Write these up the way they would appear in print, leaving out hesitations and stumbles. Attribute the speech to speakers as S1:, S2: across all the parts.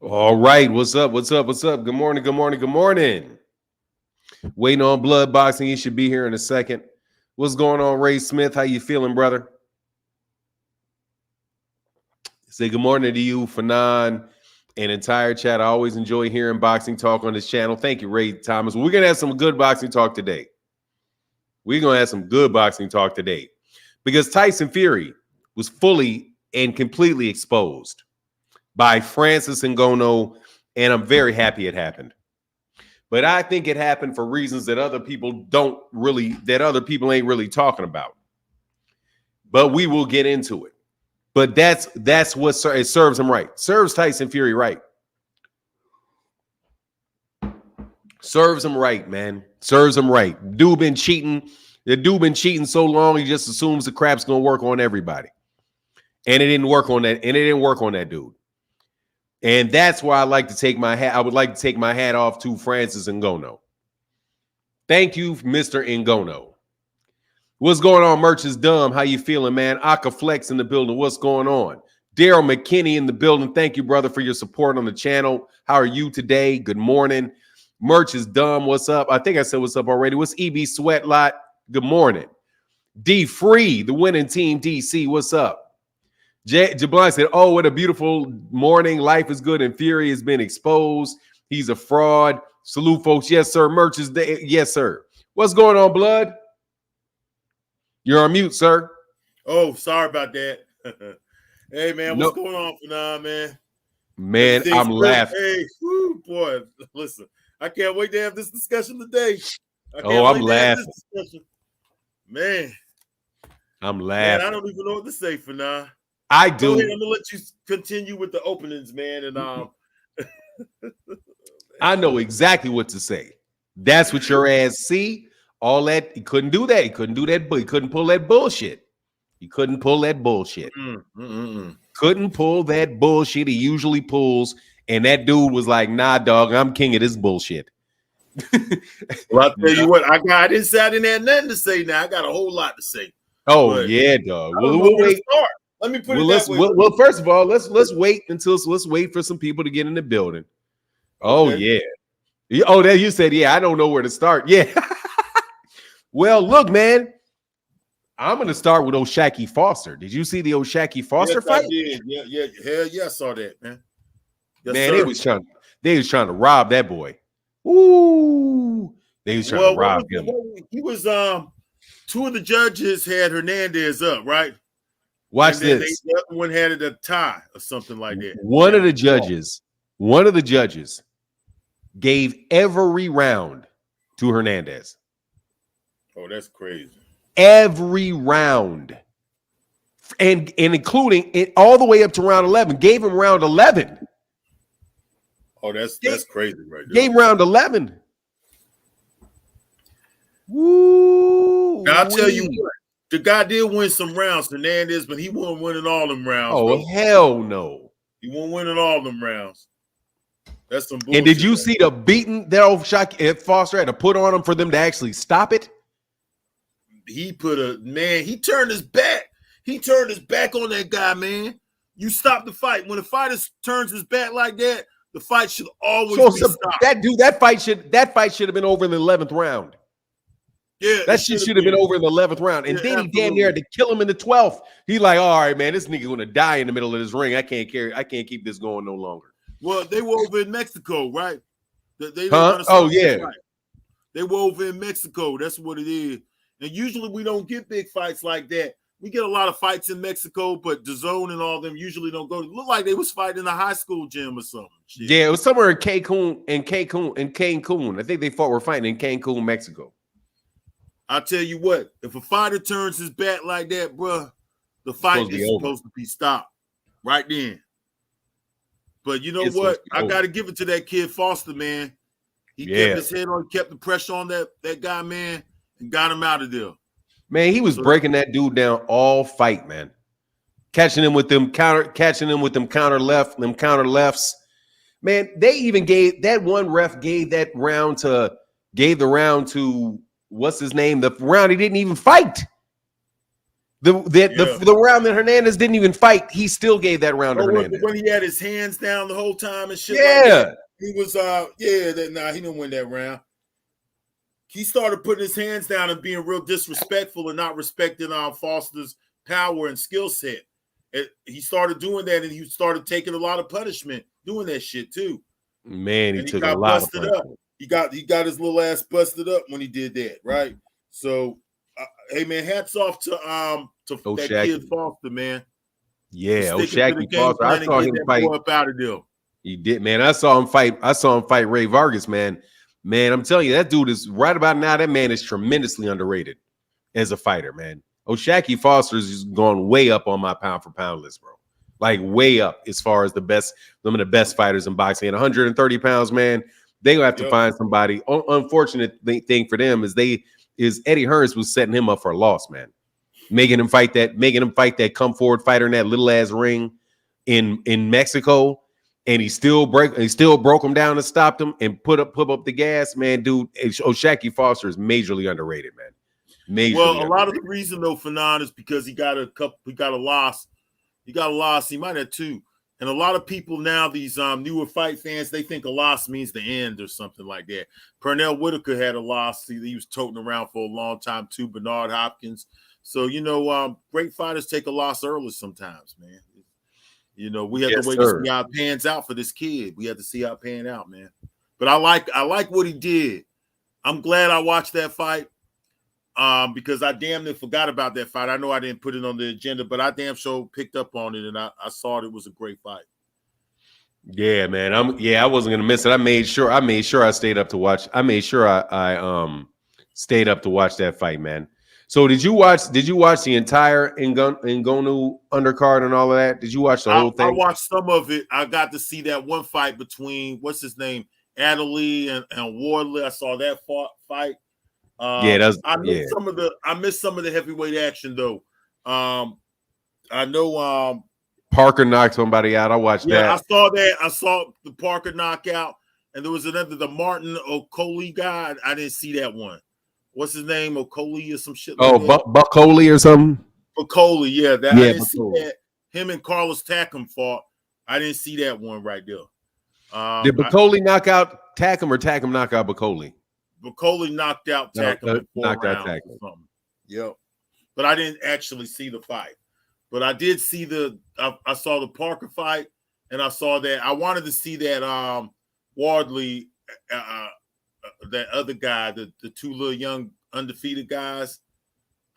S1: All right, what's up? What's up? What's up? Good morning. Good morning. Good morning. Waiting on blood boxing. You should be here in a second. What's going on, Ray Smith? How you feeling, brother? Say good morning to you, Fanon, and entire chat. I always enjoy hearing boxing talk on this channel. Thank you, Ray Thomas. We're gonna have some good boxing talk today. We're gonna have some good boxing talk today because Tyson Fury was fully and completely exposed by Francis Ngannou, and I'm very happy it happened. But I think it happened for reasons that other people ain't really talking about. But we will get into it. But that's what it serves him right. Serves Tyson Fury right. Serves him right, man. Serves him right. Dude been cheating. The dude been cheating so long, he just assumes the crap's gonna work on everybody. And it didn't work on that. And it didn't work on that dude. And that's why I would like to take my hat off to Francis Ngannou. Thank you, Mr. Ngannou. What's going on? Merch is dumb. How you feeling, man? Aka Flex in the building. What's going on? Daryl McKinney in the building. Thank you, brother, for your support on the channel. How are you today? Good morning. Merch is dumb. What's up? I think I said what's up already. What's EB Sweat Lot? Good morning. D Free, the winning team DC. What's up? Jablan said, oh, what a beautiful morning. Life is good and Fury has been exposed. He's a fraud. Salute, folks. Yes, sir. Merch is there. Yes, sir. What's going on, blood? You're on mute, sir.
S2: Oh, sorry about that. Hey, man, what's going on for now, man?
S1: Man, I'm laughing.
S2: Hey, whoo, boy, listen, I can't wait to have this discussion today.
S1: I'm laughing.
S2: Man,
S1: I'm laughing.
S2: Man, I don't even know what to say for now.
S1: I do.
S2: Go ahead, I'm going to let you continue with the openings, man. And
S1: I know exactly what to say. That's what your ass see. All that, he couldn't do that. He couldn't do that, but he couldn't pull that bullshit. He couldn't pull that bullshit. Couldn't pull that bullshit he usually pulls. And that dude was like, nah, dog, I'm king of this bullshit.
S2: Well, I'll tell you what, I didn't have nothing to say now. I got a whole lot to say.
S1: Oh, yeah, dog. We'll wait.
S2: Let me put it that way.
S1: Well, first of all, let's wait for some people to get in the building. Oh, okay. Yeah. Oh, there you said, yeah, I don't know where to start. Yeah. Well, look, man, I'm going to start with Oshaquie Foster. Did you see the Oshaquie Foster fight?
S2: I did. Yeah. Hell yeah, I saw that, man.
S1: Yes, man, they was trying to rob that boy. Ooh. They was trying to rob him.
S2: He was two of the judges had Hernandez up, right?
S1: Watch this.
S2: The other one had it a tie or something like that.
S1: One of the judges gave every round to Hernandez.
S2: Oh, that's crazy.
S1: Every round. And including it all the way up to round 11. Gave him round 11.
S2: Oh, that's crazy right there.
S1: Gave round 11. Woo.
S2: Now, I'll tell you what. The guy did win some rounds, Hernandez, but he wasn't winning all them rounds.
S1: Oh, bro. Hell no.
S2: He wasn't winning all them rounds. That's some bullshit.
S1: And did you see the beating that Oshaquie Foster had to put on him for them to actually stop it?
S2: He turned his back. He turned his back on that guy, man. You stop the fight. When a fighter turns his back like that, the fight should always be stopped.
S1: That fight should have been over in the 11th round.
S2: Yeah,
S1: that shit should have been over in the 11th round. And then he damn near had to kill him in the 12th. He like, all right, man, this nigga gonna die in the middle of this ring. I can't keep this going no longer.
S2: Well, they were over in Mexico, right?
S1: Oh yeah.
S2: They were over in Mexico. That's what it is. And usually we don't get big fights like that. We get a lot of fights in Mexico, but DAZN and all them usually don't go. It looked like they was fighting in a high school gym or something. Shit.
S1: Yeah, it was somewhere in Cancun. I think they were fighting in Cancun, Mexico.
S2: I'll tell you what, if a fighter turns his back like that, bro, the fight is supposed to be stopped right then. But you know what? I got to give it to that kid Foster, man. He kept his head on, kept the pressure on that guy, man, and got him out of there.
S1: Man, he was breaking that dude down all fight, man. Catching him with them counter lefts. Man, they even gave that one ref gave the round to what's his name? The round he didn't even fight. The round that Hernandez didn't even fight, he still gave that round to Hernandez.
S2: When he had his hands down the whole time and shit.
S1: Yeah.
S2: Like that, he was he didn't win that round. He started putting his hands down and being real disrespectful and not respecting Foster's power and skill set. He started doing that, and he started taking a lot of punishment doing that shit too.
S1: Man, he took a lot of punishment.
S2: He got his little ass busted up when he did that, right? So, hey man, hats off to that kid Foster, man.
S1: Yeah, Oshaquie Foster. I saw him fight
S2: up out of there.
S1: He did, man. I saw him fight Ray Vargas, man. Man, I'm telling you, that dude is right about now. That man is tremendously underrated as a fighter, man. Oshaquie Foster is gone way up on my pound for pound list, bro. Like way up as far as some of the best fighters in boxing. At 130 pounds, man, they gonna have to find somebody. Unfortunate thing for them is Eddie Hearns was setting him up for a loss, man. Making him fight that come forward fighter in that little ass ring in Mexico. And he still broke him down and stopped him and put up the gas, man. Dude, Oshaquie Foster is majorly underrated, man.
S2: A lot of the reason though, Fanon, is because he got a loss. He got a loss. He might have two. And a lot of people now, these newer fight fans, they think a loss means the end or something like that. Pernell Whitaker had a loss. He was toting around for a long time too. Bernard Hopkins. So great fighters take a loss early sometimes, man. We have to wait to see how it pans out for this kid. We have to see how it pan out, man. But I like what he did. I'm glad I watched that fight because I damn near forgot about that fight. I know I didn't put it on the agenda, but I damn sure picked up on it, and I saw it was a great fight.
S1: Yeah, man. I wasn't gonna miss it. I made sure I stayed up to watch. I made sure I stayed up to watch that fight, man. So did you watch the entire Ngannou undercard and all of that? Did you watch the whole thing?
S2: I watched some of it. I got to see that one fight between what's his name, Adderley and Wardley. I saw that fight. I missed some of the heavyweight action though. I know
S1: Parker knocked somebody out. I watched that.
S2: I saw that. I saw the Parker knockout, and there was the Martin Okoli guy. I didn't see that one. What's his name? Okoli or some shit.
S1: Buck Coley or something.
S2: Okoli, yeah. I didn't see that. Him and Carlos Takam fought. I didn't see that one right there.
S1: Did Bacoli knock out Takam or Takam knock out Bacoli?
S2: Bacoli knocked out Takam in 4 rounds
S1: out
S2: or something. Yep. But I didn't actually see the fight. But I did see I saw the Parker fight, and I saw that. I wanted to see that Wardley that other guy, the two little young undefeated guys.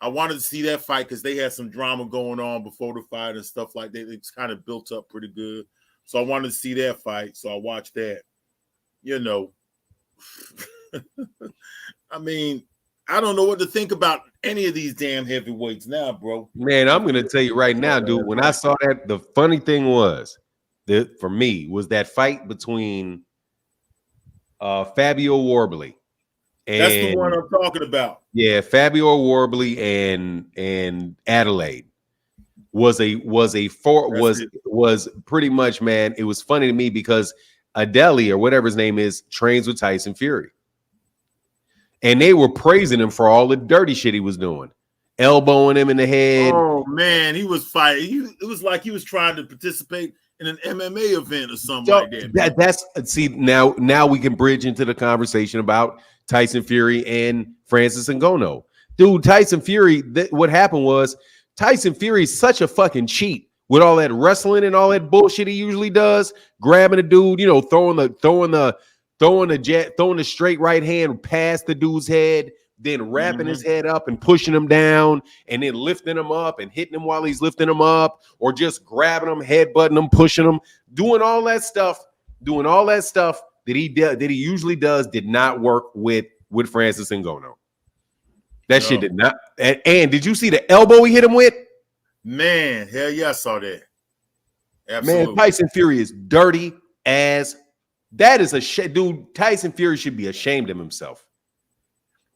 S2: I wanted to see that fight because they had some drama going on before the fight and stuff like that. It's kind of built up pretty good. So I wanted to see that fight. So I watched that. I mean, I don't know what to think about any of these damn heavyweights now, bro.
S1: Man, I'm going to tell you right now, dude, when I saw that, the funny thing was that for me was that fight between Fabio Wardley.
S2: That's the one I'm talking about.
S1: Yeah, Fabio Wardley and Adelaide was pretty much, man. It was funny to me because Adeli or whatever his name is trains with Tyson Fury, and they were praising him for all the dirty shit he was doing, elbowing him in the head.
S2: Oh man, he was fighting. It was like he was trying to participate in an MMA event or something like that.
S1: That's now we can bridge into the conversation about Tyson Fury and Francis Ngannou. Dude, Tyson Fury, what happened was Tyson Fury is such a fucking cheat with all that wrestling and all that bullshit he usually does, grabbing a dude, throwing the straight right hand past the dude's head, then wrapping his head up and pushing him down, and then lifting him up and hitting him while he's lifting him up, or just grabbing him, headbutting him, pushing him, doing all that stuff that he usually does did not work with Francis Ngannou. That shit did not. And did you see the elbow he hit him with?
S2: Man, hell yeah, I saw that. Absolutely.
S1: Man, Tyson Fury is dirty as that is a shit, dude. Tyson Fury should be ashamed of himself.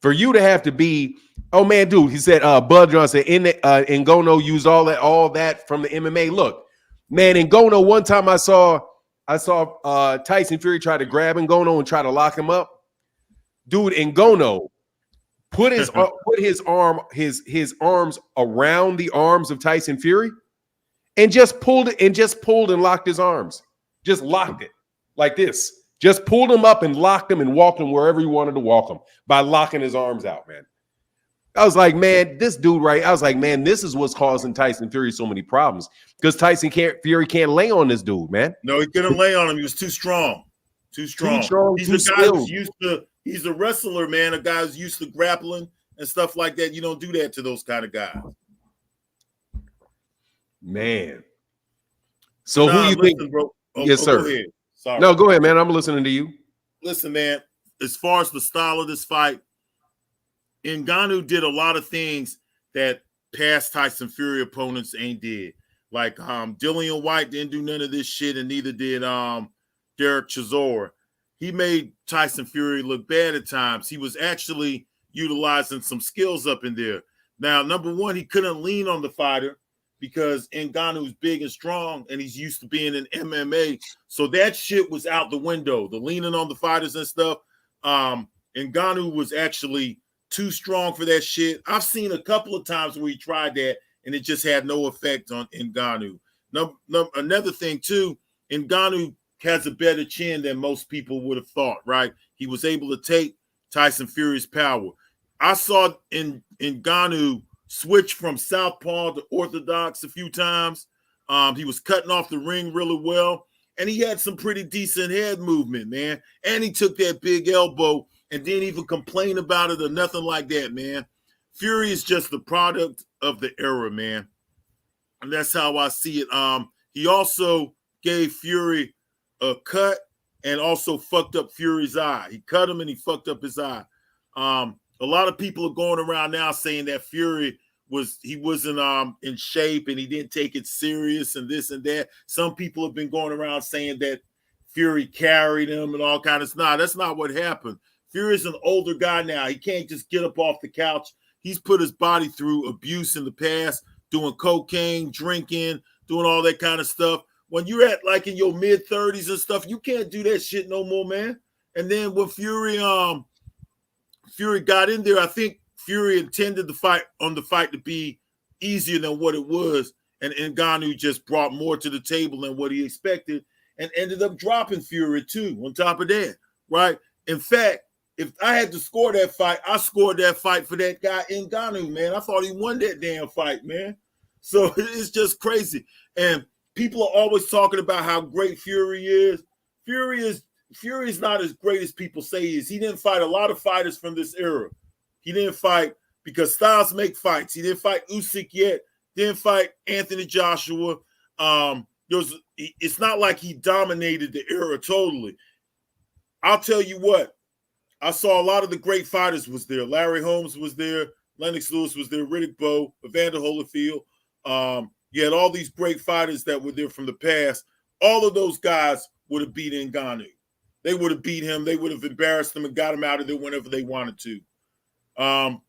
S1: For you to have to be, oh man, dude, he said, Bud Johnson Ngannou used all that from the MMA. Look, man, Ngannou, one time I saw Tyson Fury try to grab Ngannou and try to lock him up. Dude, Ngannou put his arms around the arms of Tyson Fury and just pulled and locked his arms. Just locked it like this. Just pulled him up and locked him and walked him wherever he wanted to walk him by locking his arms out, man. I was like, man, this dude, right? I was like, man, this is what's causing Tyson Fury so many problems because Fury can't lay on this dude, man.
S2: No, he couldn't lay on him. He was too strong. He's a guy who's used to. He's a wrestler, man. A guy who's used to grappling and stuff like that. You don't do that to those kind of guys,
S1: man. So who you think,
S2: bro?
S1: Yes, sir.
S2: Go ahead. Sorry.
S1: No, go ahead, man. I'm listening to you.
S2: Listen, man. As far as the style of this fight, Ngannou did a lot of things that past Tyson Fury opponents ain't did. Like Dillian White didn't do none of this shit, and neither did Derek Chisora. He made Tyson Fury look bad at times. He was actually utilizing some skills up in there. Now, number one, he couldn't lean on the fighter because Ngannou's big and strong, and he's used to being in MMA. So that shit was out the window. The leaning on the fighters and stuff. Ngannou was actually too strong for that shit. I've seen a couple of times where he tried that, and it just had no effect on Ngannou. Another thing, too, Ngannou has a better chin than most people would have thought, right? He was able to take Tyson Fury's power. I saw Ngannou switch from southpaw to orthodox a few times. He was cutting off the ring really well, and he had some pretty decent head movement, man. And he took that big elbow and didn't even complain about it or nothing like that, man. Fury is just the product of the era, man. And that's how I see it. He also gave Fury a cut and also fucked up Fury's eye. He cut him and he fucked up his eye. A lot of people are going around now saying that Fury wasn't in shape and he didn't take it serious and this and that. Some people have been going around saying that Fury carried him and all kind of stuff. Nah, that's not what happened. Fury's an older guy now. He can't just get up off the couch. He's put his body through abuse in the past, doing cocaine, drinking, doing all that kind of stuff. When you're at like in your mid-30s and stuff, you can't do that shit no more, man. And then when Fury got in there, I think Fury intended the fight to be easier than what it was. And Ngannou just brought more to the table than what he expected and ended up dropping Fury too on top of that, right? In fact, if I had to score that fight, I scored that fight for that guy Ngannou, man. I thought he won that damn fight, man. So it's just crazy. And people are always talking about how great Fury is. Fury is not as great as people say he is. He didn't fight a lot of fighters from this era. He didn't fight because styles make fights. He didn't fight Usyk yet. Didn't fight Anthony Joshua. It's not like he dominated the era totally. I'll tell you what. I saw a lot of the great fighters was there. Larry Holmes was there. Lennox Lewis was there. Riddick Bowe, Evander Holyfield. You had all these great fighters that were there from the past. All of those guys would have beat Ngannou. They would have beat him. They would have embarrassed him and got him out of there whenever they wanted to.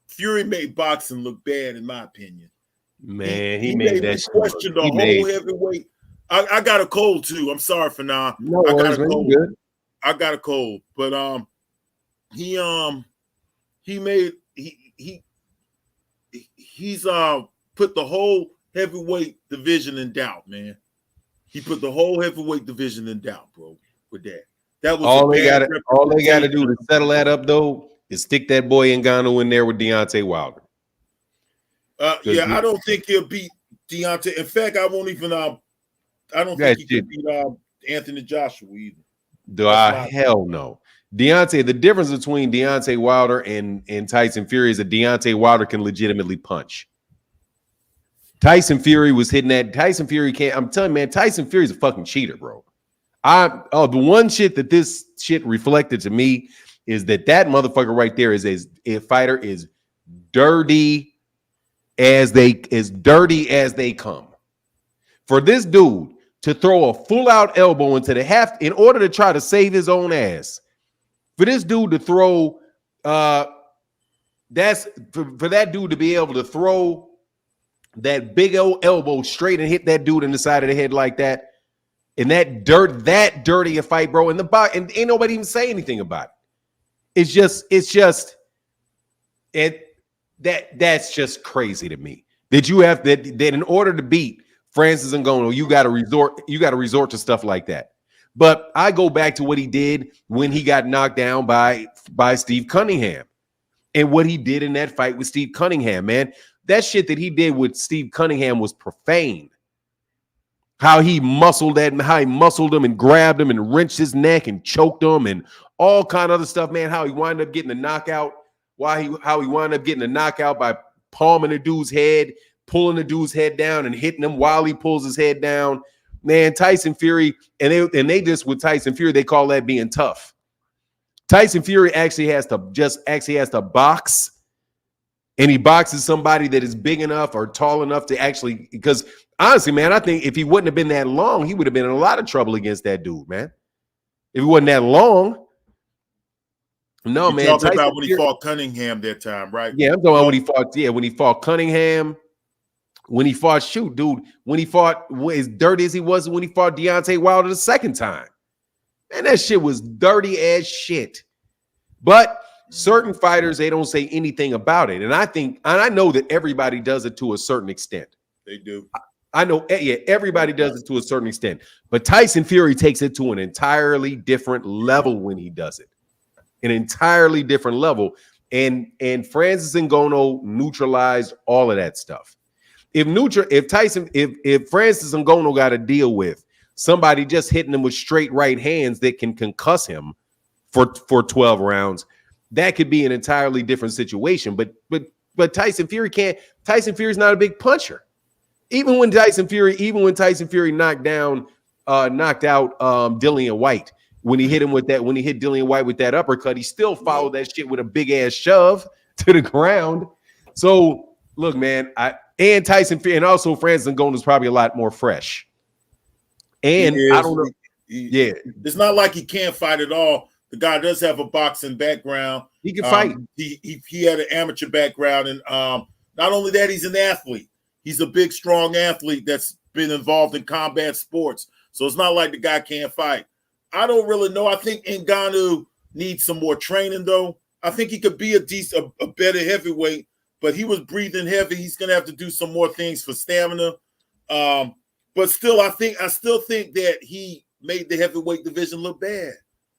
S2: Fury made boxing look bad, in my opinion.
S1: Man, he made that shit.
S2: Question the whole heavyweight. I got a cold too. I'm sorry for now.
S1: No,
S2: I got a
S1: cold. Good.
S2: I got a cold, but he's put the whole heavyweight division in doubt, man. He put the whole heavyweight division in doubt, bro. With that, that was
S1: all they got to do to settle that up, though, is stick that boy Ngannou in there with Deontay Wilder.
S2: Yeah, I don't think he'll beat Deontay. In fact, I won't even. I don't think he can beat Anthony Joshua either.
S1: Hell no. Deontay, the difference between Deontay Wilder and Tyson Fury is that Deontay Wilder can legitimately punch. Tyson Fury was hitting that. Tyson Fury can't. I'm telling you, man, Tyson Fury's a fucking cheater, bro. The one shit that this shit reflected to me is that motherfucker right there is a fighter is dirty as they come. For this dude to throw a full out elbow into the half in order to try to save his own ass. For this dude to throw, for that dude to be able to throw that big old elbow straight and hit that dude in the side of the head like that, and that dirty a fight, bro. And ain't nobody even say anything about it. It's just That's just crazy to me. That you have that in order to beat Francis Ngannou, you got to resort to stuff like that. But I go back to what he did when he got knocked down by Steve Cunningham, and what he did in that fight with Steve Cunningham, man. That shit that he did with Steve Cunningham was profane. How he muscled him and grabbed him and wrenched his neck and choked him and all kind of other stuff, man. How he wound up getting a knockout. How he wound up getting a knockout by palming the dude's head, pulling the dude's head down and hitting him while he pulls his head down. Man, Tyson Fury, and they just with Tyson Fury, they call that being tough. Tyson Fury actually has to box, and he boxes somebody that is big enough or tall enough to actually, because honestly, man, I think if he wouldn't have been that long, he would have been in a lot of trouble against that dude, man. If he wasn't that long. No,
S2: You're
S1: man.
S2: Talking about when he fought Cunningham that time, right?
S1: Yeah, I'm talking about when he fought. Yeah, when he fought Cunningham. When he fought, when he fought, as dirty as he was when he fought Deontay Wilder the second time. Man, that shit was dirty as shit. But certain fighters, they don't say anything about it. And I know that everybody does it to a certain extent.
S2: They do.
S1: I know, yeah, everybody does it to a certain extent. But Tyson Fury takes it to an entirely different level when he does it. An entirely different level. And Francis Ngannou neutralized all of that stuff. If Francis Ngannou got to deal with somebody just hitting him with straight right hands that can concuss him for 12 rounds, that could be an entirely different situation. But Tyson Fury can't. Tyson Fury's not a big puncher. Even when Tyson Fury knocked out Dillian White, when he hit Dillian White with that uppercut, he still followed that shit with a big ass shove to the ground. So look, man, and Tyson Fury, and also Francis Ngannou is probably a lot more fresh. And I don't know. Yeah,
S2: it's not like he can't fight at all. The guy does have a boxing background.
S1: He can fight.
S2: He had an amateur background, and not only that, he's an athlete. He's a big, strong athlete that's been involved in combat sports. So it's not like the guy can't fight. I don't really know. I think Ngannou needs some more training, though. I think he could be a better heavyweight. But he was breathing heavy. He's going to have to do some more things for stamina. But still, I still think that he made the heavyweight division look bad.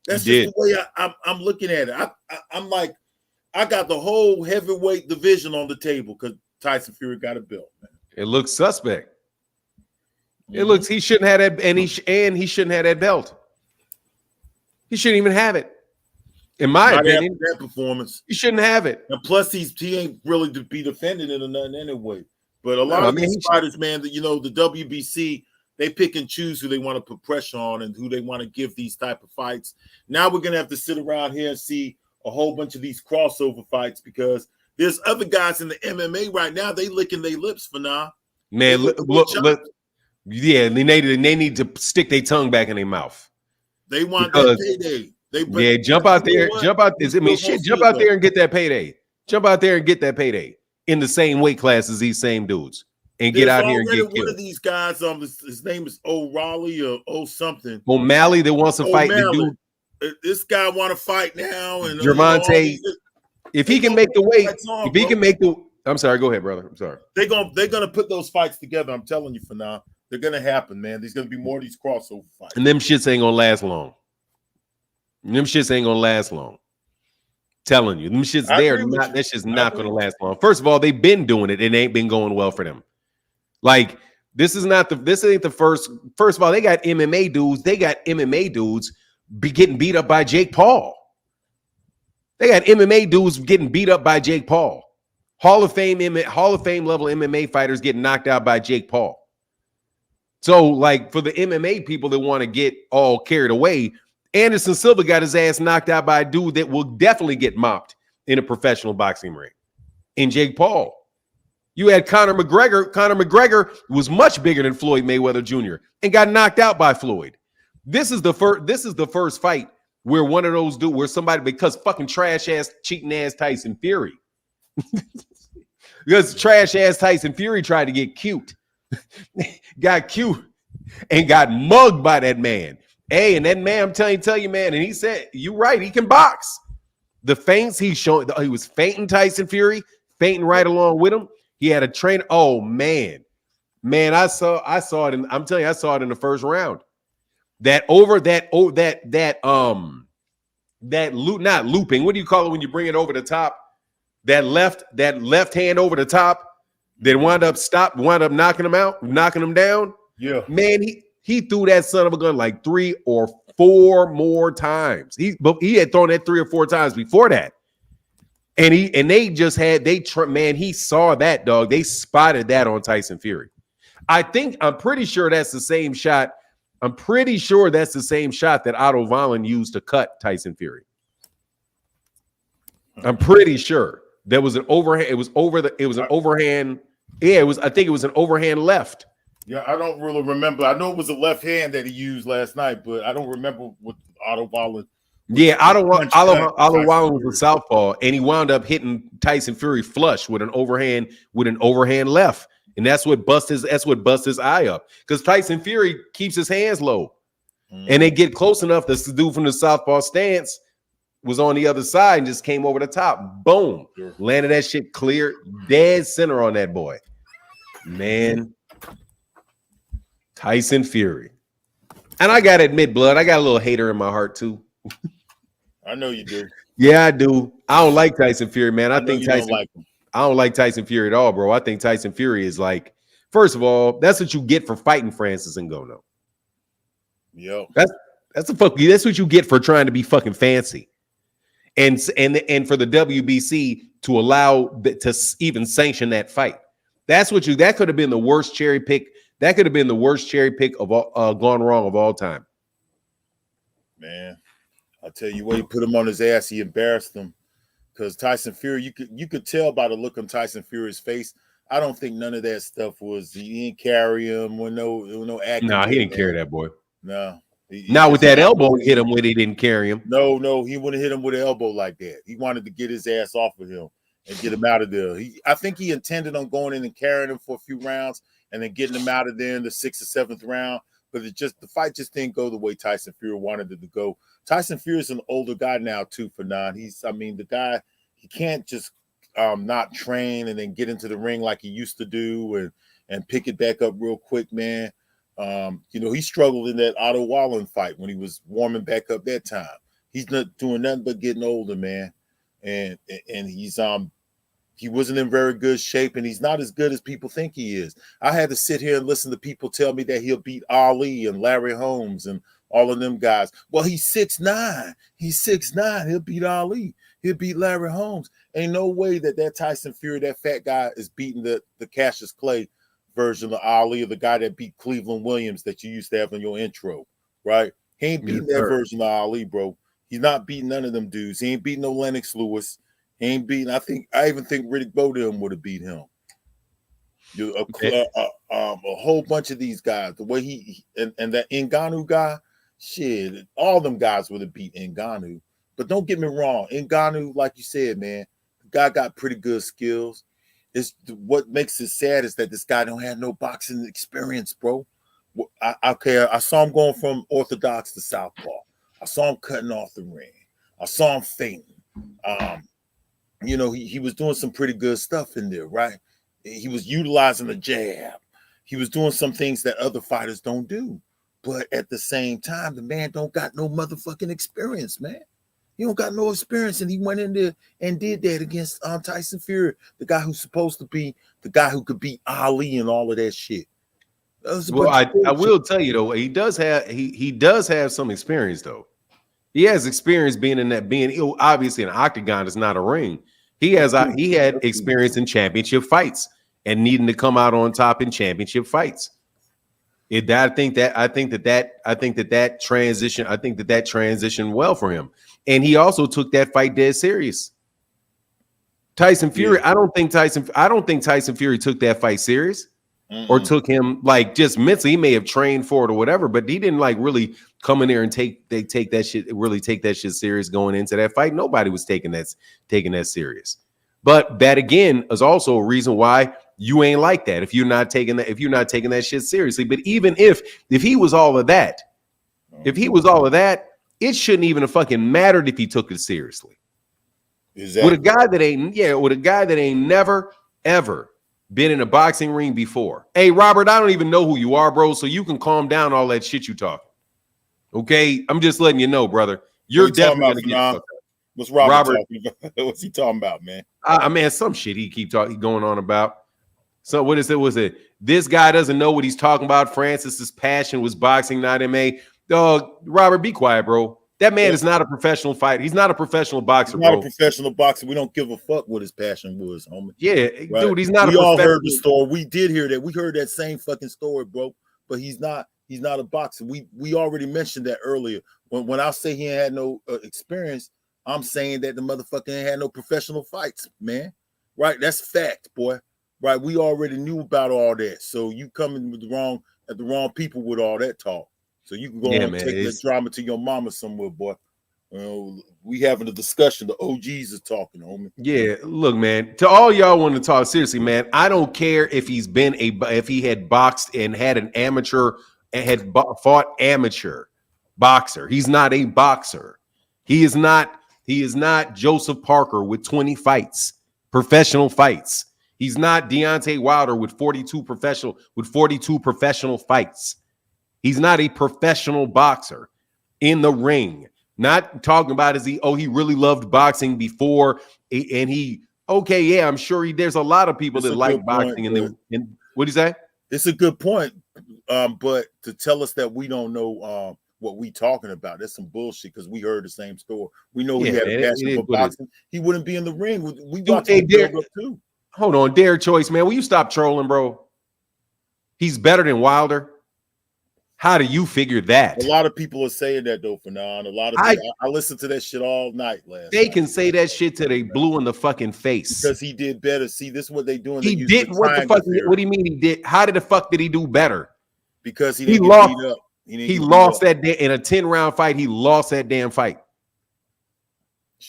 S2: That's just the way I'm looking at it. I'm like, I got the whole heavyweight division on the table because Tyson Fury got a belt, man.
S1: It looks suspect. It looks he shouldn't have that, and he shouldn't have that belt. He shouldn't even have it. In my opinion,
S2: that performance,
S1: he shouldn't have it.
S2: And plus, he ain't really to be defending it or nothing anyway. But a lot of these fighters, man, the WBC, they pick and choose who they want to put pressure on and who they want to give these type of fights. Now we're gonna have to sit around here and see a whole bunch of these crossover fights because there's other guys in the MMA right now. They licking their lips for now.
S1: Man, look, yeah, they need to stick their tongue back in their mouth.
S2: They want that payday.
S1: Jump out there. Jump out there and get that payday. Jump out there and get that payday in the same weight class as these same dudes, and get out here and get killed.
S2: One of these guys, his name is O'Reilly or something.
S1: O'Malley that wants to fight the dude.
S2: This guy want to fight now, and
S1: Gervonta. If he can make the weight, I'm sorry. Go ahead, brother. I'm sorry.
S2: They're gonna put those fights together. I'm telling you for now, they're gonna happen, man. There's gonna be more of these crossover fights,
S1: and them shits ain't gonna last long. Telling you, them shits that's just not going to last long. First of all, they've been doing it. It ain't been going well for them. Like, this ain't the first. First of all, they got MMA dudes. Getting beat up by Jake Paul. They got MMA dudes getting beat up by Jake Paul. Hall of Fame level MMA fighters getting knocked out by Jake Paul. So, like, for the MMA people that want to get all carried away, Anderson Silva got his ass knocked out by a dude that will definitely get mopped in a professional boxing ring. In Jake Paul. You had Conor McGregor. Conor McGregor was much bigger than Floyd Mayweather Jr. and got knocked out by Floyd. This is the first fight where one of those dudes, where somebody, because fucking trash ass, cheating ass Tyson Fury. Because trash ass Tyson Fury tried to get cute. Got cute and got mugged by that man. Hey, and that man, I'm telling you, man, and he said, you're right, he can box. The feints he showed, he was feinting Tyson Fury, feinting right along with him. He had a trainer. Oh man, I saw it. I'm telling you, I saw it in the first round. Not looping. What do you call it when you bring it over the top? That left hand over the top. That wound up knocking him out, knocking him down.
S2: Yeah,
S1: man, he threw that son of a gun like 3 or 4 more times. He had thrown that 3 or 4 times before that. And he saw that, dog. They spotted that on Tyson Fury. I'm pretty sure that's the same shot. I'm pretty sure that's the same shot that Otto Wallin used to cut Tyson Fury. I'm pretty sure there was an overhand. It was an overhand. Yeah, I think it was an overhand left.
S2: Yeah, I don't really remember. I know it was a left hand that he used last night, but I don't remember what Otto Wallin.
S1: Yeah, Otto Wallin was a southpaw, and he wound up hitting Tyson Fury flush with an overhand left, and that's what bust his eye up, because Tyson Fury keeps his hands low, and they get close enough. The dude from the southpaw stance was on the other side and just came over the top. Boom, landed that shit clear, dead center on that boy. Man, Tyson Fury, and I gotta admit, blood, I got a little hater in my heart too.
S2: I know you do.
S1: Yeah, I do. I don't like Tyson Fury, man. I think Tyson.
S2: Don't like him.
S1: I don't like Tyson Fury at all, bro. I think Tyson Fury is like, first of all, that's what you get for fighting Francis Ngannou.
S2: Yo,
S1: that's what you get for trying to be fucking fancy, and for the WBC to allow to even sanction that fight. That could have been the worst cherry pick. That could have been the worst cherry pick of all gone wrong of all time.
S2: Man, I tell you what, he put him on his ass. He embarrassed him, because Tyson Fury, you could tell by the look on Tyson Fury's face. I don't think none of that stuff was. He didn't carry him with no acting.
S1: No, he didn't carry that boy.
S2: No,
S1: not with that elbow he hit him with. He didn't carry him.
S2: No, he wouldn't hit him with an elbow like that. He wanted to get his ass off of him and get him out of there. I think he intended on going in and carrying him for a few rounds and then getting him out of there in the 6th or 7th round. But the fight just didn't go the way Tyson Fury wanted it to go. Tyson Fury is an older guy now too, Fernand. The guy, he can't just not train and then get into the ring like he used to do and pick it back up real quick, man. He struggled in that Otto Wallin fight when he was warming back up that time. He's not doing nothing but getting older, man. And he wasn't in very good shape, and he's not as good as people think he is. I had to sit here and listen to people tell me that he'll beat Ali and Larry Holmes and all of them guys. Well, he's 6'9". He's 6'9". He'll beat Ali. He'll beat Larry Holmes. Ain't no way that Tyson Fury, that fat guy, is beating the Cassius Clay version of Ali, or the guy that beat Cleveland Williams that you used to have in your intro, right? He ain't beating that version of Ali, bro. He's not beating none of them dudes. He ain't beating no Lennox Lewis. He ain't beating. I even think Riddick Bowe would have beat him. A whole bunch of these guys. The way he and that Ngannou guy, shit, all them guys would have beat Ngannou. But don't get me wrong, Ngannou, like you said, man, the guy got pretty good skills. What makes it sad is that this guy don't have no boxing experience, bro. I saw him going from orthodox to southpaw. I saw him cutting off the ring. I saw him fainting. He was doing some pretty good stuff in there, right? He was utilizing the jab. He was doing some things that other fighters don't do. But at the same time, the man don't got no motherfucking experience, man. He don't got no experience, and he went in there and did that against Tyson Fury, the guy who's supposed to be the guy who could beat Ali and all of that shit.
S1: Well, I will tell you though, he does have some experience though. He has experience being obviously an octagon is not a ring. He had experience in championship fights and needing to come out on top in championship fights. I think that transition well for him. And he also took that fight dead serious. Tyson Fury, I don't think Tyson Fury took that fight serious. Or took him like just mentally. He may have trained for it or whatever, but he didn't like really come in there and take that shit serious going into that fight. Nobody was taking that serious. But that again is also a reason why you ain't like that. If you're not taking that shit seriously. But even if he was all of that, it shouldn't even have fucking mattered if he took it seriously.
S2: Exactly.
S1: With a guy that ain't never ever been in a boxing ring before. Hey, Robert, I don't even know who you are, bro. So you can calm down all that shit you talking. Okay, I'm just letting you know, brother. You're definitely gonna get.
S2: What's Robert talking about? What's he talking about, man?
S1: Man, some shit he going on about. So what is it? Was it this guy doesn't know what he's talking about? Francis's passion was boxing, not MMA. Dog, Robert, be quiet, bro. That man is not a professional fighter. He's not a professional boxer,
S2: He's not
S1: bro.
S2: a professional boxer. We don't give a fuck what his passion was, homie.
S1: Yeah, right? Dude, he's not.
S2: We all heard the story. We did hear that. We heard that same fucking story, bro. But he's not. He's not a boxer. We already mentioned that earlier. When I say he had no experience, I'm saying that the motherfucker ain't had no professional fights, man. Right? That's fact, boy. Right? We already knew about all that. So you coming with the wrong people with all that talk. So you can go and take that drama to your mama somewhere, boy. We having a discussion. The OGs is talking, homie. Yeah,
S1: look, man. To all y'all want to talk seriously, man. I don't care if if he had boxed and had an amateur and had fought amateur boxer. He's not a boxer. He is not Joseph Parker with 20 fights, professional fights. He's not Deontay Wilder with 42 professional fights. He's not a professional boxer in the ring. Not talking about he really loved boxing before and I'm sure there's a lot of people that like boxing and what do you say?
S2: It's a good point. But to tell us that we don't know what we talking about, that's some bullshit because we heard the same story. We know he had a passion for boxing. He wouldn't be in the ring. We watched him build up too.
S1: Hold on, Dare Choice, man. Will you stop trolling, bro? He's better than Wilder. How do you figure that?
S2: A lot of people are saying that though, Fernand. A lot of people, I listened to that shit all night last
S1: night. Can say that shit till they blue in the fucking face.
S2: Because he did better. See, this is what they doing.
S1: He did what the fuck? What do you mean he did? How did the fuck did he do better?
S2: Because he didn't get beat up.
S1: He lost that day in a 10-round fight. He lost that damn fight.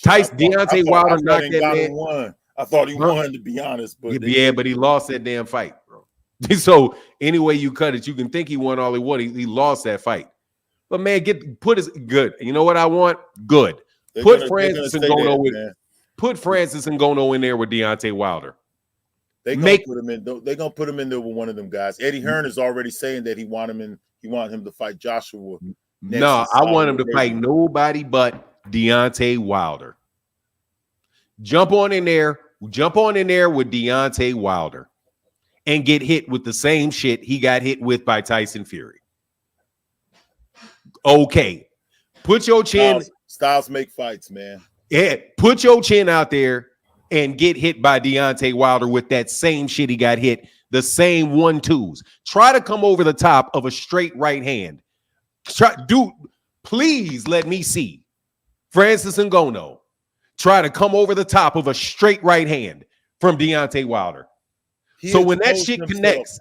S1: Deontay Wilder knocked that man.
S2: Won. I thought he won, to be honest. But
S1: but he lost that damn fight, bro. So any way you cut it, you can think he won all he won. He lost that fight. But man, good. You know what I want? Good. Put Francis Ngannou in there with Deontay Wilder.
S2: They're gonna put him in there with one of them guys. Eddie Hearn is already saying that he want him to fight Joshua.
S1: No, I want him to fight nobody but Deontay Wilder. Jump on in there with Deontay Wilder and get hit with the same shit he got hit with by Tyson Fury. Okay. Put your chin.
S2: Styles make fights, man.
S1: Yeah, put your chin out there and get hit by Deontay Wilder with that same shit he got hit, the same 1-2s. Try to come over the top of a straight right hand. Please let me see Francis Ngannou try to come over the top of a straight right hand from Deontay Wilder. So when that shit connects,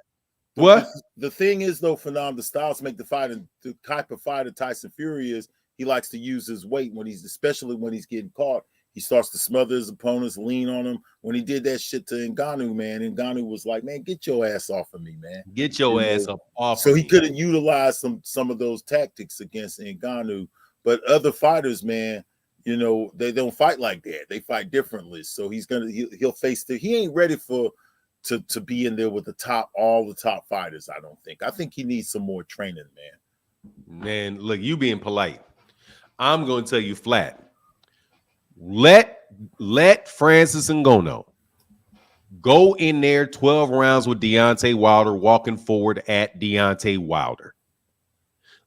S1: what?
S2: The thing is, though, Fernand, the Styles make the fight, and the type of fighter Tyson Fury is, he likes to use his weight especially when he's getting caught. He starts to smother his opponents, lean on them. When he did that shit to Ngannou, man, Ngannou was like, man, get your ass off of me, man.
S1: Get your ass up off
S2: of me. So he couldn't utilize some of those tactics against Ngannou. But other fighters, man, they don't fight like that. They fight differently. So he'll face he ain't ready to be in there with all the top fighters, I don't think. I think he needs some more training, man.
S1: Man, look, you being polite. I'm going to tell you flat. Let Francis Ngannou go in there 12 rounds with Deontay Wilder, walking forward at Deontay Wilder.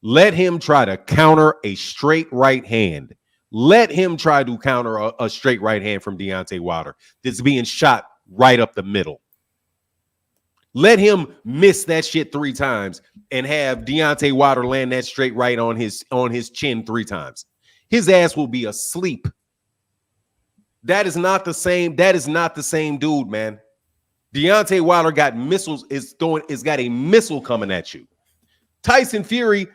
S1: Let him try to counter a straight right hand. Let him try to counter a straight right hand from Deontay Wilder that's being shot right up the middle. Let him miss that shit 3 times and have Deontay Wilder land that straight right on his chin 3 times. His ass will be asleep. That is not the same dude, man. Deontay Wilder got missiles, is got a missile coming at you. Tyson Fury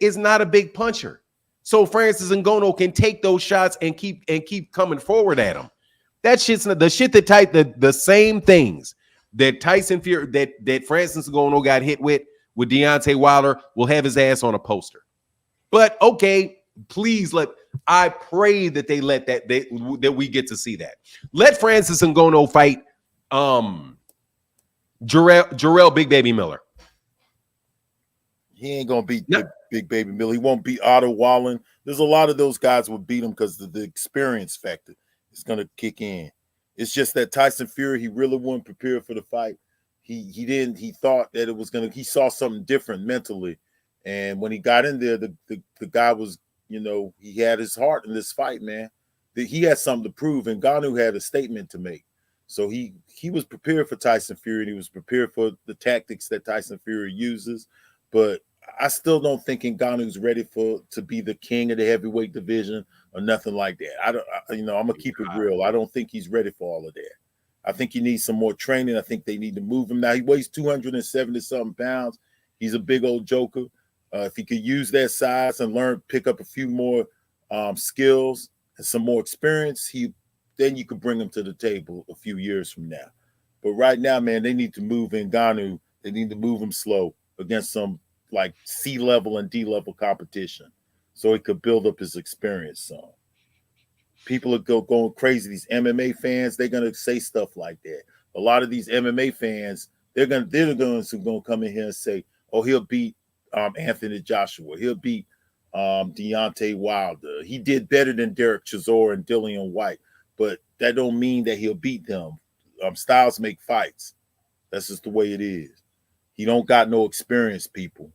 S1: is not a big puncher. So Francis Ngannou can take those shots and keep coming forward at him. That shit's not the shit that the same things that Tyson Fury that Francis Ngannou got hit with Deontay Wilder will have his ass on a poster. But okay, please I pray that they let that we get to see that. Let Francis Ngannou fight Jarrell Big Baby Miller.
S2: He ain't gonna beat Big Baby Miller. He won't beat Otto Wallen. There's a lot of those guys will beat him because the experience factor is gonna kick in. It's just that Tyson Fury, he really wasn't prepared for the fight. He thought that it was gonna. He saw something different mentally, and when he got in there, the guy was, he had his heart in this fight, man. He had something to prove, and Ngannou had a statement to make. So he was prepared for Tyson Fury, and he was prepared for the tactics that Tyson Fury uses. But I still don't think Ngannou's ready to be the king of the heavyweight division or nothing like that. I'm gonna keep it real. I don't think he's ready for all of that. I think he needs some more training. I think they need to move him. Now he weighs 270-something pounds. He's a big old joker. If he could use that size and pick up a few more skills and some more experience, then you could bring him to the table a few years from now. But right now, man, they need to move Ngannou. They need to move him slow against some like C-level and D-level competition so he could build up his experience some. People are going crazy. These MMA fans, they're going to say stuff like that. A lot of these MMA fans, they're the ones who are going to come in here and say, oh, he'll beat Anthony Joshua. He'll beat Deontay Wilder. He did better than Derek Chisora and Dillian White. But that don't mean that he'll beat them. Styles make fights. That's just the way it is. He don't got no experience, people,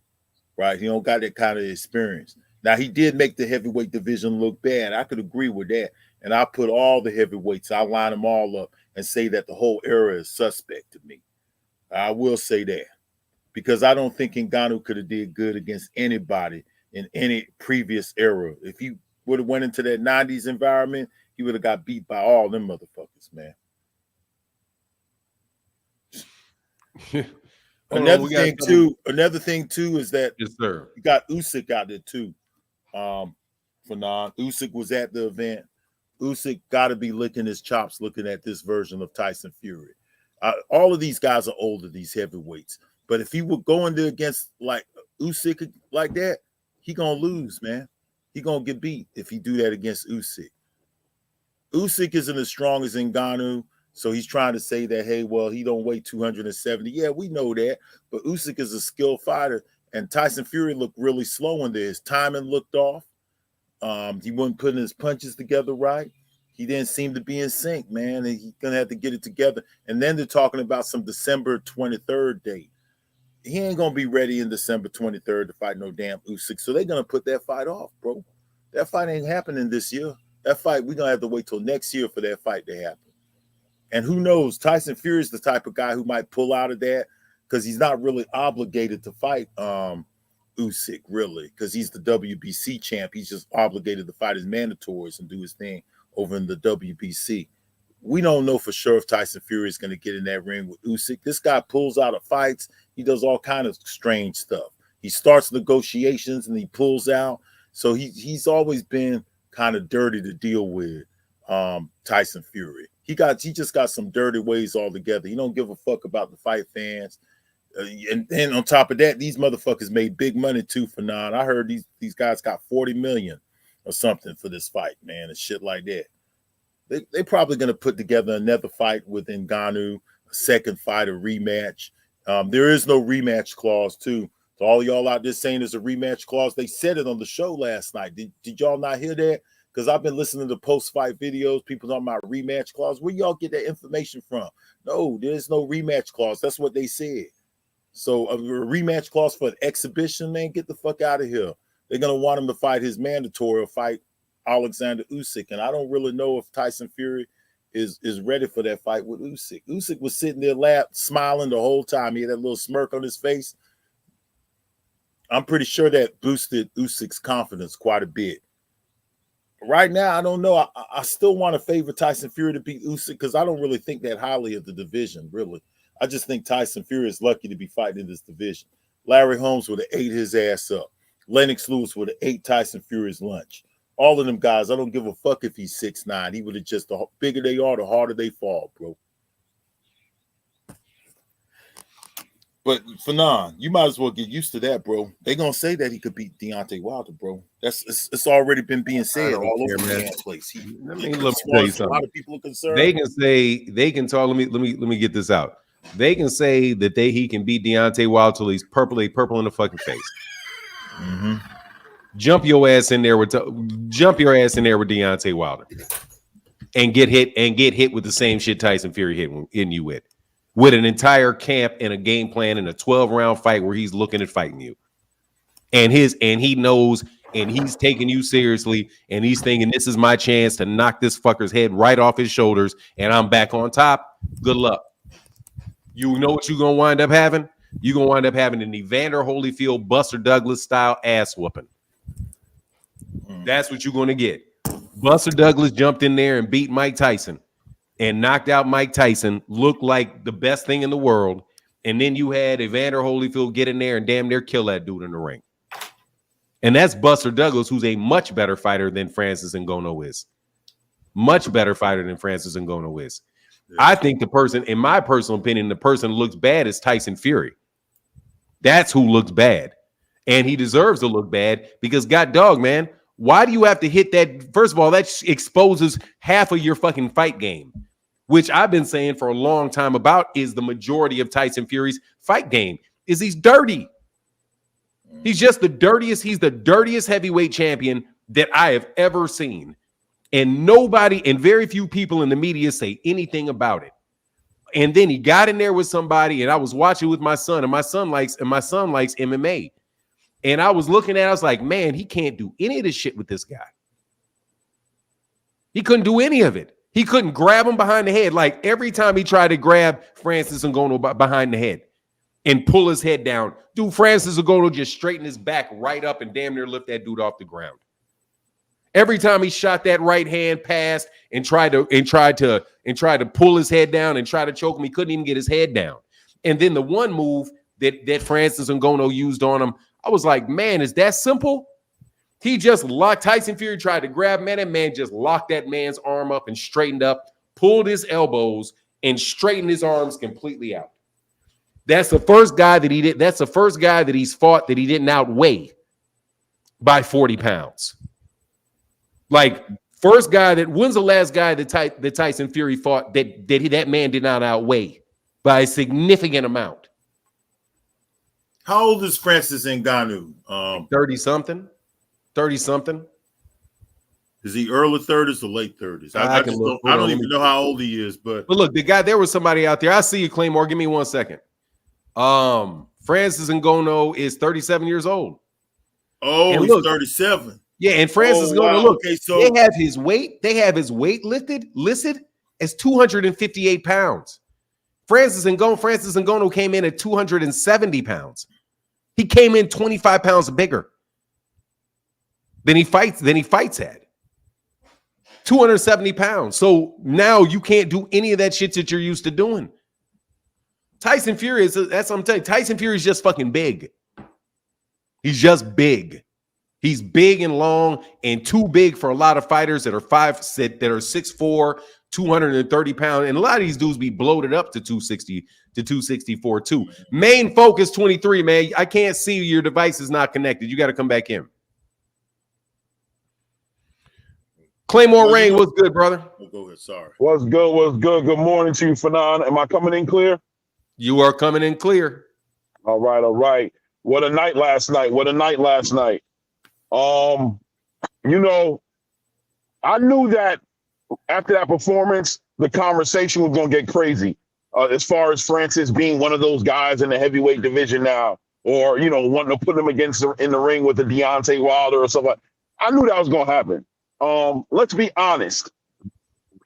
S2: right? He don't got that kind of experience. Now, he did make the heavyweight division look bad. I could agree with that. And I put all the heavyweights, I line them all up and say that the whole era is suspect to me. I will say that because I don't think Ngannou could have did good against anybody in any previous era. If he would have went into that 90s environment, he would have got beat by all them motherfuckers, man. Another thing too is that
S1: yes, sir.
S2: you got Usyk out there too. Fernand. Usyk was at the event. Usyk got to be licking his chops looking at this version of Tyson Fury. All of these guys are older, these heavyweights. But if he would go in there against like Usyk like that, he gonna lose, man. He gonna get beat if he do that against Usyk. Usyk isn't as strong as Ngannou, so he's trying to say that, hey, well, he don't weigh 270. Yeah, we know that, but Usyk is a skilled fighter, and Tyson Fury looked really slow in there. His timing looked off. He wasn't putting his punches together right. He didn't seem to be in sync, man, and he's going to have to get it together. And then they're talking about some December 23rd date. He ain't going to be ready in December 23rd to fight no damn Usyk, so they're going to put that fight off, bro. That fight ain't happening this year. That fight, we're going to have to wait till next year for that fight to happen. And who knows, Tyson Fury is the type of guy who might pull out of that because he's not really obligated to fight Usyk, really, because he's the WBC champ. He's just obligated to fight his mandatories and do his thing over in the WBC. We don't know for sure if Tyson Fury is going to get in that ring with Usyk. This guy pulls out of fights. He does all kind of strange stuff. He starts negotiations and he pulls out. So he's always been kind of dirty to deal with, Tyson Fury. He just got some dirty ways altogether. He don't give a fuck about the fight fans. And then on top of that, these motherfuckers made big money too for Nan. I heard these guys got $40 million or something for this fight, man, and shit like that. They probably gonna put together another fight with Ngannou, a second fight, a rematch. There is no rematch clause too. So all y'all out there saying there's a rematch clause, they said it on the show last night. Did y'all not hear that? Because I've been listening to post-fight videos, people talking about rematch clause. Where y'all get that information from? No, there's no rematch clause. That's what they said. So a rematch clause for an exhibition, man, get the fuck out of here. They're going to want him to fight his mandatory or fight Alexander Usyk. And I don't really know if Tyson Fury is ready for that fight with Usyk. Usyk was sitting there smiling the whole time. He had that little smirk on his face. I'm pretty sure that boosted Usyk's confidence quite a bit. Right now, I don't know. I still want to favor Tyson Fury to beat Usyk because I don't really think that highly of the division, really. I just think Tyson Fury is lucky to be fighting in this division. Larry Holmes would have ate his ass up. Lennox Lewis would have ate Tyson Fury's lunch. All of them guys, I don't give a fuck if he's 6'9". He would have just, the bigger they are, the harder they fall, bro. But Fanon, you might as well get used to that, bro. They gonna say that he could beat Deontay Wilder, bro. It's already been being said all over the place.
S1: Let me tell you something.
S2: A lot of people are concerned.
S1: They can tell. Let me get this out. They can say that he can beat Deontay Wilder till he's purple in the fucking face.
S2: Mm-hmm.
S1: Jump your ass in there with Deontay Wilder, and get hit with the same shit Tyson Fury hitting you with an entire camp and a game plan and a 12-round fight where he's looking at fighting you, and he knows, and he's taking you seriously, and he's thinking this is my chance to knock this fucker's head right off his shoulders, and I'm back on top. Good luck. You know what you're gonna wind up having? You're gonna wind up having an Evander Holyfield, Buster Douglas style ass whooping. That's what you're gonna get. Buster Douglas jumped in there and beat Mike Tyson and knocked out Mike Tyson, looked like the best thing in the world. And then you had Evander Holyfield get in there and damn near kill that dude in the ring. And that's Buster Douglas, who's a much better fighter than Francis Ngannou is. Much better fighter than Francis Ngannou is. Yeah. I think the person, in my personal opinion, the person who looks bad is Tyson Fury. That's who looks bad. And he deserves to look bad because, god dog, man, why do you have to hit that? First of all, that exposes half of your fucking fight game, which I've been saying for a long time about is the majority of Tyson Fury's fight game, is he's dirty. He's just the dirtiest. He's the dirtiest heavyweight champion that I have ever seen. And nobody and very few people in the media say anything about it. And then he got in there with somebody, and I was watching with my son, and my son likes MMA. And I was looking at it, I was like, man, he can't do any of this shit with this guy. He couldn't do any of it. He couldn't grab him behind the head. Like every time he tried to grab Francis Ngannou behind the head and pull his head down, dude, Francis Ngannou just straightened his back right up and damn near lift that dude off the ground. Every time he shot that right hand past and tried to pull his head down and try to choke him, he couldn't even get his head down. And then the one move that Francis Ngannou used on him, I was like, man, is that simple? He just locked. Tyson Fury tried to grab him, and that man just locked that man's arm up and straightened up, pulled his elbows, and straightened his arms completely out. That's the first guy that he did. That's the first guy that he's fought that he didn't outweigh by 40 pounds. Like, first guy when's the last guy that Tyson Fury fought that man did not outweigh by a significant amount?
S2: How old is Francis Ngannou?
S1: 30-something. 30-something.
S2: Is he early 30s or late 30s? I don't even know how old he is, but
S1: look, the guy, there was somebody out there. I see you, Claymore. Give me 1 second. Francis Ngannou is 37 years old.
S2: Oh, and he's 37.
S1: Yeah, and Francis Ngannou,
S2: wow.
S1: look,
S2: okay, so
S1: they have his weight listed as 258 pounds. Francis Ngannou came in at 270 pounds. He came in 25 pounds bigger than he fights at. 270 pounds. So now you can't do any of that shit that you're used to doing. Tyson Fury that's what I'm telling you. Tyson Fury is just fucking big. He's just big. He's big and long and too big for a lot of fighters that are 6'4", 230 pounds. And a lot of these dudes be bloated up to 260 to 264 too. Main focus 23, man. I can't see you. Your device is not connected. You got to come back in. Claymore Rain, what's good, brother?
S2: Oh, go ahead. Sorry.
S3: What's good? Good morning to you, Fanon. Am I coming in clear?
S1: You are coming in clear.
S3: All right. What a night last night. I knew that after that performance, the conversation was going to get crazy as far as Francis being one of those guys in the heavyweight division now, or, wanting to put him in the ring with the Deontay Wilder or something. I knew that was going to happen. Let's be honest.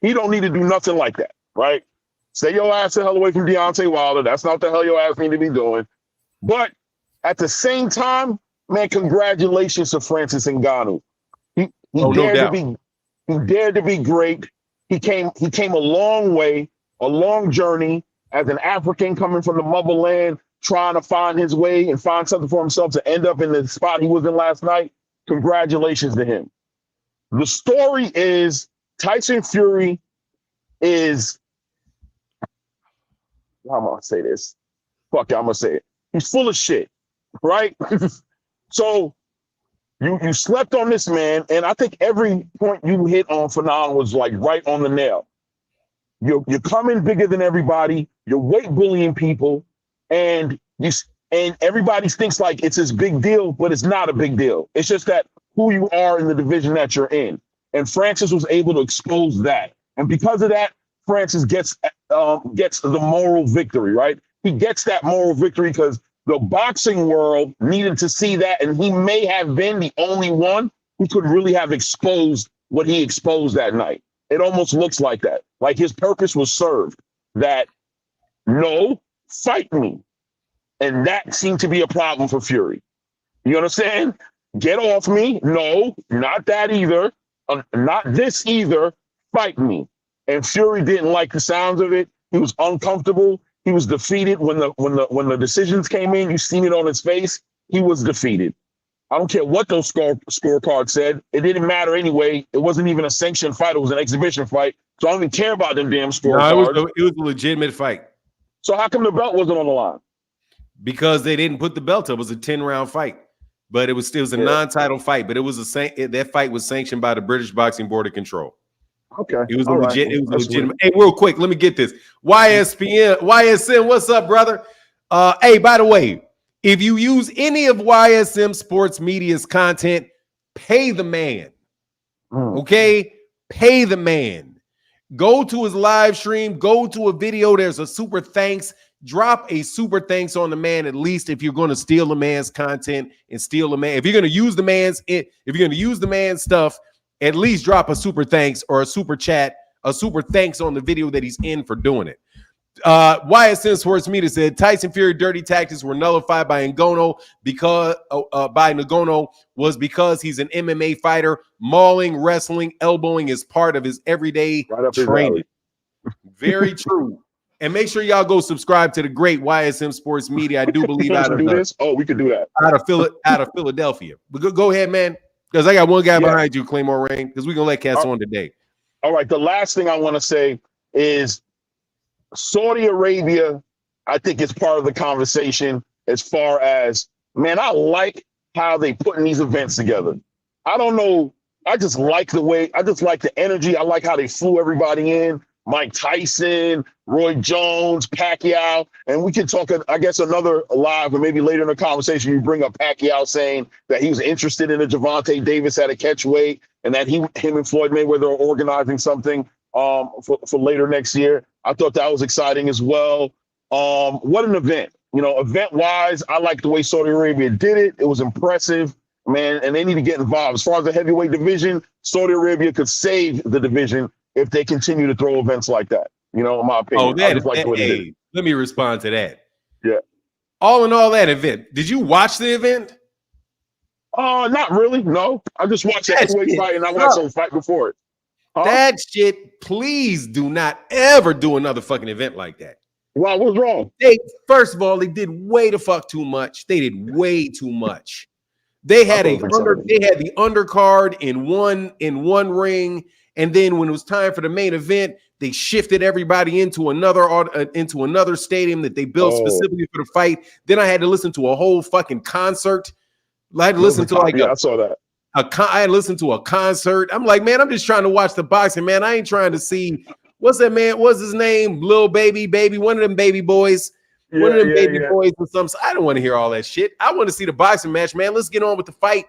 S3: He don't need to do nothing like that, right? Stay your ass the hell away from Deontay Wilder. That's not the hell your ass need to be doing. But at the same time, man, congratulations to Francis Ngannou. He dared to be great. He came a long way, a long journey as an African coming from the motherland, trying to find his way and find something for himself to end up in the spot he was in last night. Congratulations to him. The story is Tyson Fury is, how am I going to say this? Fuck it, I'm gonna say it. He's full of shit, right? So you slept on this man, and I think every point you hit on Fanon was like right on the nail. You're coming bigger than everybody. You're weight bullying people, and everybody thinks like it's this big deal, but it's not a big deal. It's just that who you are in the division that you're in. And Francis was able to expose that, and because of that, Francis gets the moral victory. Right? He gets that moral victory because the boxing world needed to see that, and he may have been the only one who could really have exposed what he exposed that night. It almost looks like that. Like his purpose was served. That, no, fight me. And that seemed to be a problem for Fury. You understand? Get off me. No, not that either. Not this either. Fight me. And Fury didn't like the sounds of it. He was uncomfortable. He was defeated when the decisions came in. You seen it on his face. He was defeated. I don't care what those scorecards said. It didn't matter anyway. It wasn't even a sanctioned fight. It was an exhibition fight. So I don't even care about them damn scorecards.
S1: No, it was a legitimate fight.
S3: So how come the belt wasn't on the line?
S1: Because they didn't put the belt up. It was a 10-round fight. But it was a non-title fight. But it was that fight was sanctioned by the British Boxing Board of Control.
S3: Okay.
S1: It was legitimate. Hey, real quick, let me get this. YSM, what's up, brother? Hey, by the way, if you use any of YSM Sports Media's content, pay the man. Okay? Pay the man. Go to his live stream, go to a video. There's a super thanks. Drop a super thanks on the man, at least if you're going to steal the man's content and steal the man. If you're going to use the man's stuff, at least drop a super thanks or a super chat, a super thanks on the video that he's in for doing it. YSN Sports Media said Tyson Fury dirty tactics were nullified by Ngannou because he's an MMA fighter. Mauling, wrestling, elbowing is part of his everyday training. Very true. And make sure y'all go subscribe to the great YSM Sports Media. I do believe
S3: we could do that
S1: out of Philadelphia. But go ahead, man. Because I got one guy behind you, Claymore Rain, because we're going to let cats on today.
S3: All right. The last thing I want to say is Saudi Arabia, I think, is part of the conversation as far as, man, I like how they putting these events together. I don't know. I just like the energy. I like how they flew everybody in. Mike Tyson, Roy Jones, Pacquiao, and we can talk, I guess, another live, or maybe later in the conversation, you bring up Pacquiao saying that he was interested in a Gervonta Davis at a catch weight, and that him and Floyd Mayweather are organizing something for later next year. I thought that was exciting as well. What an event. Event-wise, I like the way Saudi Arabia did it. It was impressive, man, and they need to get involved. As far as the heavyweight division, Saudi Arabia could save the division if they continue to throw events like that, in my opinion.
S1: Let me respond to that.
S3: Yeah.
S1: All in all, that event, did you watch the event?
S3: Not really, no. I just watched the heavyweight fight, and I watched some fight before it.
S1: That shit, please do not ever do another fucking event like that.
S3: Wow, what's wrong?
S1: First of all, they did way the fuck too much. They did way too much. They had the undercard in one ring. And then when it was time for the main event, they shifted everybody into another stadium that they built specifically for the fight. Then I had to listen to a whole fucking concert. I had to listen to
S3: I saw that.
S1: I had listened to a concert. I'm like, man, I'm just trying to watch the boxing, man. I ain't trying to see what's that man? What's his name? Lil Baby, one of them baby boys. One of them baby boys or something. I don't want to hear all that shit. I want to see the boxing match, man. Let's get on with the fight.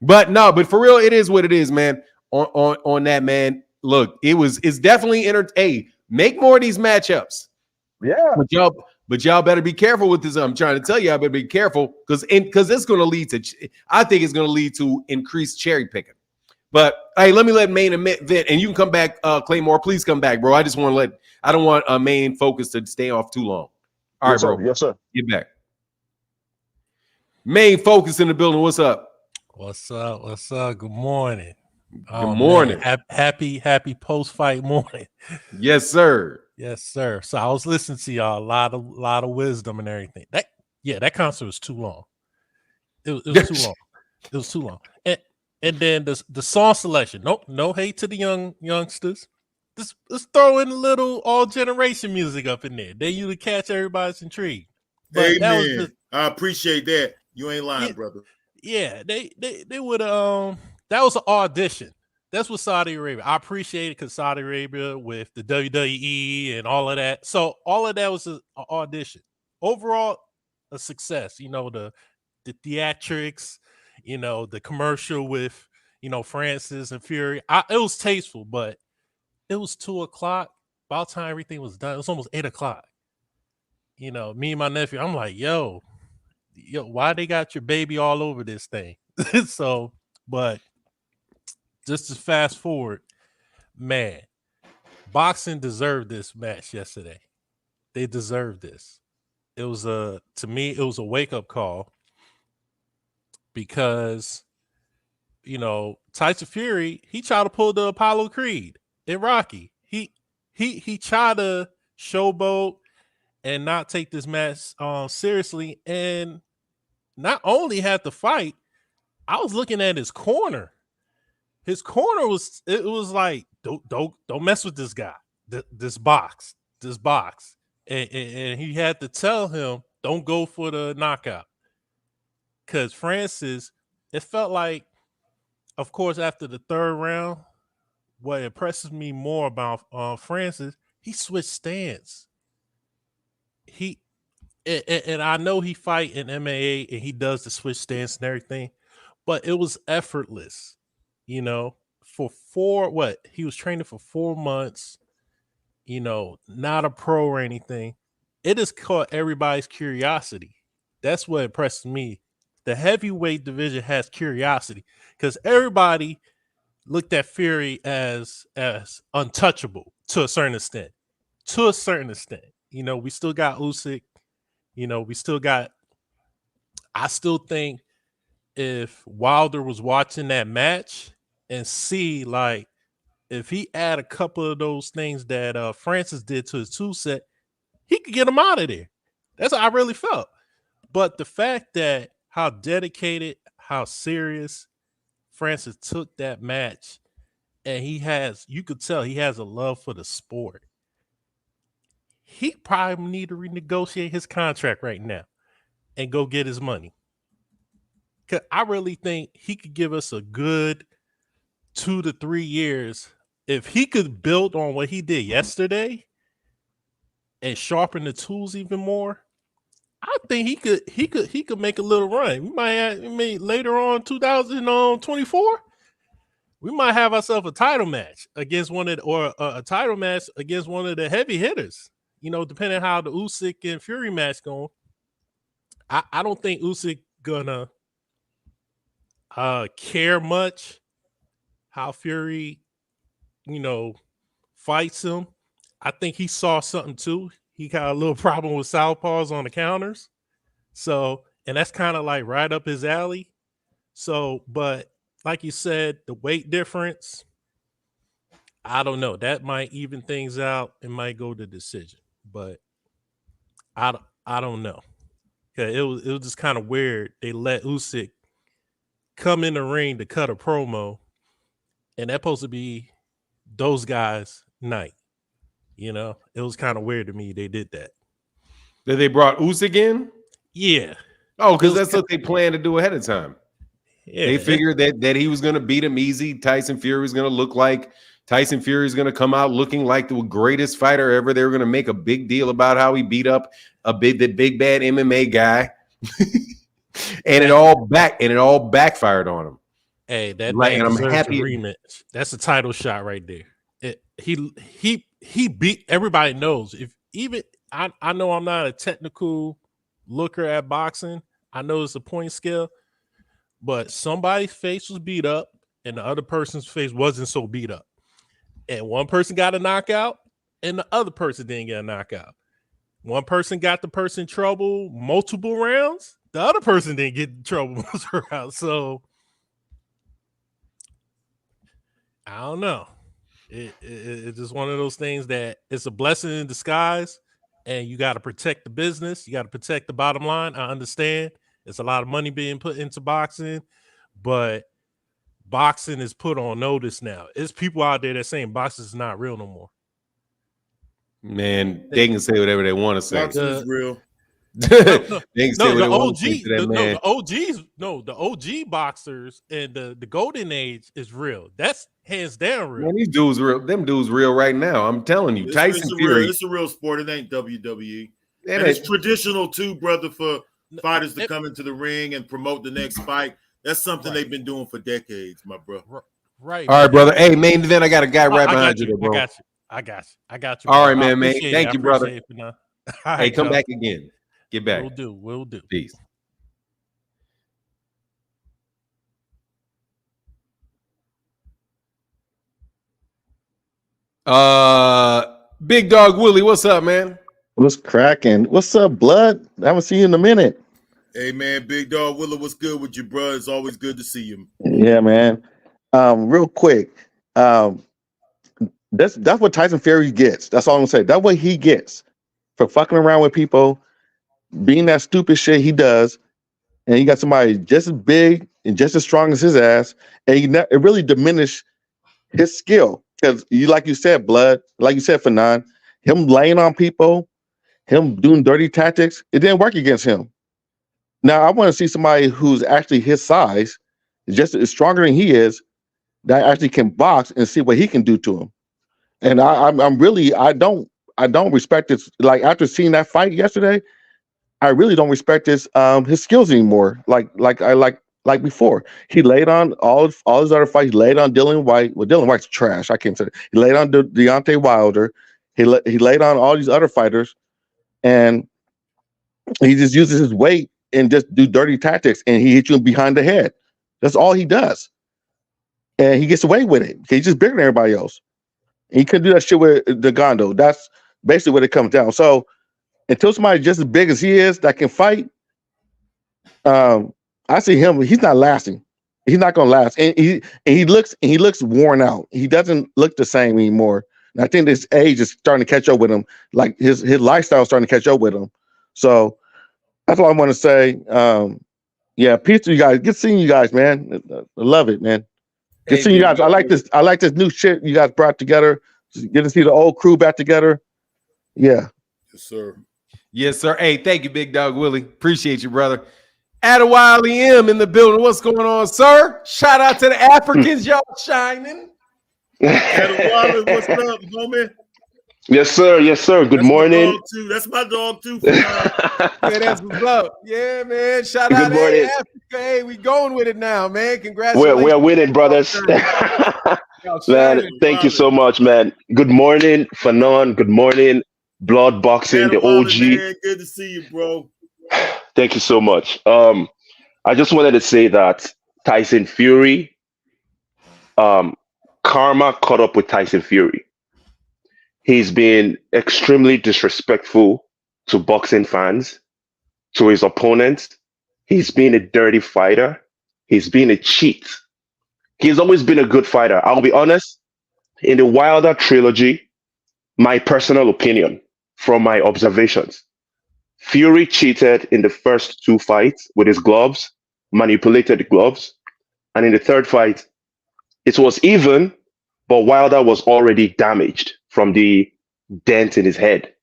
S1: But for real, it is what it is, man. On that, man. Look, it's definitely hey, make more of these matchups.
S3: Yeah.
S1: But y'all better be careful with this. I'm trying to tell you, I better be careful because it's going to lead to, I think it's going to lead to increased cherry picking. But hey, let me let main event, and you can come back, Claymore. Please come back, bro. I don't want a main focus to stay off too long. All right, bro.
S3: Yes, sir.
S1: Get back. Main focus in the building. What's up?
S4: What's up? Good morning.
S1: Good morning.
S4: Man. Happy post-fight morning.
S1: Yes, sir.
S4: Yes, sir. So I was listening to y'all, a lot of wisdom and everything. That concert was too long. It was too long. It was too long. And then the song selection. No hate to the youngsters. Let's throw in a little all generation music up in there. They usually catch everybody's intrigue. But that was
S2: Amen.
S4: just,
S2: I appreciate that. You ain't lying, brother.
S4: yeah, they would that was an audition. That's what Saudi Arabia. I appreciate it because Saudi Arabia with the WWE and all of that. So all of that was an audition. Overall, a success. You know, the theatrics, you know, the commercial with, you know, Francis and Fury. It was tasteful, but it was 2:00. About time everything was done. It was almost 8:00. You know, me and my nephew, I'm like, yo, why they got your baby all over this thing? So, but just to fast forward, man, boxing deserved this match yesterday. They deserved this. It was to me, it was a wake-up call because, you know, Tyson Fury, he tried to pull the Apollo Creed in Rocky. He tried to showboat and not take this match seriously, and not only had to fight, I was looking at his corner. His corner was like, don't mess with this guy. This box. And he had to tell him, don't go for the knockout. Because Francis, it felt like, of course, after the third round, what impresses me more about Francis, he switched stance. And I know he fight in MMA and he does the switch stance and everything, but it was effortless. You know, he was training for 4 months, you know, not a pro or anything. It has caught everybody's curiosity. That's what impressed me. The heavyweight division has curiosity because everybody looked at Fury as untouchable to a certain extent. You know, we still got Usyk. You know, I still think if Wilder was watching that match and see, like, if he add a couple of those things that Francis did to his two set, he could get him out of there. That's how I really felt. But the fact that how dedicated, how serious Francis took that match, and you could tell he has a love for the sport. He probably need to renegotiate his contract right now and go get his money. Cause I really think he could give us a good 2 to 3 years. If he could build on what he did yesterday and sharpen the tools even more, I think he could make a little run. We might later on 2024, we might have ourselves a title match against a title match against one of the heavy hitters. You know, depending on how the Usyk and Fury match going. I don't think Usyk gonna care much how Fury, you know, fights him. I think he saw something too. He got a little problem with southpaws on the counters. So, and that's kind of like right up his alley. So, but like you said, the weight difference, I don't know. That might even things out. It might go to decision, but I don't know. It was just kind of weird. They let Usyk come in the ring to cut a promo, and that's supposed to be those guys' night. You know, it was kind of weird to me they did that.
S1: That they brought Usyk in?
S4: Yeah.
S1: Oh, because that's what they planned to do ahead of time.
S4: Yeah,
S1: they figured that he was going to beat him easy. Tyson Fury was going to look like Tyson Fury is going to come out looking like the greatest fighter ever. They were going to make a big deal about how he beat up the big bad MMA guy, and it all backfired on him.
S4: Hey, that
S1: like,
S4: man
S1: and I'm
S4: deserves
S1: happy.
S4: a rematch. That's a title shot right there. He beat. Everybody knows. If even I know I'm not a technical looker at boxing. I know it's a point scale, but somebody's face was beat up, and the other person's face wasn't so beat up. And one person got a knockout, and the other person didn't get a knockout. One person got the person in trouble multiple rounds. The other person didn't get in trouble multiple rounds. So I don't know. It's just one of those things that it's a blessing in disguise, and you got to protect the business. You got to protect the bottom line. I understand it's a lot of money being put into boxing, but boxing is put on notice now. There's people out there that saying boxing is not real no more.
S1: Man, they can say whatever they want to say.
S2: Boxing is real.
S4: The OG boxers and the golden age is real. That's hands down real.
S1: Man, these dudes real. Them dudes real right now. I'm telling you, Tyson Fury.
S2: It's a real sport. It ain't WWE, and it's traditional too, brother, for fighters to come into the ring and promote the next fight. That's something they've been doing for decades, my bro.
S4: Right.
S1: All right, brother. Hey, main event. I got a guy right behind you, bro.
S4: I got you.
S1: All right, man. Thank you, brother.
S4: Hey,
S1: come back again. Get back.
S4: We'll do.
S1: Peace. Big Dog Willie, what's up, man?
S5: What's cracking? What's up, blood? I haven't seen you in a minute.
S2: Hey, man, Big Dog Willie, what's good with you, bro? It's always good to see you.
S5: Yeah, man. Real quick, that's what Tyson Fury gets. That's all I'm gonna say. That's what he gets for fucking around with people, being that stupid shit he does, and you got somebody just as big and just as strong as his ass, and it really diminished his skill. Because like you said, blood, like you said, Fanon, him laying on people, him doing dirty tactics, it didn't work against him. Now I want to see somebody who's actually his size, just as stronger than he is, that actually can box and see what he can do to him. And I don't respect this. Like after seeing that fight yesterday, I really don't respect his skills anymore. Like before, he laid on all his other fights. He laid on Dillian White. Well, Dillian White's trash. I can't say that. He laid on Deontay Wilder. He laid on all these other fighters, and he just uses his weight and just do dirty tactics. And he hits you behind the head. That's all he does, and he gets away with it. He's just bigger than everybody else. And he couldn't do that shit with Ngannou. That's basically what it comes down. So until somebody just as big as he is that can fight, I see him. He's not lasting. He's not gonna last. And he looks worn out. He doesn't look the same anymore. And I think this age is starting to catch up with him. Like his lifestyle is starting to catch up with him. So that's all I want to say. Yeah, peace to you guys. Good seeing you guys, man. I love it, man. Good seeing you guys. I like this new shit you guys brought together. Good to see the old crew back together. Yeah.
S2: Yes, sir.
S1: Yes, sir. Hey, thank you, Big Dog Willie. Appreciate you, brother. Adewale M in the building. What's going on, sir? Shout out to the Africans, y'all shining.
S2: Adewale, what's up, homie?
S6: Yes, sir. Yes, sir. Good morning.
S2: That's my dog too.
S1: Yeah, that's what's up. Yeah, man. Shout out to Africa. Hey, we going with it now, man. Congratulations.
S6: We're winning, brothers. Man, thank you so much, man. Good morning, Fanon. Good morning, Blood Boxing, the OG.
S2: Man, good to see you, bro.
S6: Thank you so much. I just wanted to say that Tyson Fury, karma caught up with Tyson Fury. He's been extremely disrespectful to boxing fans, to his opponents. He's been a dirty fighter. He's been a cheat. He's always been a good fighter. I'll be honest, in the Wilder trilogy, my personal opinion from my observations, Fury cheated in the first two fights with his gloves, manipulated the gloves. And in the third fight, it was even, but Wilder was already damaged from the dent in his head.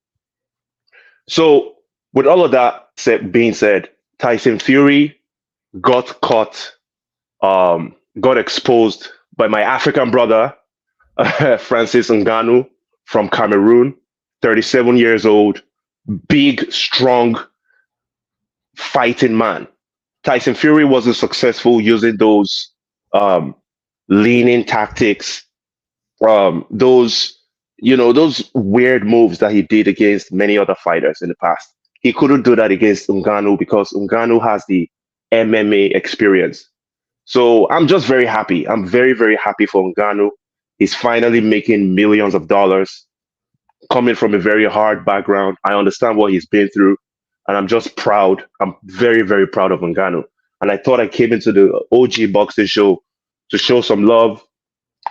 S6: So with all of that being said, Tyson Fury got caught, got exposed by my African brother, Francis Ngannou from Cameroon, 37 years old, big, strong, fighting man. Tyson Fury wasn't successful using those leaning tactics, those weird moves that he did against many other fighters in the past. He couldn't do that against Ngannou because Ngannou has the MMA experience. So I'm just very happy. I'm very, very happy for Ngannou. He's finally making millions of dollars, coming from a very hard background. I understand what he's been through, and I'm just proud. I'm very, very proud of Ngannou. And I thought I came into the OG Boxing Show to show some love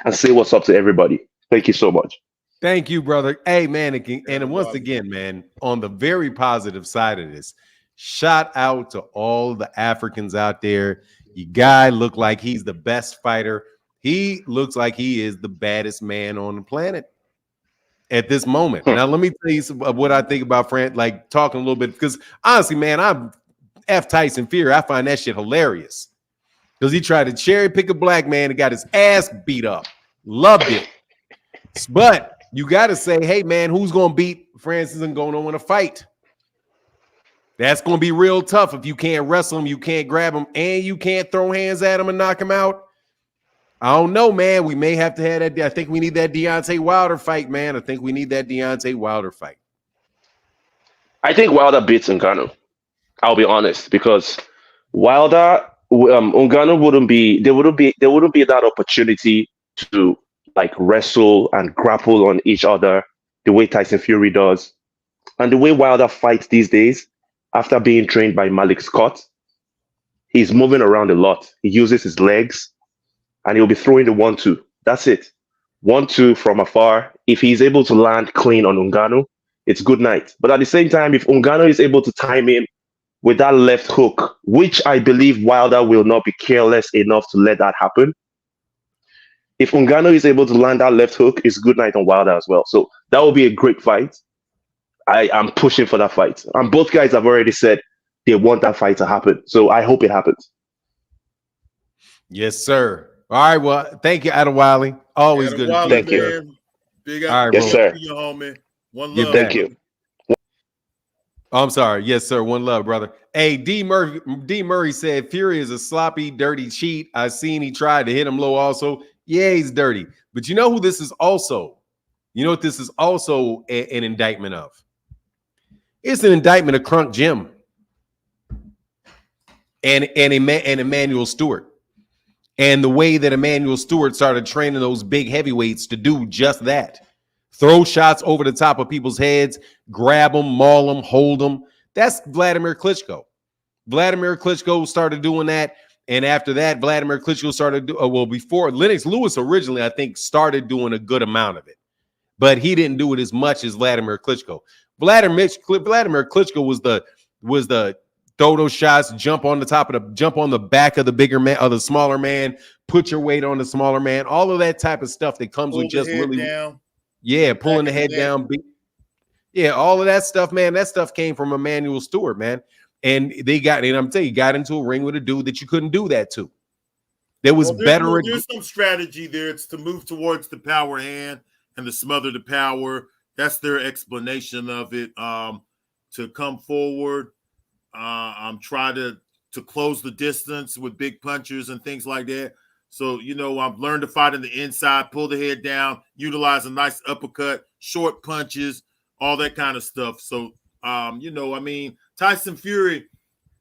S6: and say what's up to everybody. Thank you so much.
S1: Thank you, brother. Hey, man, and once again, man, on the very positive side of this, shout out to all the Africans out there. You guy look like he's the best fighter. He looks like he is the baddest man on the planet. at this moment. Now, let me tell you some of what I think about like talking a little bit, because honestly, man, I'm F Tyson Fury. I find that shit hilarious because he tried to cherry pick a black man and got his ass beat up. Loved it. But you got to say, hey, man, who's going to beat Francis and going to win a fight? That's going to be real tough if you can't wrestle him, you can't grab him, and you can't throw hands at him and knock him out. I don't know, man. We may have to have that. I think we need that Deontay Wilder fight, man. I think we need that Deontay Wilder fight.
S6: I think Wilder beats Ngannou. I'll be honest, because Wilder, Ngannou wouldn't be that opportunity to like wrestle and grapple on each other the way Tyson Fury does, and the way Wilder fights these days. After being trained by Malik Scott, he's moving around a lot. He uses his legs, and he'll be throwing the 1-2. That's it. 1-2 from afar. If he's able to land clean on Ngannou, it's good night. But at the same time, if Ngannou is able to time him with that left hook, which I believe Wilder will not be careless enough to let that happen. If Ngannou is able to land that left hook, it's good night on Wilder as well. So that will be a great fight. I am pushing for that fight. And both guys have already said they want that fight to happen. So I hope it happens.
S1: Yes, sir. All right. Well, thank you, Adewale. Always good.
S6: Thank you.
S2: Big
S1: all right,
S6: yes, sir.
S2: You, homie. One love.
S6: Thank you.
S1: Oh, I'm sorry. Yes, sir. One love, brother. Hey, D Murray said Fury is a sloppy, dirty cheat. I seen he tried to hit him low also. Yeah, he's dirty. But you know who this is also? You know what this is also an indictment of? It's an indictment of Crunk Jim and Emmanuel Stewart. And the way that Emmanuel Stewart started training those big heavyweights to do just that. Throw shots over the top of people's heads, grab them, maul them, hold them. That's Vladimir Klitschko. Vladimir Klitschko started doing that. And after that, Vladimir Klitschko started before Lennox Lewis originally, I think, started doing a good amount of it. But he didn't do it as much as Vladimir Klitschko. Vladimir Klitschko was the throw those shots, jump on the back of the bigger man, or the smaller man, put your weight on the smaller man, all of that type of stuff that comes with just really down. Yeah, pulling the head down. Yeah, all of that stuff, man. That stuff came from Emmanuel Stewart, man. And I'm telling you, got into a ring with a dude that you couldn't do that to. There was better.
S2: There's some strategy there. It's to move towards the power hand and to smother the power. That's their explanation of it. To come forward, try to close the distance with big punches and things like that. So, I've learned to fight in the inside, pull the head down, utilize a nice uppercut, short punches, all that kind of stuff. So, Tyson Fury,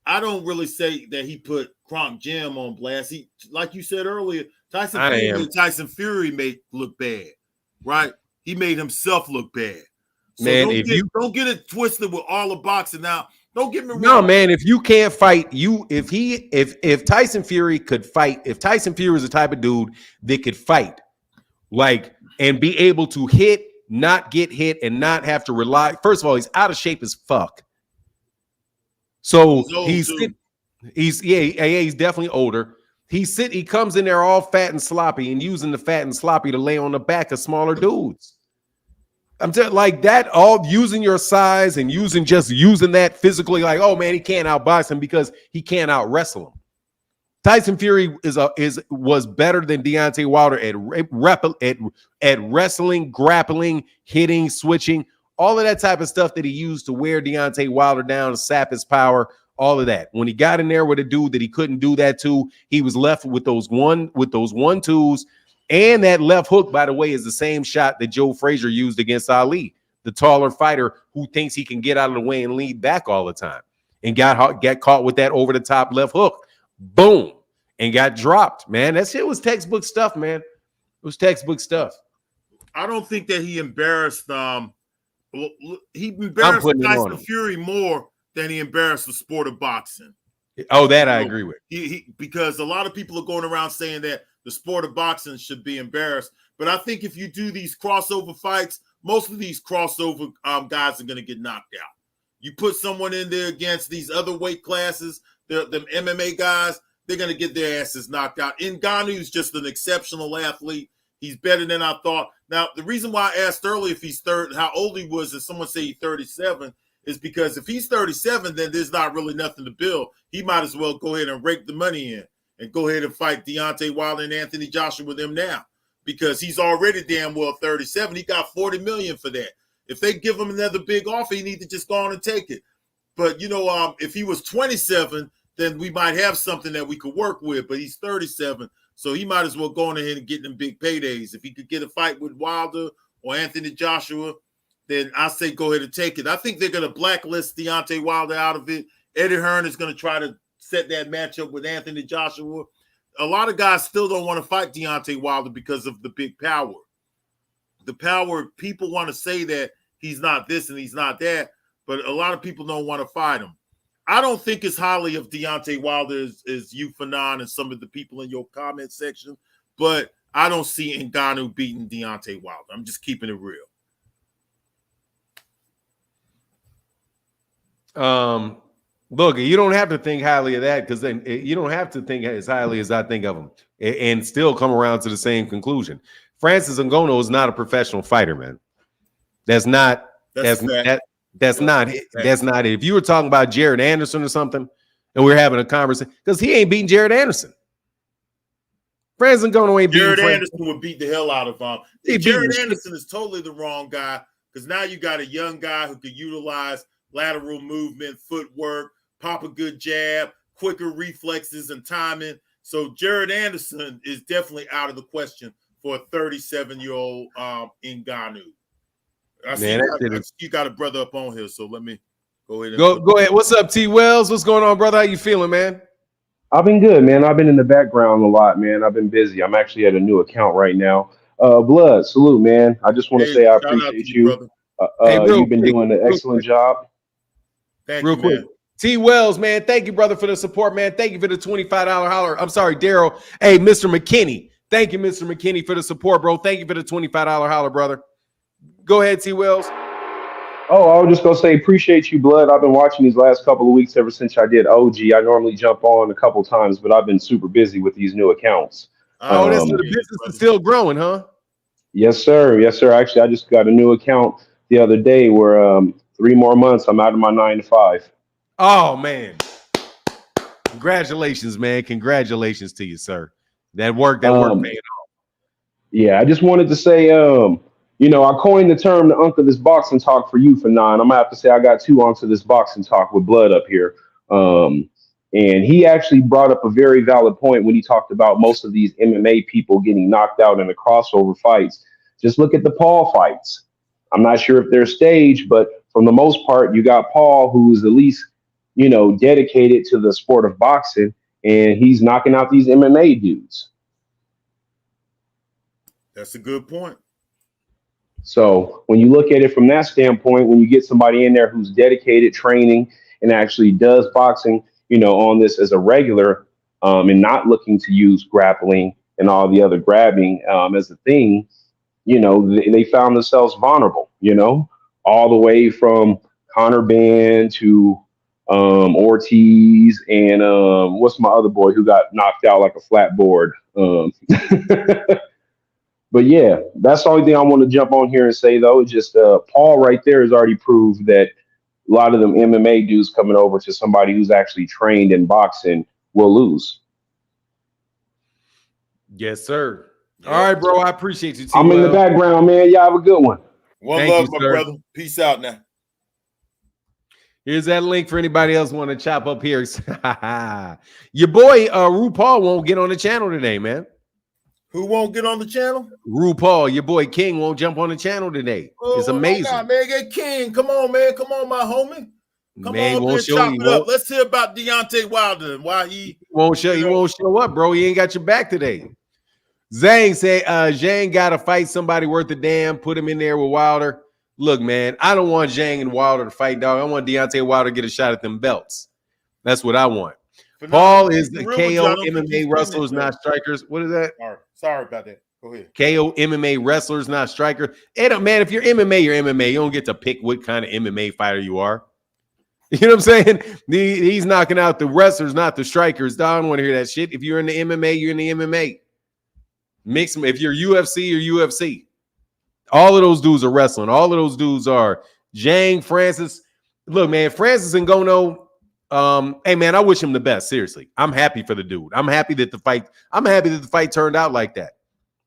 S2: I don't really say that he put Crunk Jim on blast. He, like you said earlier, Tyson Fury made look bad, right? He made himself look bad. So man, don't get it twisted with all the boxing now. Don't get me wrong.
S1: No, man, if you can't fight, if Tyson Fury could fight, if Tyson Fury is the type of dude that could fight, like, and be able to hit, not get hit, and not have to rely. First of all, he's out of shape as fuck. So he's definitely older. He comes in there all fat and sloppy and using the fat and sloppy to lay on the back of smaller dudes. I'm telling like that, all using your size and using that physically, like, oh man, he can't outbox him because he can't out wrestle him. Tyson Fury was better than Deontay Wilder at wrestling, grappling, hitting, switching, all of that type of stuff that he used to wear Deontay Wilder down, to sap his power, all of that. When he got in there with a dude that he couldn't do that to, he was left with those 1-2s. And that left hook, by the way, is the same shot that Joe Frazier used against Ali, the taller fighter who thinks he can get out of the way and lead back all the time, and got caught with that over the top left hook. Boom. And got dropped, man. That shit was textbook stuff, man. It was textbook stuff.
S2: I don't think that he embarrassed Tyson Fury more than he embarrassed the sport of boxing.
S1: Oh, that I agree with.
S2: Because a lot of people are going around saying that the sport of boxing should be embarrassed. But I think if you do these crossover fights, most of these crossover guys are going to get knocked out. You put someone in there against these other weight classes, the MMA guys, they're going to get their asses knocked out. Ngannou is just an exceptional athlete. He's better than I thought. Now, the reason why I asked earlier if he's how old he was, and someone say he's 37, is because if he's 37, then there's not really nothing to build. He might as well go ahead and rake the money in and go ahead and fight Deontay Wilder and Anthony Joshua with him now, because he's already damn well 37. He got $40 million for that. If they give him another big offer, he needs to just go on and take it. But, if he was 27, then we might have something that we could work with. But he's 37, so he might as well go on ahead and get them big paydays. If he could get a fight with Wilder or Anthony Joshua, then I say go ahead and take it. I think they're going to blacklist Deontay Wilder out of it. Eddie Hearn is going to try to set that matchup with Anthony Joshua. A lot of guys still don't want to fight Deontay Wilder because of the big power. The power, people want to say that he's not this and he's not that, but a lot of people don't want to fight him. I don't think as highly of Deontay Wilder as you, Fanon, and some of the people in your comment section, but I don't see Ngannou beating Deontay Wilder. I'm just keeping it real.
S1: Look, you don't have to think highly of that, because then you don't have to think as highly as I think of him and still come around to the same conclusion. Francis Ngannou is not a professional fighter, man. That's not it. If you were talking about Jared Anderson or something, and we're having a conversation, because he ain't beating Jared Anderson. Francis Ngannou ain't beating
S2: Jared Anderson would beat the hell out of him. Jared Anderson is totally the wrong guy, because now you got a young guy who could utilize lateral movement, footwork, pop a good jab, quicker reflexes and timing. So Jared Anderson is definitely out of the question for a 37-year-old Ngannou. You got a brother up on here, so let me go ahead.
S1: Go ahead. What's up, T. Wells? What's going on, brother? How you feeling, man?
S7: I've been good, man. I've been in the background a lot, man. I've been busy. I'm actually at a new account right now. Blood, salute, man. I just want to say I appreciate you. You've been doing an excellent job.
S2: Thank you, man.
S1: T. Wells, man, thank you, brother, for the support, man. Thank you for the $25 holler. I'm sorry, Daryl. Hey, Mr. McKinney. Thank you, Mr. McKinney, for the support, bro. Thank you for the $25 holler, brother. Go ahead, T. Wells.
S7: Oh, I was just going to say, appreciate you, Blood. I've been watching these last couple of weeks ever since I did OG. I normally jump on a couple times, but I've been super busy with these new accounts.
S1: Oh, the business is still growing, huh?
S7: Yes, sir. Yes, sir. Actually, I just got a new account the other day where 3 more months, I'm out of my 9 to 5.
S1: Oh, man. Congratulations, man. Congratulations to you, sir. That work paying off.
S7: Yeah, I just wanted to say, I coined the term the Unk of this boxing talk for you, Fanon. I'm going to have to say I got 2 Unks of this boxing talk with Blood up here. And he actually brought up a very valid point when he talked about most of these MMA people getting knocked out in the crossover fights. Just look at the Paul fights. I'm not sure if they're staged, but for the most part, you got Paul, who's at least, dedicated to the sport of boxing, and he's knocking out these MMA dudes.
S2: That's a good point.
S7: So when you look at it from that standpoint, when you get somebody in there who's dedicated, training, and actually does boxing, on this as a regular, and not looking to use grappling and all the other grabbing as a thing, they found themselves vulnerable, all the way from Conor Benn to Ortiz and what's my other boy who got knocked out like a flat board. But yeah, that's the only thing I want to jump on here and say, though. It's just Paul right there has already proved that a lot of them MMA dudes coming over to somebody who's actually trained in boxing will lose.
S1: Yes, sir. All right, bro. I appreciate you.
S7: I'm in the background, man. Y'all have a good one.
S2: One love, my brother. Peace out now.
S1: Here's that link for anybody else want to chop up here. Your boy RuPaul won't get on the channel today, man.
S2: Who won't get on the channel?
S1: RuPaul, your boy King won't jump on the channel today. It's amazing.
S2: God, man, get King. Come on, man. Come on, my homie. Come
S1: man,
S2: on,
S1: won't show,
S2: chop it up. Let's hear about Deontay Wilder and why he
S1: won't show. He won't show up, bro. He ain't got your back today. Zhang said, Zhang got to fight somebody worth a damn. Put him in there with Wilder. Look, man, I don't want Zhang and Wilder to fight, dog. I want Deontay Wilder to get a shot at them belts. That's what I want. Paul is the KO MMA wrestlers, not strikers. What is that?
S2: Sorry about that. Go ahead.
S1: KO MMA wrestlers, not striker. And man, if you're MMA, you're MMA. You don't get to pick what kind of MMA fighter you are. You know what I'm saying? He's knocking out the wrestlers, not the strikers. I don't want to hear that shit. If you're in the MMA, you're in the MMA. Mix them. If you're UFC or UFC, all of those dudes are wrestling. All of those dudes are Jang, Francis. Look, man, Francis Ngannou. Hey, man, I wish him the best. Seriously, I'm happy for the dude. I'm happy that the fight turned out like that.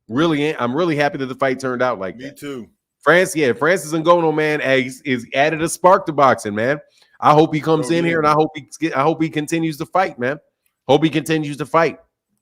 S1: Really, I'm really happy that the fight turned out like that.
S2: Me too.
S1: Francis Ngannou, man, is added a spark to boxing, man. I hope he comes in here, and I hope he continues to fight, man. Hope he continues to fight.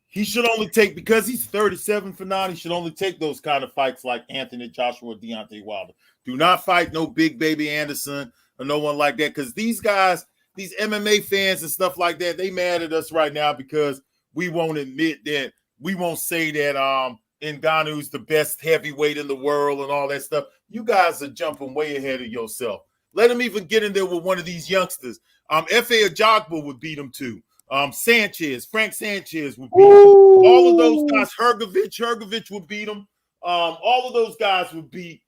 S2: He should only take, because he's 37 for now, he should only take those kind of fights like Anthony Joshua or Deontay Wilder. Do not fight no Big Baby Anderson or no one like that, because these guys, these MMA fans and stuff like that, they mad at us right now because we won't admit that, we won't say that Ngannou's the best heavyweight in the world and all that stuff. You guys are jumping way ahead of yourself. Let him even get in there with one of these youngsters. F.A. Ajagba would beat him too. Frank Sanchez would beat him. All of those guys, Hergovich would beat him. All of those guys would beat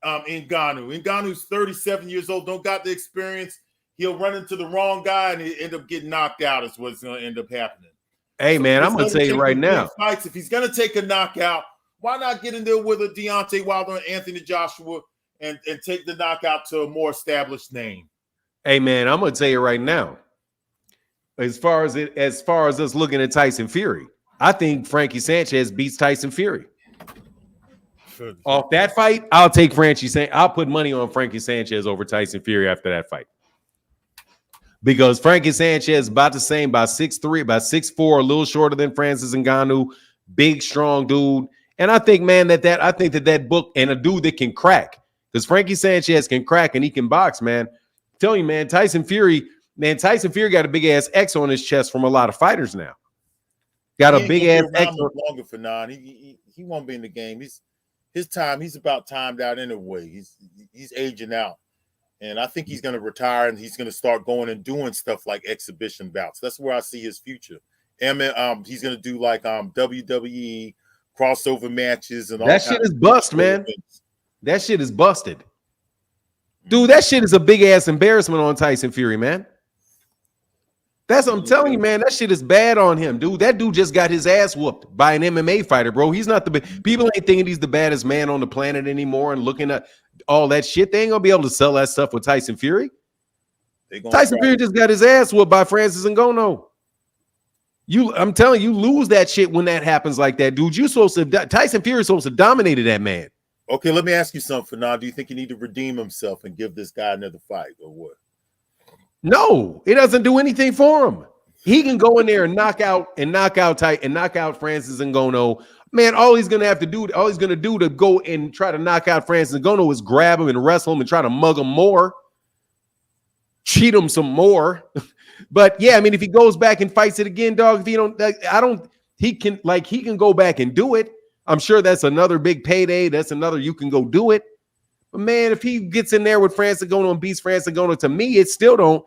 S2: Ngannou. Ngannou's 37 years old, don't got the experience. He'll run into the wrong guy and he'll end up getting knocked out is what's going to end up happening.
S1: Hey, man, I'm going to tell you right now.
S2: Fights, if he's going to take a knockout, why not get in there with a Deontay Wilder and Anthony Joshua and take the knockout to a more established name?
S1: Hey, man, I'm going to tell you right now. As far as us looking at Tyson Fury, I think Frankie Sanchez beats Tyson Fury. Off that fight, I'll take I'll put money on Frankie Sanchez over Tyson Fury after that fight. Because Frankie Sanchez is about the same, about 6'3", about 6'4", a little shorter than Francis Ngannou, big, strong dude. And I think, man, that book and a dude that can crack, because Frankie Sanchez can crack and he can box, man. I'm telling you, man, Tyson Fury got a big ass X on his chest from a lot of fighters now. Got a big ass X.
S2: Longer for nine. He won't be in the game. He's about timed out anyway. He's aging out. And I think he's going to retire and he's going to start going and doing stuff like exhibition bouts. That's where I see his future. And he's going to do like WWE crossover matches and all that. Shit is bust, man.
S1: That shit is busted. Dude, that shit is a big ass embarrassment on Tyson Fury, man. That's what I'm telling you, man. That shit is bad on him, dude. That dude just got his ass whooped by an MMA fighter, bro. He's not people ain't thinking he's the baddest man on the planet anymore and looking at all that shit. They ain't gonna be able to sell that stuff with Tyson Fury. Tyson Fury just got his ass whooped by Francis Ngannou. I'm telling you, lose that shit when that happens like that, dude. Tyson Fury is supposed to dominate that man.
S2: Okay, let me ask you something now. Do you think you need to redeem himself and give this guy another fight or what?
S1: No, it doesn't do anything for him. He can go in there and knock out Francis Ngannou. Man, all he's gonna do to go and try to knock out Francis Ngannou is grab him and wrestle him and try to mug him more, cheat him some more. But yeah, I mean, if he goes back and fights it again, dog, he can go back and do it. I'm sure that's another big payday. That's another, you can go do it. But man, if he gets in there with Francis Ngannou and beats Francis Ngannou, to me, it still don't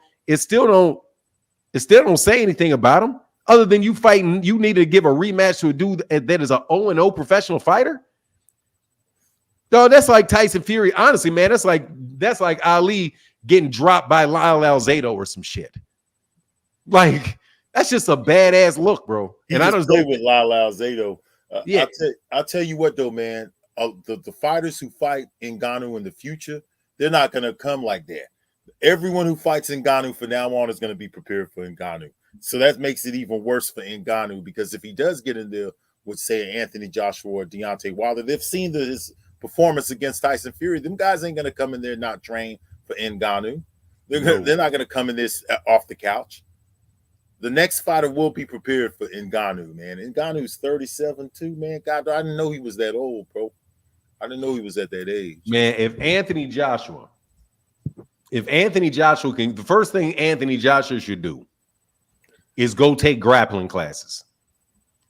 S1: say anything about him. Other than you fighting, you need to give a rematch to a dude that is an 0-0 professional fighter. Dog, that's like Tyson Fury. Honestly, man, that's like Ali getting dropped by Lyle Alzado or some shit. Like, that's just a badass look, bro.
S2: And I don't play with Lyle Alzado. Yeah, I'll tell you what though, man. The fighters who fight Ngannou in the future, they're not going to come like that. Everyone who fights Ngannou from now on is going to be prepared for Ngannou. So that makes it even worse for Ngannou, because if he does get in there with, say, Anthony Joshua or Deontay Wilder, they've seen his performance against Tyson Fury. Them guys ain't going to come in there not trained for Ngannou. They're not going to come in this off the couch. The next fighter will be prepared for Ngannou, man. Ngannou's 37 too, man. God, I didn't know he was that old, bro. I didn't know he was at that age.
S1: Man, if Anthony Joshua can, the first thing Anthony Joshua should do is go take grappling classes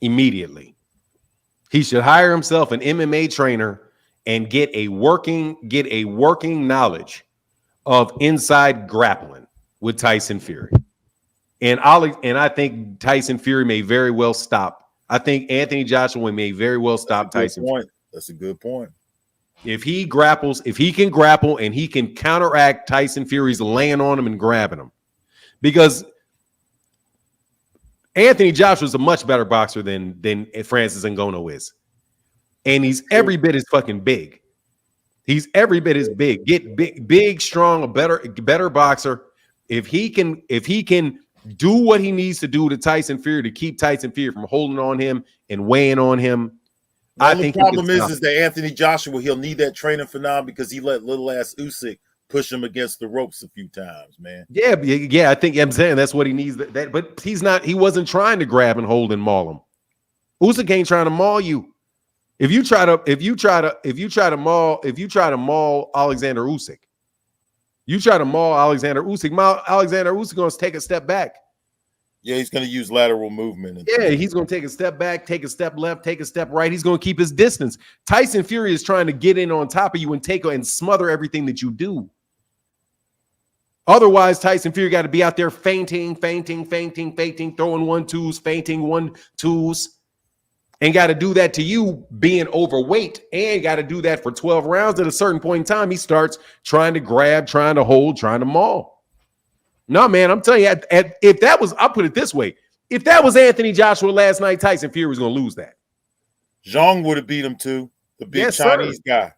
S1: immediately. He should hire himself an MMA trainer and get a working knowledge of inside grappling with Tyson Fury. And I think Tyson Fury may very well stop. I think Anthony Joshua may very well stop Tyson Fury.
S2: That's a good point.
S1: If he can grapple and he can counteract Tyson Fury's laying on him and grabbing him. Because Anthony Joshua is a much better boxer than Francis Ngannou is. and he's every bit as fucking big. He's every bit as big. Get big, strong, a better boxer. If he can do what he needs to do to Tyson Fury to keep Tyson Fury from holding on him and weighing on him.
S2: The only problem is that Anthony Joshua, he'll need that training for now because he let little ass Usyk push him against the ropes a few times, man.
S1: Yeah. I think I'm saying that's what he needs. But he wasn't trying to grab and hold and maul him. Usyk ain't trying to maul you. If you try to maul Alexander Usyk, Alexander Usyk going to take a step back.
S2: Yeah, he's going to use lateral movement.
S1: He's going to take a step back, take a step left, take a step right. He's going to keep his distance. Tyson Fury is trying to get in on top of you and take and smother everything that you do. Otherwise, Tyson Fury got to be out there feinting, throwing 1-2s, feinting 1-2s, and got to do that to you being overweight, and got to do that for 12 rounds. At a certain point in time, he starts trying to grab, trying to hold, trying to maul. No, man, I'm telling you, if that was, I'll put it this way. If that was Anthony Joshua last night, Tyson Fury was going to lose that.
S2: Zhang would have beat him too. The big Chinese guy.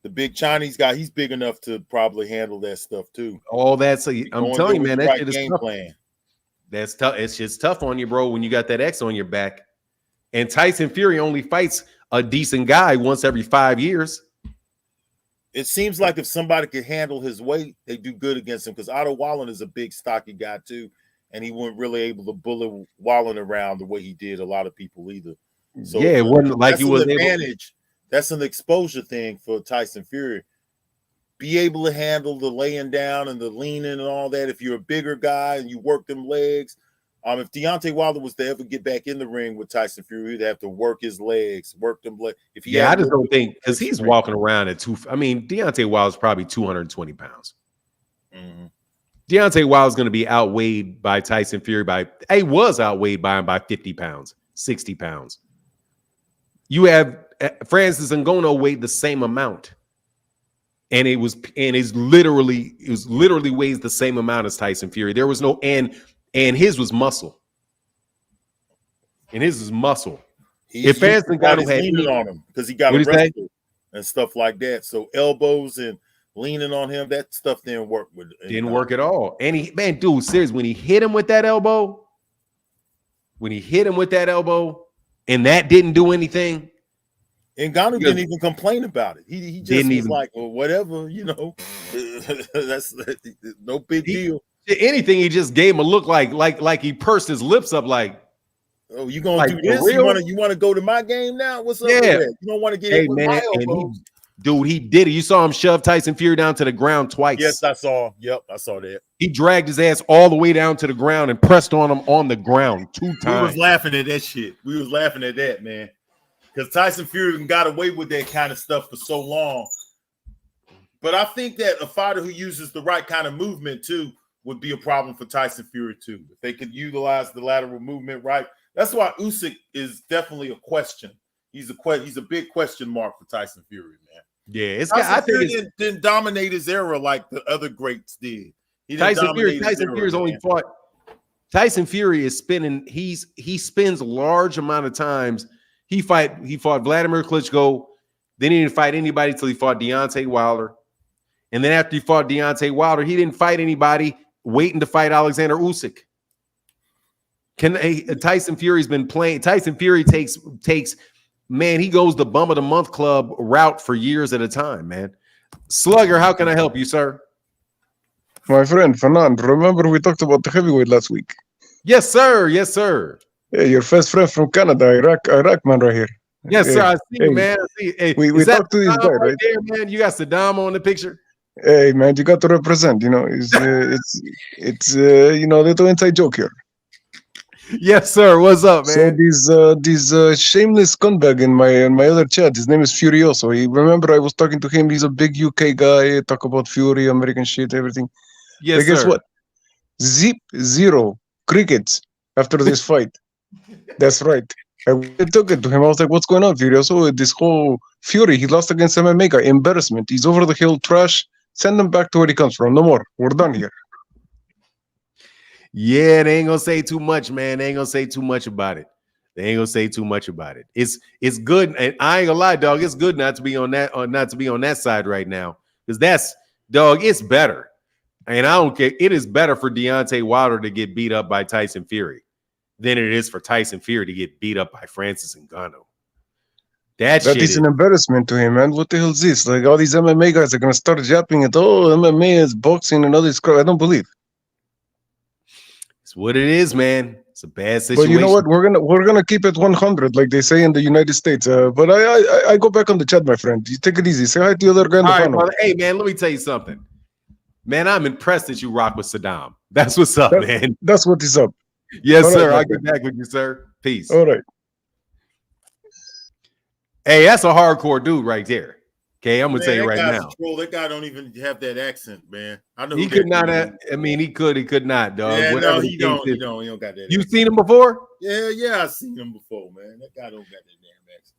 S2: The big Chinese guy, he's big enough to probably handle that stuff too.
S1: All that, so I'm telling you, man, that shit is tough.
S2: Plan.
S1: That's tough. It's just tough on you, bro, when you got that X on your back. And Tyson Fury only fights a decent guy once every 5 years.
S2: It seems like if somebody could handle his weight, they do good against him because Otto Wallen is a big, stocky guy too, and he wasn't really able to bully Wallen around the way he did a lot of people either. So
S1: yeah, it wasn't like he was
S2: an advantage. That's an exposure thing for Tyson Fury. Be able to handle the laying down and the leaning and all that. If you're a bigger guy and you work them legs, if Deontay Wilder was to ever get back in the ring with Tyson Fury, he'd have to work his legs, work them legs.
S1: I just don't think because he's walking around at Deontay Wilder's probably 220 pounds.
S2: Mm-hmm.
S1: Deontay Wilder's going to be outweighed by Tyson Fury was outweighed by him by 50 pounds, 60 pounds. You have Francis Ngannou weighed the same amount. And it literally weighs the same amount as Tyson Fury. There was no and his was muscle. And his is muscle. If Francis Ngannou had
S2: leaning on him because he got arrested and stuff like that. So elbows and leaning on him, that stuff didn't work with.
S1: Didn't work at all. And dude, seriously, when he hit him with that elbow, and that didn't do anything.
S2: Ngannou didn't even complain about it. He just was like, well, whatever, that's no big deal.
S1: Anything, he just gave him a look like he pursed his lips up like,
S2: oh, you gonna do this? You want to go to my game now? What's up with that? You don't want to get hit with my elbow.
S1: He did it. You saw him shove Tyson Fury down to the ground twice.
S2: Yes, I saw. Yep, I saw that.
S1: He dragged his ass all the way down to the ground and pressed on him on the ground 2 times.
S2: We was laughing at that shit. We was laughing at that, man. Because Tyson Fury got away with that kind of stuff for so long. But I think that a fighter who uses the right kind of movement too would be a problem for Tyson Fury too. If they could utilize the lateral movement right. That's why Usyk is definitely a question. He's a big question mark for Tyson Fury, man.
S1: Yeah,
S2: I think he didn't dominate his era like the other greats did.
S1: Tyson Fury is spinning. He spends a large amount of times. He fought Vladimir Klitschko. Then he didn't fight anybody until he fought Deontay Wilder. And then after he fought Deontay Wilder, he didn't fight anybody waiting to fight Alexander Usyk. Tyson Fury's been playing. Tyson Fury takes man, he goes the bum of the month club route for years at a time, man. Slugger, how can I help you, sir?
S8: My friend Fernand, remember we talked about the heavyweight last week?
S1: Yes, sir. Yes, sir.
S8: Hey, your first friend from Canada, Iraq man right here.
S1: Yes, sir. I see you, man. I see. Hey,
S8: we talked to this guy, right
S1: there, man. You got Saddam on the picture.
S8: Hey, man, you got to represent. It's little inside joke here.
S1: Yes, sir. What's up, man?
S8: So this shameless scumbag in my other chat, his name is Furioso. Remember I was talking to him. He's a big UK guy. Talk about Fury, American shit, everything.
S1: Yes,
S8: but guess what? Zero crickets after this fight. That's right. I took it to him. I was like, "What's going on, Furioso? This whole Fury, he lost against MMA guy. Embarrassment. He's over the hill. Trash. Send him back to where he comes from. No more. We're done here."
S1: Yeah, they ain't gonna say too much, man. They ain't gonna say too much about it. They ain't gonna say too much about it. It's good, and I ain't gonna lie, dog. It's good not to be on that, or not to be on that side right now, because that's, dog. It's better, and I don't care. It is better for Deontay Wilder to get beat up by Tyson Fury than it is for Tyson Fury to get beat up by Francis Ngannou. That shit
S8: is an embarrassment to him, man. What the hell is this? Like, all these MMA guys are gonna start yapping at, oh, MMA is boxing and all this crap. I don't believe.
S1: It's what it is, man. It's a bad situation.
S8: But you know what? We're gonna keep it 100, like they say in the United States. But I go back on the chat, my friend. You take it easy. Say hi to the other guy in the panel.
S1: Brother. Hey, man, let me tell you something. Man, I'm impressed that you rock with Saddam. That's what's up, man.
S8: That's what is up.
S1: Yes,
S8: all
S1: sir.
S8: Right,
S1: I'll get back with you, sir. Peace.
S8: All right.
S1: Hey, that's a hardcore dude right there. Okay, I'm gonna tell you right now.
S2: That guy don't even have that accent, man. I know
S1: he could not. I mean, he could not, dog.
S2: Yeah,
S1: whatever
S2: no, he don't. He don't got that.
S1: You seen him before?
S2: Yeah, I've seen him before, man. That guy don't got that damn accent.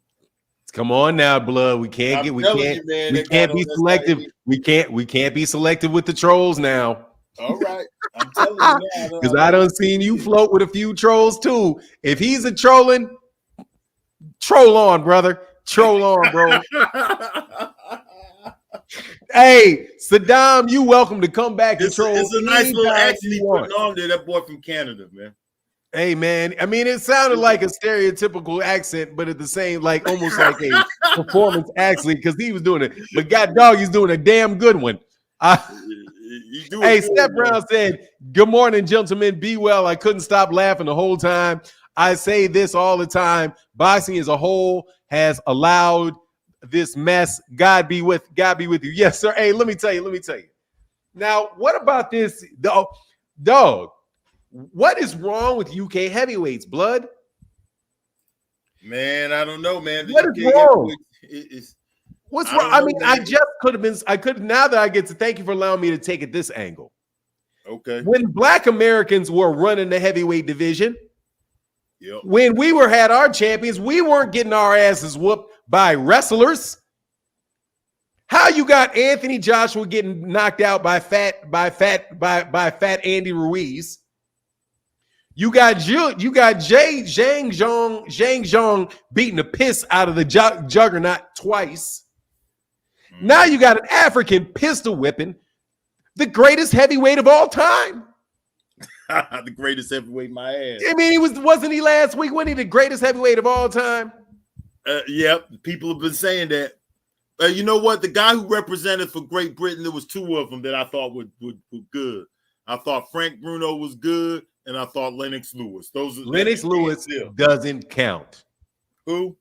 S1: Come on now, blood. We can't be selective. We can't be selective with the trolls now.
S2: All right, I'm telling you now.
S1: Because I done seen you float with a few trolls too. If he's a trolling, troll on, brother. Troll on, bro. Hey, Saddam, you welcome to come back and troll.
S2: It's a nice little accent he putting on there. That boy from Canada, man.
S1: Hey, man. I mean, it sounded like a stereotypical accent, but at the same, like almost like a performance accent, because he was doing it. But God dog, he's doing a damn good one. Hey, Steph Brown said, "Good morning, gentlemen. Be well. I couldn't stop laughing the whole time. I say this all the time. Boxing as a whole has allowed this mess. God be with you." Yes, sir. Hey, let me tell you. Now, what about this, dog? What is wrong with UK heavyweights, blood?
S2: Man, I don't know, man.
S1: What is wrong? What's wrong? I mean, I could now that I get to, thank you for allowing me to take it this angle.
S2: Okay.
S1: When Black Americans were running the heavyweight division,
S2: yep.
S1: When we had our champions, we weren't getting our asses whooped by wrestlers. How you got Anthony Joshua getting knocked out by fat Andy Ruiz? You got Zhang Zhong beating the piss out of the juggernaut twice. Now you got an African pistol whipping the greatest heavyweight of all time.
S2: The greatest heavyweight, my ass.
S1: I mean, wasn't he last week? Wasn't he the greatest heavyweight of all time?
S2: Yep, people have been saying that. You know what? The guy who represented for Great Britain, there was two of them that I thought were good. I thought Frank Bruno was good, and I thought Lennox Lewis.
S1: Lennox Lewis doesn't count.
S2: Who?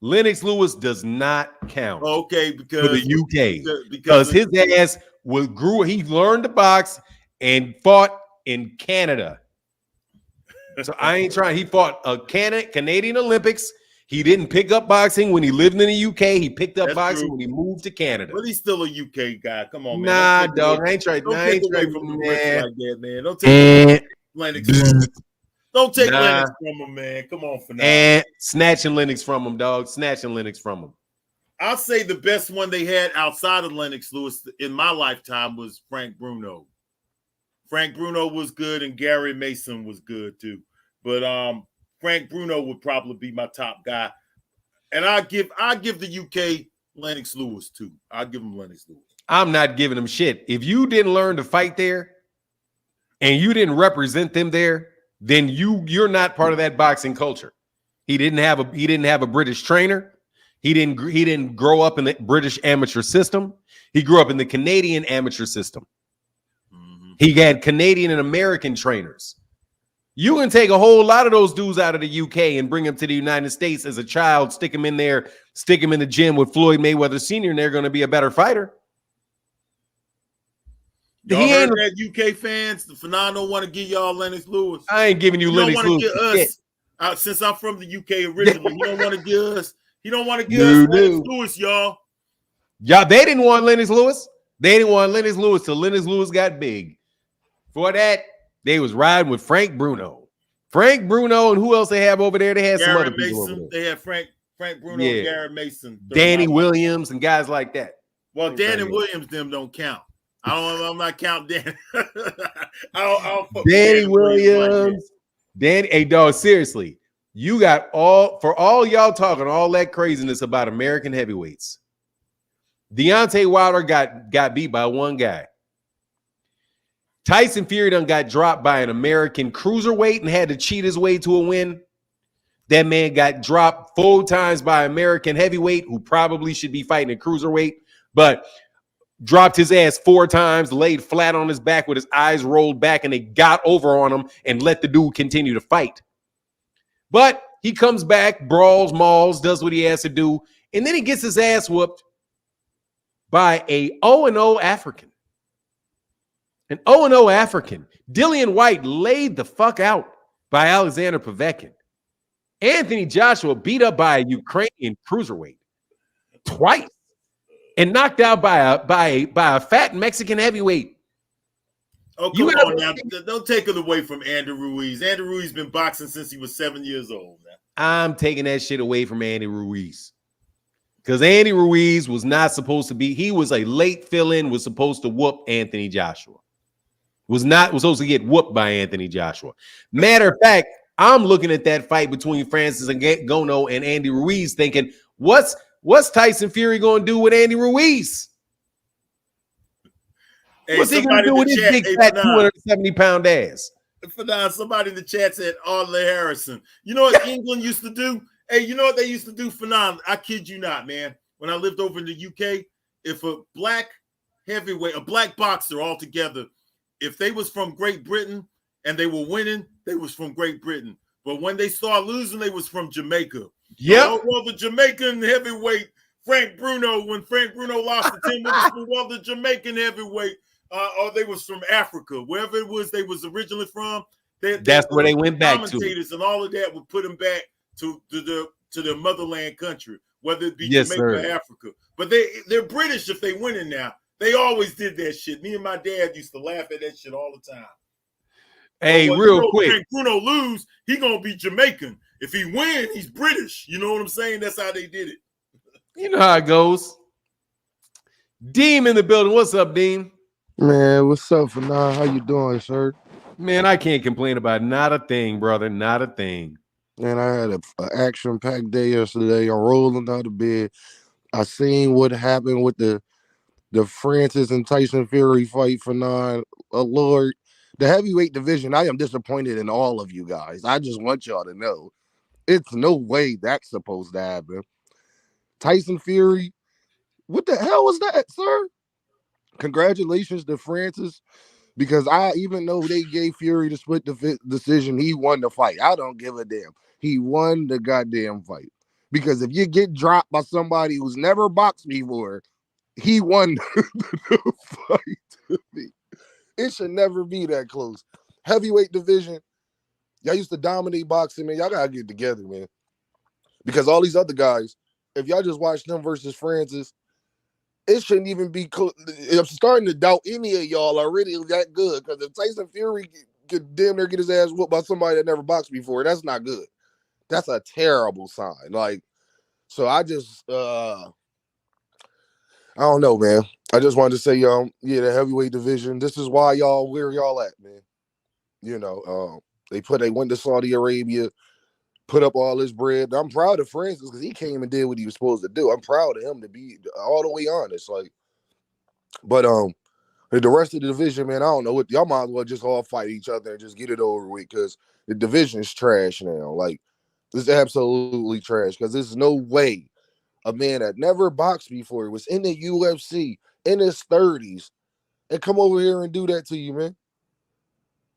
S1: Lennox Lewis does not count.
S2: Okay, because
S1: for the UK, because his ass grew. He learned to box and fought in Canada. So I ain't trying. He fought a Canadian Olympics. He didn't pick up boxing when he lived in the UK. He picked up boxing when he moved to Canada.
S2: But he's still a UK guy. Come on, man.
S1: Nah, dog. I ain't trying.
S2: Don't take away from the rest like that, man. Don't take Lennox. Don't take Lennox from him, man. Come on, for now.
S1: And snatching Lennox from him, dog. Snatching Lennox from him.
S2: I'll say the best one they had outside of Lennox Lewis in my lifetime was Frank Bruno. Frank Bruno was good, and Gary Mason was good too. But Frank Bruno would probably be my top guy. And I give the UK Lennox Lewis too. I'll give him Lennox Lewis.
S1: I'm not giving him shit. If you didn't learn to fight there and you didn't represent them there, then you're not part of that boxing culture. He didn't have a British trainer. He didn't grow up in the British amateur system. He grew up in the Canadian amateur system. Mm-hmm. He had Canadian and American trainers. You can take a whole lot of those dudes out of the UK and bring them to the United States as a child, stick them in there, stick them in the gym with Floyd Mayweather Sr., and they're going to be a better fighter.
S2: Y'all heard that, UK fans? The Fernando want to give y'all Lennox Lewis.
S1: I ain't giving you Lennox Lewis.
S2: Since I'm from the UK originally, you don't want to give us. He don't want to give us Lennox Lewis, y'all.
S1: Y'all, they didn't want Lennox Lewis. They didn't want Lennox Lewis till Lennox Lewis got big. For that, they was riding with Frank Bruno. Frank Bruno, and who else they have over there? They had some other people over there.
S2: They had Frank Bruno, and Gary Mason,
S1: Danny Williams, and guys like that.
S2: Well, Danny Williams, them don't count. I'm not counting Danny.
S1: Danny Williams. Danny, hey dog, seriously. You got all y'all talking all that craziness about American heavyweights. Deontay Wilder got beat by one guy. Tyson Fury done got dropped by an American cruiserweight and had to cheat his way to a win. That man got dropped 4 times by American heavyweight who probably should be fighting a cruiserweight, but dropped his ass 4 times, laid flat on his back with his eyes rolled back, and they got over on him and let the dude continue to fight. But he comes back, brawls, mauls, does what he has to do, and then he gets his ass whooped by a 0-0 African. An 0-0 African. Dillian White laid the fuck out by Alexander Povetkin. Anthony Joshua beat up by a Ukrainian cruiserweight twice and knocked out by a fat Mexican heavyweight.
S2: Oh, come on now. Don't take it away from Andy Ruiz. Andy Ruiz been boxing since he was 7 years old. Man.
S1: I'm taking that shit away from Andy Ruiz. Because Andy Ruiz was not supposed to be, he was a late fill-in, was supposed to whoop Anthony Joshua. Was supposed to get whooped by Anthony Joshua. Matter of fact, I'm looking at that fight between Francis Ngannou and Andy Ruiz thinking, what's Tyson Fury going to do with Andy Ruiz?
S2: Hey,
S1: what's he going to do with his big fat 270-pound ass?
S2: Somebody in the chat said Audley Harrison. You know what England used to do? Hey, you know what they used to do? I kid you not, man. When I lived over in the UK, if a black heavyweight, a black boxer altogether, if they was from Great Britain and they were winning, they was from Great Britain. But when they started losing, they was from Jamaica.
S1: Yeah.
S2: Well, the Jamaican heavyweight, Frank Bruno, when Frank Bruno lost to Tim Witherspoon, well, the Jamaican heavyweight, or they was from Africa, wherever it was they was originally from.
S1: That's where they went back to.
S2: Commentators and all of that would put them back to their motherland country, whether it be
S1: yes,
S2: Jamaica
S1: sir.
S2: or Africa. But they're British if they winning now. They always did that shit. Me and my dad used to laugh at that shit all the time.
S1: Hey, real quick.
S2: If Bruno lose, he gonna be Jamaican. If he win, he's British. You know what I'm saying? That's how they did it.
S1: You know how it goes. Deem in the building. What's up, Deem?
S9: Man, what's up, Fernand? How you doing, sir?
S1: Man, I can't complain about not a thing, brother. Not a thing.
S9: Man, I had an action-packed day yesterday. I'm rolling out of bed. I seen what happened with the Francis and Tyson Fury fight, Fernand. Lord, the heavyweight division, I am disappointed in all of you guys. I just want y'all to know. It's no way that's supposed to happen. Tyson Fury, what the hell was that, sir? Congratulations to Francis, because even though they gave Fury the split decision, he won the fight. I don't give a damn. He won the goddamn fight. Because if you get dropped by somebody who's never boxed before, he won the fight. It should never be that close. Heavyweight division, y'all used to dominate boxing, man. Y'all gotta get together, man. Because all these other guys, if y'all just watch them versus Francis, it shouldn't even be close. I'm starting to doubt any of y'all are really that good. Because if Tyson Fury could damn near get his ass whooped by somebody that never boxed before, that's not good. That's a terrible sign. Like, so I just I don't know, man. I just wanted to say, yeah, the heavyweight division. This is why where y'all at, man. You know, they went to Saudi Arabia, put up all this bread. I'm proud of Francis because he came and did what he was supposed to do. I'm proud of him, to be all the way honest. Like, but the rest of the division, man, I don't know what y'all might as well just all fight each other and just get it over with because the division is trash now. Like, it's absolutely trash because there's no way a man that never boxed before, was in the UFC in his 30s, and come over here and do that to you, man.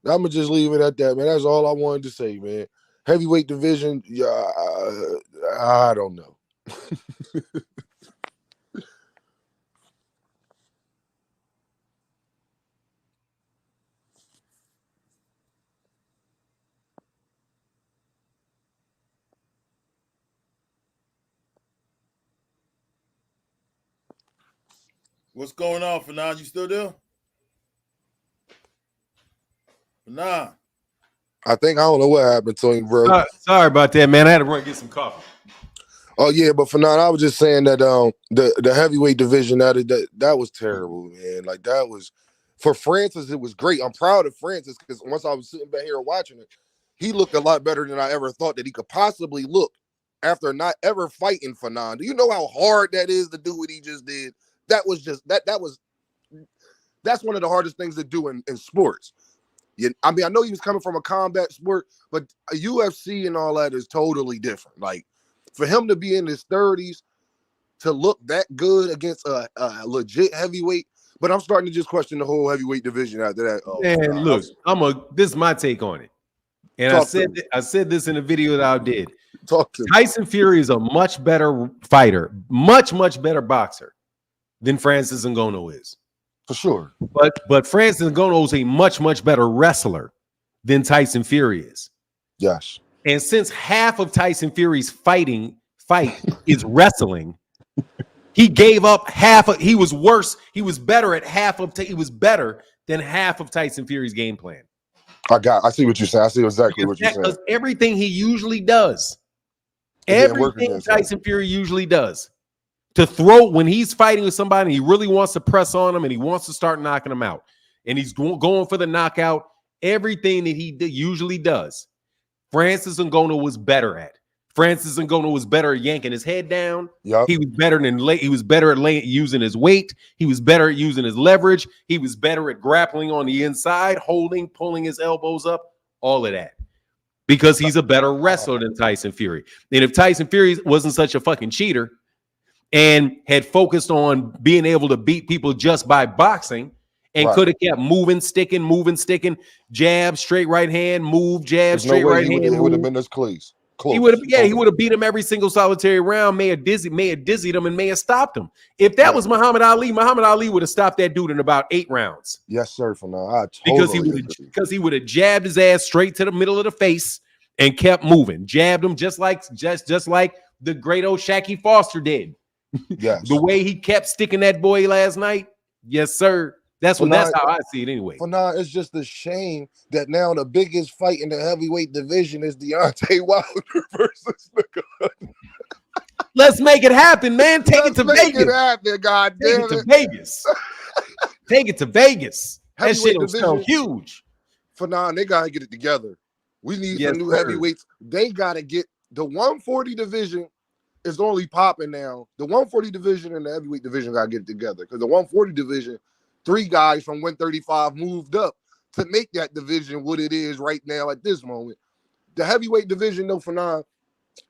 S9: I'm gonna just leave it at that, man. That's all I wanted to say, man. Heavyweight division, yeah, I don't know.
S2: What's going on, Fernand? You still there? Fernand.
S9: I don't know what happened to him, bro.
S1: Sorry about that, man. I had to run and get some coffee.
S9: Oh yeah, but Fernand, I was just saying that the heavyweight division that was terrible, man. Like, that was for Francis, it was great. I'm proud of Francis because once I was sitting back here watching it, he looked a lot better than I ever thought that he could possibly look after not ever fighting Fanon. Do you know how hard that is to do what he just did? That was just that's one of the hardest things to do in sports. I mean, I know he was coming from a combat sport, but a UFC and all that is totally different. Like, for him to be in his 30s to look that good against a legit heavyweight, but I'm starting to just question the whole heavyweight division after that.
S1: Man, look, this is my take on it. And I said this in a video that I did. Tyson Fury is a much better fighter, much better boxer than Francis Ngannou is.
S9: For sure.
S1: But Francis Ngannou is a much better wrestler than Tyson Fury is.
S9: Yes.
S1: And since half of Tyson Fury's fight is wrestling, he gave up half of, he was better than half of Tyson Fury's game plan.
S9: I see what you're saying. I see exactly what you're saying.
S1: Because everything he usually does, everything Tyson Fury usually does, to throw when he's fighting with somebody, he really wants to press on him and he wants to start knocking him out. And he's going for the knockout. Everything that he usually does, Francis Ngannou was better at. Francis Ngannou was better at yanking his head down.
S9: Yep.
S1: He was better at using his weight. He was better at using his leverage. He was better at grappling on the inside, pulling his elbows up, all of that. Because he's a better wrestler than Tyson Fury. And if Tyson Fury wasn't such a fucking cheater and had focused on being able to beat people just by boxing and could have kept moving, sticking, jab, straight right hand, move, jab, straight right hand.
S9: It would have been this close.
S1: He would have beat him every single solitary round, may have dizzied him, and may have stopped him. If that was Muhammad Ali would have stopped that dude in about 8 rounds.
S9: Yes, sir. For now,
S1: because he would have jabbed his ass straight to the middle of the face and kept moving, jabbed him just like the great Oshaquie Foster did.
S9: Yes.
S1: The way he kept sticking that boy last night. Yes, sir. That's how I see it anyway.
S9: For now, it's just a shame that now the biggest fight in the heavyweight division is Deontay Wilder versus Ngannou.
S1: Let's make it happen, man. Take it to Vegas. Take it to Vegas. That shit will sound huge.
S9: For now, they gotta get it together. We need some new heavyweights. They gotta get the 140 division is only popping now. The 140 division and the heavyweight division gotta get it together because the 140 division, 3 guys from 135 moved up to make that division what it is right now at this moment. The heavyweight division, though, for now,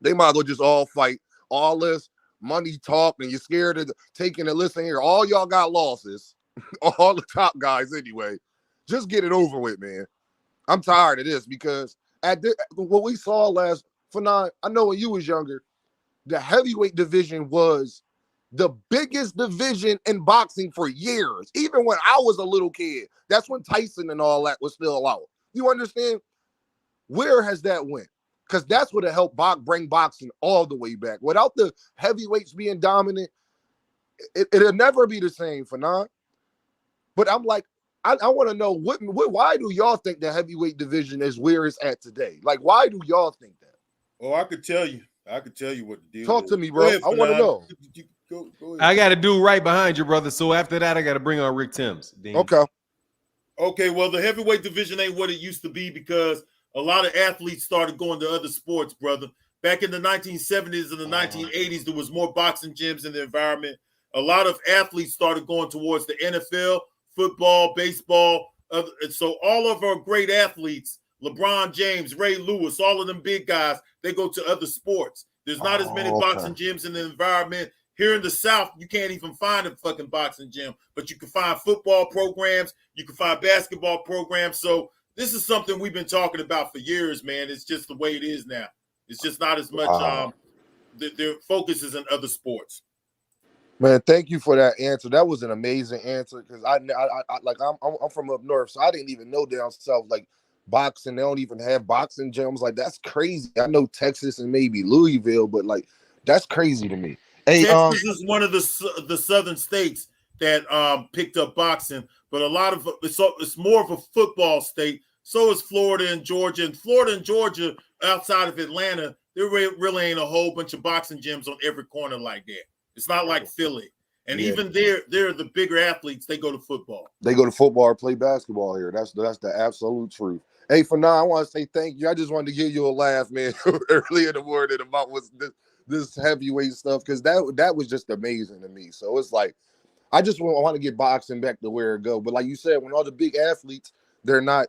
S9: they might as well just all fight. All this money talk, and you're scared of taking a listen here. All y'all got losses. All the top guys anyway. Just get it over with, man. I'm tired of this because what we saw last, for now, I know when you was younger, the heavyweight division was the biggest division in boxing for years. Even when I was a little kid, that's when Tyson and all that was still out. You understand? Where has that went? Because that's what helped bring boxing all the way back. Without the heavyweights being dominant, it'll never be the same for now. But I'm like, I want to know why do y'all think the heavyweight division is where it's at today? Like, why do y'all think that?
S2: Oh, I could tell you what the deal is.
S9: Talk to me, bro. I want to know.
S2: Go ahead.
S1: I got a dude right behind you, brother. So after that, I got to bring on Rick Timms. Dean.
S2: Okay. Well, the heavyweight division ain't what it used to be because a lot of athletes started going to other sports, brother. Back in the 1970s and the 1980s, there was more boxing gyms in the environment. A lot of athletes started going towards the NFL, football, baseball. And so all of our great athletes, LeBron James, Ray Lewis, all of them big guys, they go to other sports. There's not as many boxing gyms in the environment. Here in the South, you can't even find a fucking boxing gym, but you can find football programs, you can find basketball programs. So this is something we've been talking about for years, man. It's just the way it is now. It's just not as much. Their focus is in other sports.
S9: Man, thank you for that answer. That was an amazing answer because I'm from up north, so I didn't even know down south like boxing. They don't even have boxing gyms. Like that's crazy. I know Texas and maybe Louisville, but like that's crazy to me. Hey,
S2: Texas is one of the southern states that picked up boxing, but a lot of it's more of a football state. So is Florida and Georgia. And Florida and Georgia, outside of Atlanta, there really ain't a whole bunch of boxing gyms on every corner like that. It's not like Philly. And even they're the bigger athletes. They go to football.
S9: They go to football or play basketball here. That's the absolute truth. Hey, for now, I want to say thank you. I just wanted to give you a laugh, man, earlier in the morning about this heavyweight stuff, because that was just amazing to me. So it's like, I just want to get boxing back to where it go. But like you said, when all the big athletes, they're not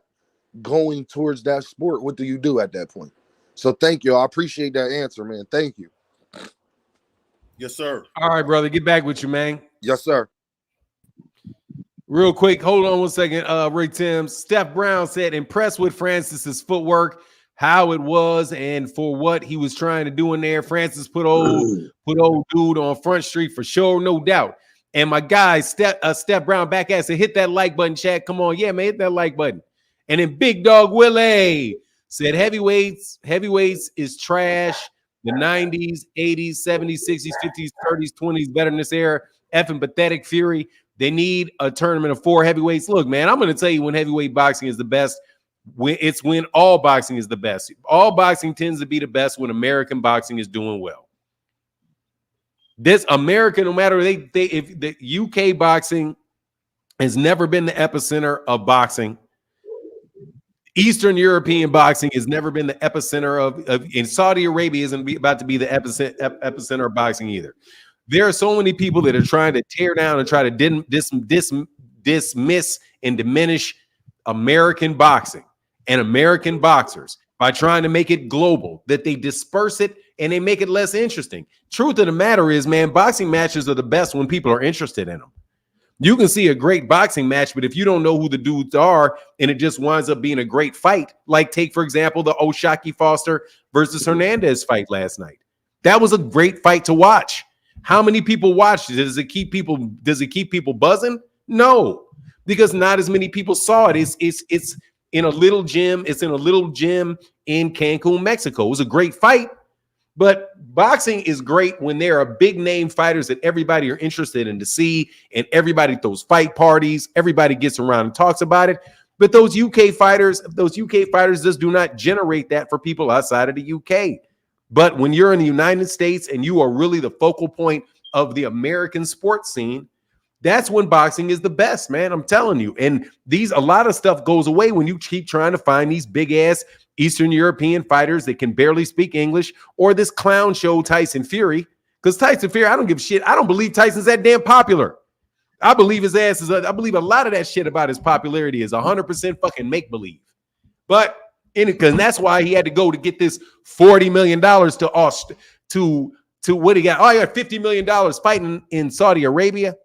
S9: going towards that sport, what do you do at that point? So thank you. I appreciate that answer, man. Thank you.
S2: Yes, sir.
S1: All right, brother. Get back with you, man.
S9: Yes, sir.
S1: Real quick, hold on 1 second. Rick Timms. Steph Brown said, impressed with Francis's footwork, how it was, and for what he was trying to do in there. Francis put old dude on Front Street for sure, no doubt. And my guy, Steph Brown, back at said, hit that like button, chat. Come on, yeah, man, hit that like button. And then Big Dog Willie said, heavyweights is trash. The 90s, 80s, 70s, 60s, 50s, 30s, 20s, better than this era. Effing pathetic Fury. They need a tournament of 4 heavyweights. Look, man, I'm going to tell you when heavyweight boxing is the best. When all boxing is the best. All boxing tends to be the best when American boxing is doing well. This American, no matter if the UK boxing has never been the epicenter of boxing. Eastern European boxing has never been the epicenter of in Saudi Arabia isn't about to be the epicenter of boxing either. There are so many people that are trying to tear down and try to dismiss and diminish American boxing and American boxers by trying to make it global, that they disperse it and they make it less interesting. Truth of the matter is, man, boxing matches are the best when people are interested in them. You can see a great boxing match, but if you don't know who the dudes are and it just winds up being a great fight, like take, for example, the Oshaquie Foster versus Hernandez fight last night. That was a great fight to watch. How many people watched it? Does it keep people buzzing? No, because not as many people saw it. It's in a little gym. It's in a little gym in Cancun, Mexico. It was a great fight. But boxing is great when there are big name fighters that everybody are interested in to see, and everybody throws fight parties. Everybody gets around and talks about it. But those UK fighters just do not generate that for people outside of the UK. But when you're in the United States and you are really the focal point of the American sports scene, that's when boxing is the best, man. I'm telling you. And a lot of stuff goes away when you keep trying to find these big ass Eastern European fighters that can barely speak English, or this clown show Tyson Fury. Because Tyson Fury, I don't give a shit. I don't believe Tyson's that damn popular. I believe his ass is. I believe a lot of that shit about his popularity is 100% fucking make believe. But because that's why he had to go to get this $40 million to what he got. Oh, he got $50 million fighting in Saudi Arabia.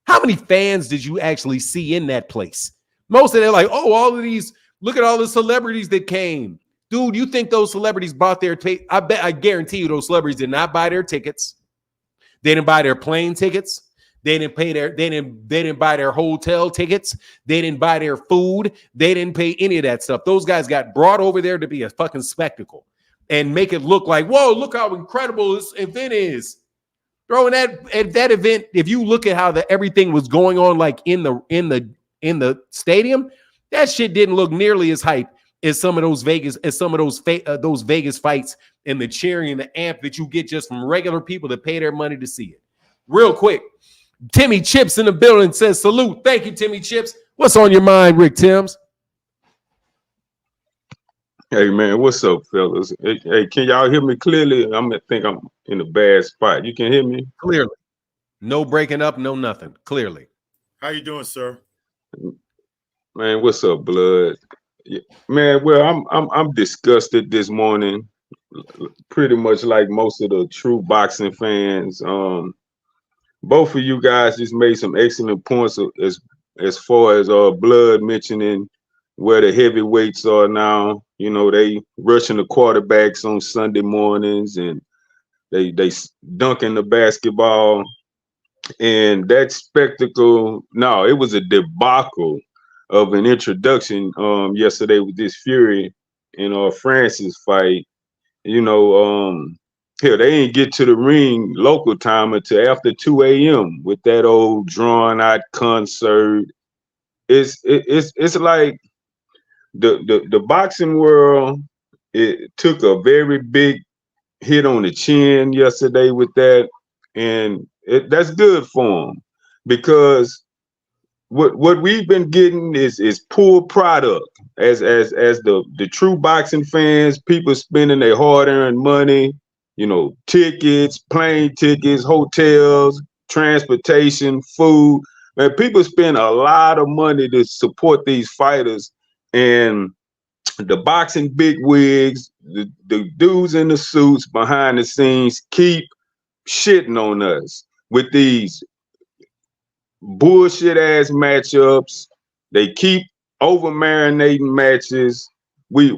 S1: How many fans did you actually see in that place? Most of them like, oh, all of these. Look at all the celebrities that came. Dude, you think those celebrities bought their tickets? I guarantee you those celebrities did not buy their tickets. They didn't buy their plane tickets. They didn't buy their hotel tickets. They didn't buy their food. They didn't pay any of that stuff. Those guys got brought over there to be a fucking spectacle and make it look like, whoa, look how incredible this event is. Throwing that event, if you look at how everything was going on, like in the stadium, that shit didn't look nearly as hype as some of those Vegas fights and the cheering and the amp that you get just from regular people that pay their money to see it. Real quick, Timmy Chips in the building says salute. Thank you, Timmy Chips. What's on your mind, Rick Timms?
S10: Hey man, what's up, fellas? Hey, can y'all hear me clearly? I think I'm in a bad spot. You can hear me
S1: clearly. No breaking up, no nothing. Clearly.
S2: How you doing, sir?
S10: Man, what's up, blood? Yeah, man, well, I'm disgusted this morning, pretty much like most of the true boxing fans. Both of you guys just made some excellent points as far as blood mentioning where the heavyweights are now. You know, they rushing the quarterbacks on Sunday mornings and they dunking the basketball. And that spectacle, no, it was a debacle of an introduction yesterday with this Fury and Francis fight. You know, hell, they ain't get to the ring local time until after 2 a.m. with that old drawn out concert. It's like the boxing world, it took a very big hit on the chin yesterday with that, and that's good for them because what we've been getting is poor product. As the true boxing fans, people spending their hard-earned money, tickets, plane tickets, hotels, transportation, food. Man, people spend a lot of money to support these fighters, and the boxing bigwigs, the dudes in the suits behind the scenes keep shitting on us with these bullshit ass matchups. They keep over marinating matches. We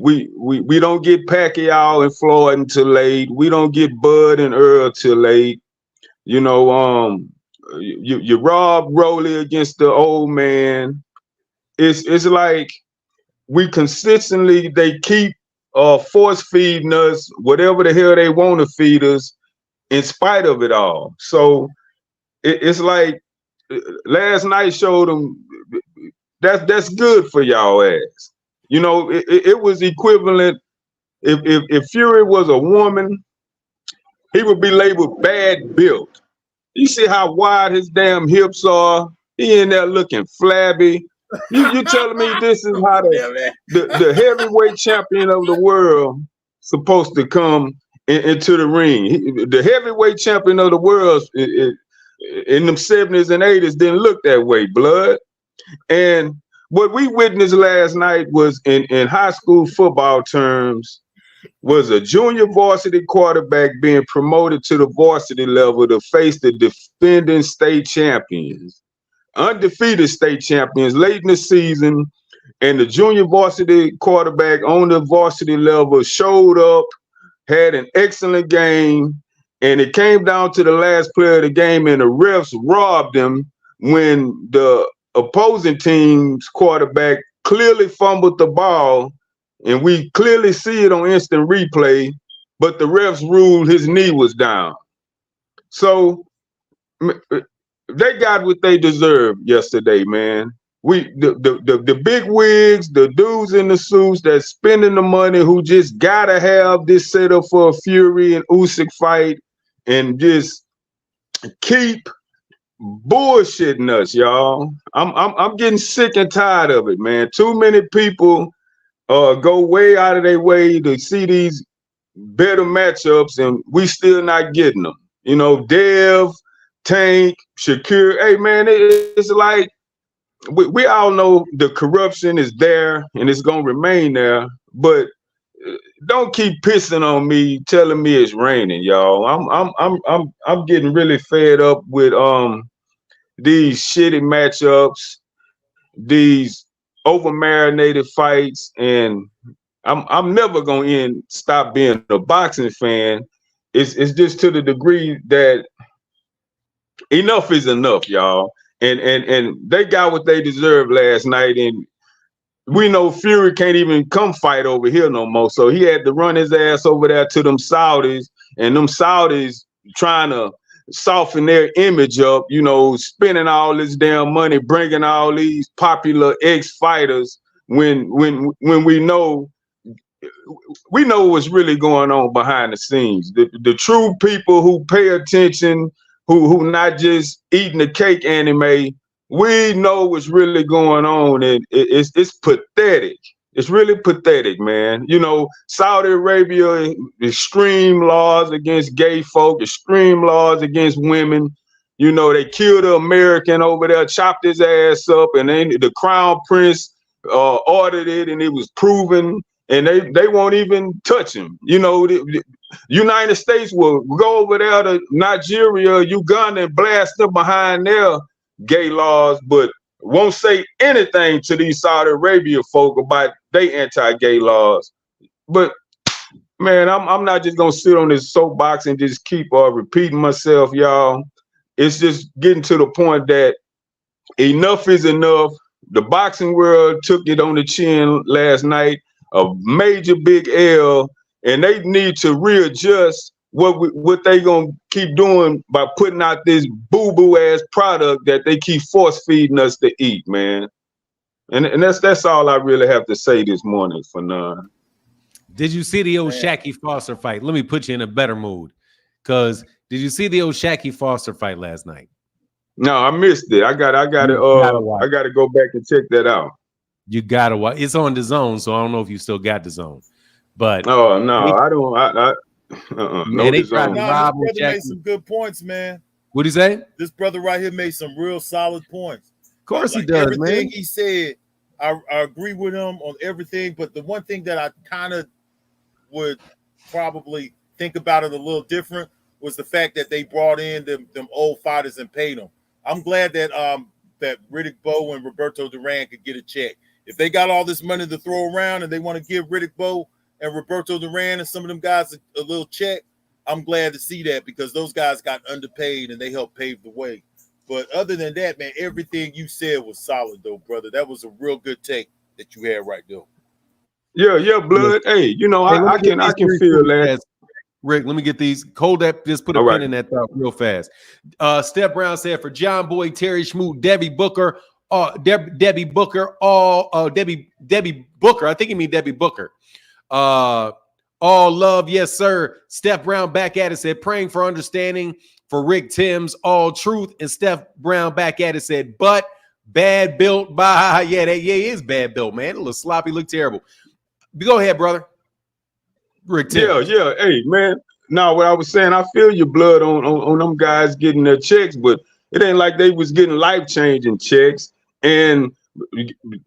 S10: don't get Pacquiao and Floyd until late. We don't get Bud and Earl till late. You Rob Rowley against the old man. It's like we consistently, they keep force feeding us whatever the hell they want to feed us in spite of it all. So it's like last night showed them that's good for y'all ass. It was equivalent. If Fury was a woman, he would be labeled bad built. You see how wide his damn hips are? He in there looking flabby. You telling me this is how the heavyweight champion of the world supposed to come into the ring? The heavyweight champion of the world in them 70s and 80s didn't look that way, blood. And what we witnessed last night was in high school football terms was a junior varsity quarterback being promoted to the varsity level to face the defending state champions, undefeated state champions late in the season. And the junior varsity quarterback on the varsity level showed up, had an excellent game, and it came down to the last play of the game, and the refs robbed him when the opposing team's quarterback clearly fumbled the ball, and we clearly see it on instant replay, but the refs ruled his knee was down. So they got what they deserved yesterday, man. The big wigs, the dudes in the suits that's spending the money, who just gotta have this setup for a Fury and Usyk fight, and just keep bullshitting us, y'all. I'm getting sick and tired of it, man. Too many people go way out of their way to see these better matchups, and we still not getting them. Dev, Tank, Shakir. Hey, man, it's like we all know the corruption is there and it's gonna remain there, but don't keep pissing on me, telling me it's raining, y'all. I'm getting really fed up with these shitty matchups, these over marinated fights, and I'm never gonna stop being a boxing fan. It's just to the degree that enough is enough, y'all. And they got what they deserved last night, and we know Fury can't even come fight over here no more. So he had to run his ass over there to them Saudis, and them Saudis trying to soften their image up, spending all this damn money, bringing all these popular ex-fighters when we know what's really going on behind the scenes. The true people who pay attention, who not just eating the cake anime, we know what's really going on, and it's pathetic. It's really pathetic, man. Saudi Arabia, extreme laws against gay folk, extreme laws against women. They killed an American over there, chopped his ass up, and then the crown prince ordered it, and it was proven, and they won't even touch him. The United States will go over there to Nigeria, Uganda, and blast them behind their gay laws, but won't say anything to these Saudi Arabia folk about their anti-gay laws. But man, I'm not just gonna sit on this soapbox and just keep repeating myself, y'all. It's just getting to the point that enough is enough. The boxing world took it on the chin last night, a major big L, and they need to readjust what they gonna keep doing by putting out this boo-boo ass product that they keep force feeding us to eat, man. And that's all I really have to say this morning for none.
S1: Did you see the Oshaquie Foster fight? Let me put you in a better mood, because did you see the Oshaquie Foster fight last night?
S10: No, I missed it. I got to go back and check that out.
S1: You gotta watch. It's on the Zone, so I don't know if you still got the Zone. But
S10: no, I don't.
S1: Man, they tried to rob
S2: him. Brother made some good points, man.
S1: What'd he say?
S2: This brother right here made some real solid points.
S1: Of course he does,
S2: everything
S1: man.
S2: he said, I agree with him on everything. But the one thing that I kind of would probably think about it a little different was the fact that they brought in them old fighters and paid them. I'm glad that that Riddick Bowe and Roberto Duran could get a check. If they got all this money to throw around and they want to give Riddick Bowe and Roberto Duran and some of them guys a little check, I'm glad to see that because those guys got underpaid and they helped pave the way. But other than that, man, everything you said was solid, though, brother. That was a real good take that you had right there.
S10: Yeah, blood. Hey, you know, I can feel that.
S1: Rick, let me get these. Kodak just put a pin in that thought real fast. Steph Brown said for John Boy, Terry Schmoot, Debbie Booker, Debbie Booker, Debbie Booker. I think he mean Debbie Booker. All love, yes, sir. Steph Brown back at it said praying for understanding for Rick Timms, all truth. And Steph Brown back at it said, but bad built by he is bad built, man. A little sloppy, look terrible. Go ahead, brother. Rick Timms.
S10: Yeah. Hey, man. Now, what I was saying, I feel your blood on them guys getting their checks, but it ain't like they was getting life-changing checks. And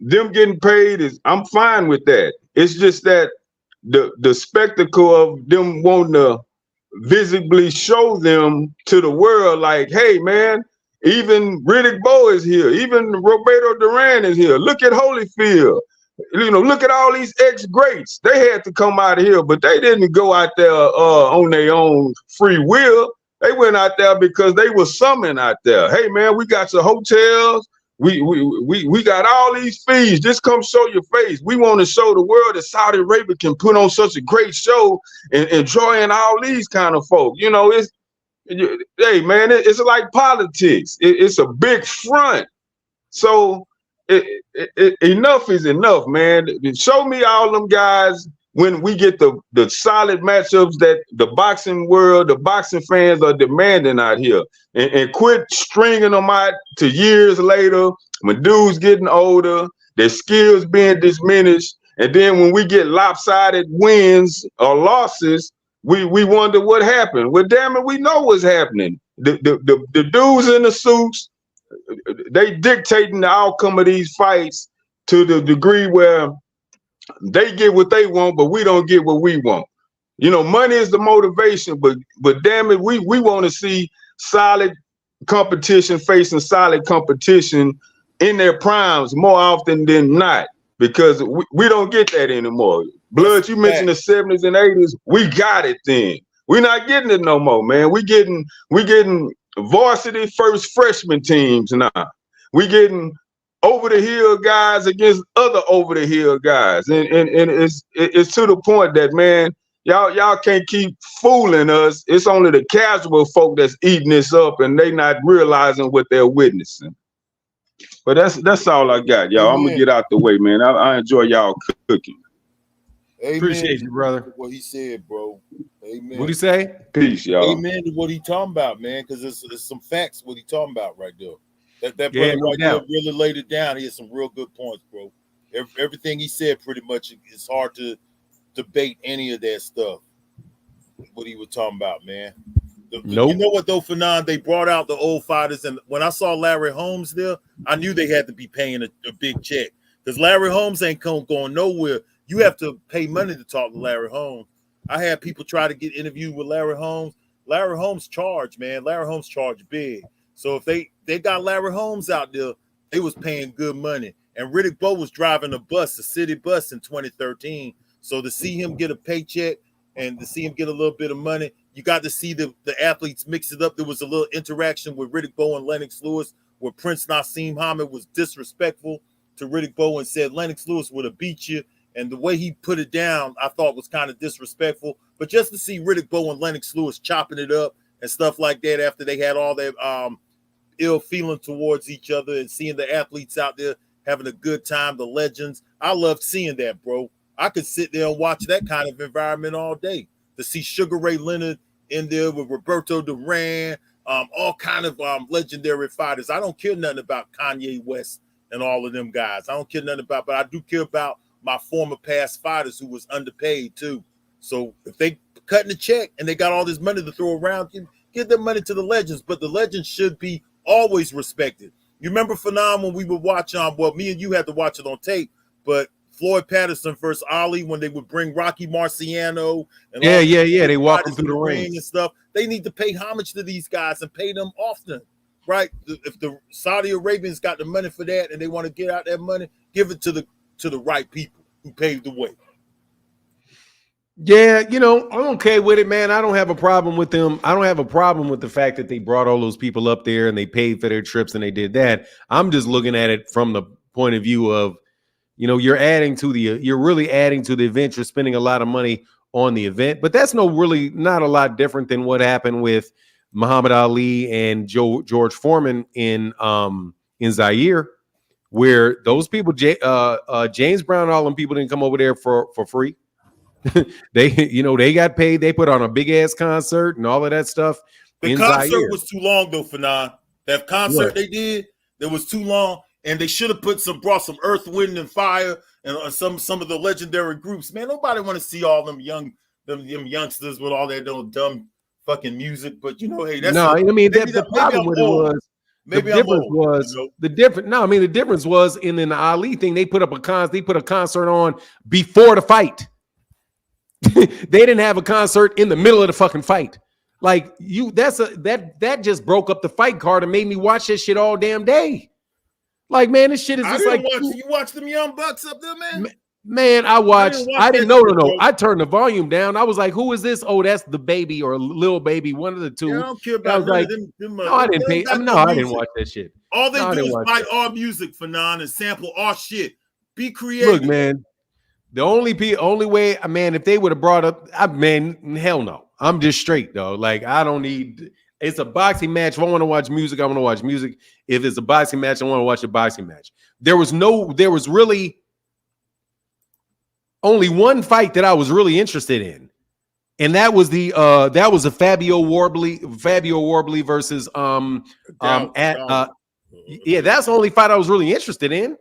S10: them getting paid I'm fine with that. It's just that the spectacle of them wanting to visibly show them to the world, like, hey, man, even Riddick Bowe is here. Even Roberto Duran is here. Look at Holyfield. You know, look at all these ex-greats. They had to come out of here, but they didn't go out there on their own free will. They went out there because they were summoned out there. Hey, man, we got your hotels. We got all these fees. Just come show your face. We want to show the world that Saudi Arabia can put on such a great show and draw in all these kind of folk. You know, hey, man, it's like politics. It's a big front. So enough is enough, man. Show me all them guys when we get the solid matchups that the boxing world, the boxing fans are demanding out here, and quit stringing them out to years later when dudes getting older, their skills being diminished, and then when we get lopsided wins or losses, we wonder what happened. Well, damn it, we know what's happening. The dudes in the suits, they dictating the outcome of these fights to the degree where they get what they want, but we don't get what we want. You know, money is the motivation, but damn it, we want to see solid competition facing solid competition in their primes more often than not, because we don't get that anymore. Blood, you mentioned the 70s and 80s. We got it then. We're not getting it no more, man. We getting varsity first freshman teams now. We getting over the hill guys against other over the hill guys, and it's to the point that, man, y'all can't keep fooling us. It's only the casual folk that's eating this up, and they not realizing what they're witnessing. But that's all I got, y'all. Amen. I'm gonna get out the way, man. I enjoy y'all cooking.
S2: Amen.
S1: Appreciate you, brother.
S2: What he said, bro. Amen.
S1: What'd he say?
S10: Peace, y'all.
S2: Amen to what he talking about, man, because it's some facts what he talking about right there. That brother right there really laid it down. He had some real good points, bro. Everything he said pretty much, it's hard to debate any of that stuff. What he was talking about, man.
S1: Nope.
S2: You know what though, Fernand? They brought out the old fighters, and when I saw Larry Holmes there, I knew they had to be paying a big check because Larry Holmes ain't going nowhere. You have to pay money to talk to Larry Holmes. I had people try to get interviewed with Larry Holmes. Larry Holmes charged, man. Larry Holmes charged big. So if they got Larry Holmes out there, they was paying good money. And Riddick Bowe was driving a city bus in 2013. So to see him get a paycheck and to see him get a little bit of money, you got to see the athletes mix it up. There was a little interaction with Riddick Bowe and Lennox Lewis where Prince Nassim Hamed was disrespectful to Riddick Bowe and said Lennox Lewis would have beat you. And the way he put it down, I thought was kind of disrespectful. But just to see Riddick Bowe and Lennox Lewis chopping it up and stuff like that after they had all that ill feeling towards each other and seeing the athletes out there having a good time, the legends. I loved seeing that, bro. I could sit there and watch that kind of environment all day. To see Sugar Ray Leonard in there with Roberto Duran, all kind of legendary fighters. I don't care nothing about Kanye West and all of them guys. I don't care nothing about, but I do care about my former past fighters who was underpaid too. So if they cutting the check and they got all this money to throw around, give them money to the legends. But the legends should be always respected. You remember Phenom when we would watch well, me and you had to watch it on tape, but Floyd Patterson versus Ali, when they would bring Rocky Marciano and
S1: they walk them through the ring
S2: and stuff. They need to pay homage to these guys and pay them often, right? If the Saudi Arabians got the money for that and they want to get out that money, give it to the right people who paved the way.
S1: Yeah, I'm okay with it, man. I don't have a problem with them. I don't have a problem with the fact that they brought all those people up there and they paid for their trips and they did that. I'm just looking at it from the point of view of, you're really adding to the event. You're spending a lot of money on the event, but that's not a lot different than what happened with Muhammad Ali and George Foreman in Zaire, where those people, James Brown, and all them people didn't come over there for free. They got paid. They put on a big ass concert and all of that stuff.
S2: The concert was too long though, Fanon. That concert they did, that was too long, and they should have brought some Earth, Wind, and Fire and some of the legendary groups. Man, nobody want to see all them youngsters with all that dumb fucking music. But hey, that's
S1: the problem with it was. The difference was in the Ali thing. They put a concert on before the fight. They didn't have a concert in the middle of the fucking fight. Like that just broke up the fight card and made me watch that shit all damn day. Like, man, this shit is just
S2: you watch them young bucks up there, man.
S1: Man, I didn't know. No. I turned the volume down. I was like, who is this? Oh, that's the baby or little baby, one of the two.
S2: Yeah, I don't care about them.
S1: I didn't pay. I didn't watch that shit.
S2: All they do is buy all music, Fanon, and sample all shit. Be creative.
S1: Look, man. The only way, man, if they would have brought up, hell no. I'm just straight though. Like, I don't need. It's a boxing match. If I want to watch music, I want to watch music. If it's a boxing match, I want to watch a boxing match. There was really only one fight that I was really interested in, and that was the Fabio Warbly versus that's the only fight I was really interested in.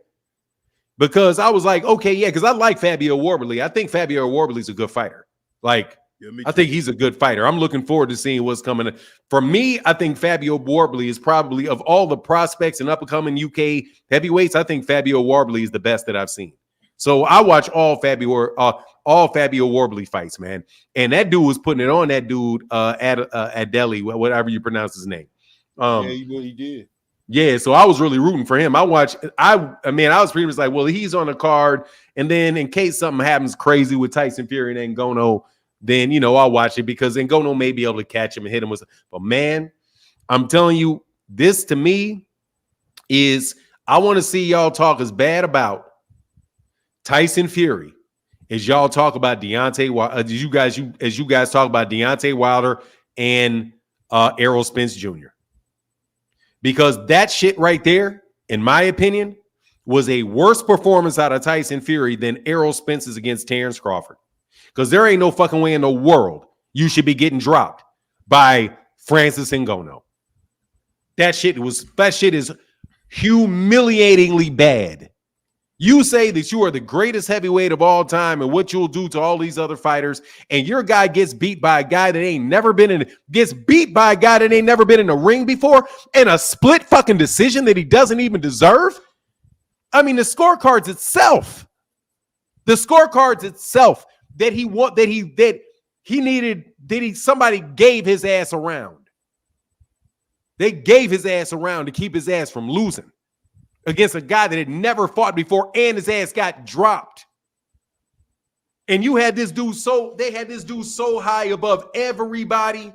S1: Because I was like, okay, yeah, because I like Fabio Warbly. I think Fabio Warbly's a good fighter. Like, I think he's a good fighter. I'm looking forward to seeing what's coming. For me, I think Fabio Warbly is probably, of all the prospects and up-and-coming UK heavyweights, I think Fabio Warbly is the best that I've seen. So I watch all Fabio Warbly fights, man. And that dude was putting it on that dude at Delhi, whatever you pronounce his name.
S2: He did.
S1: Yeah, so I was really rooting for him. I was pretty much like, well, he's on the card, and then in case something happens crazy with Tyson Fury and Ngannou, then I'll watch it because Ngannou may be able to catch him and hit him with. But man, I'm telling you, this to me is I want to see y'all talk as bad about Tyson Fury as y'all talk about Deontay Wilder. As you guys talk about Deontay Wilder and Errol Spence Jr. Because that shit right there, in my opinion, was a worse performance out of Tyson Fury than Errol Spence's against Terrence Crawford. Because there ain't no fucking way in the world you should be getting dropped by Francis Ngannou. That shit is humiliatingly bad. You say that you are the greatest heavyweight of all time and what you'll do to all these other fighters, and your guy gets beat by a guy that ain't never been in a ring before in a split fucking decision that he doesn't even deserve. I mean, the scorecards itself somebody gave his ass around. They gave his ass around to keep his ass from losing against a guy that had never fought before and his ass got dropped. And they had this dude so high above everybody.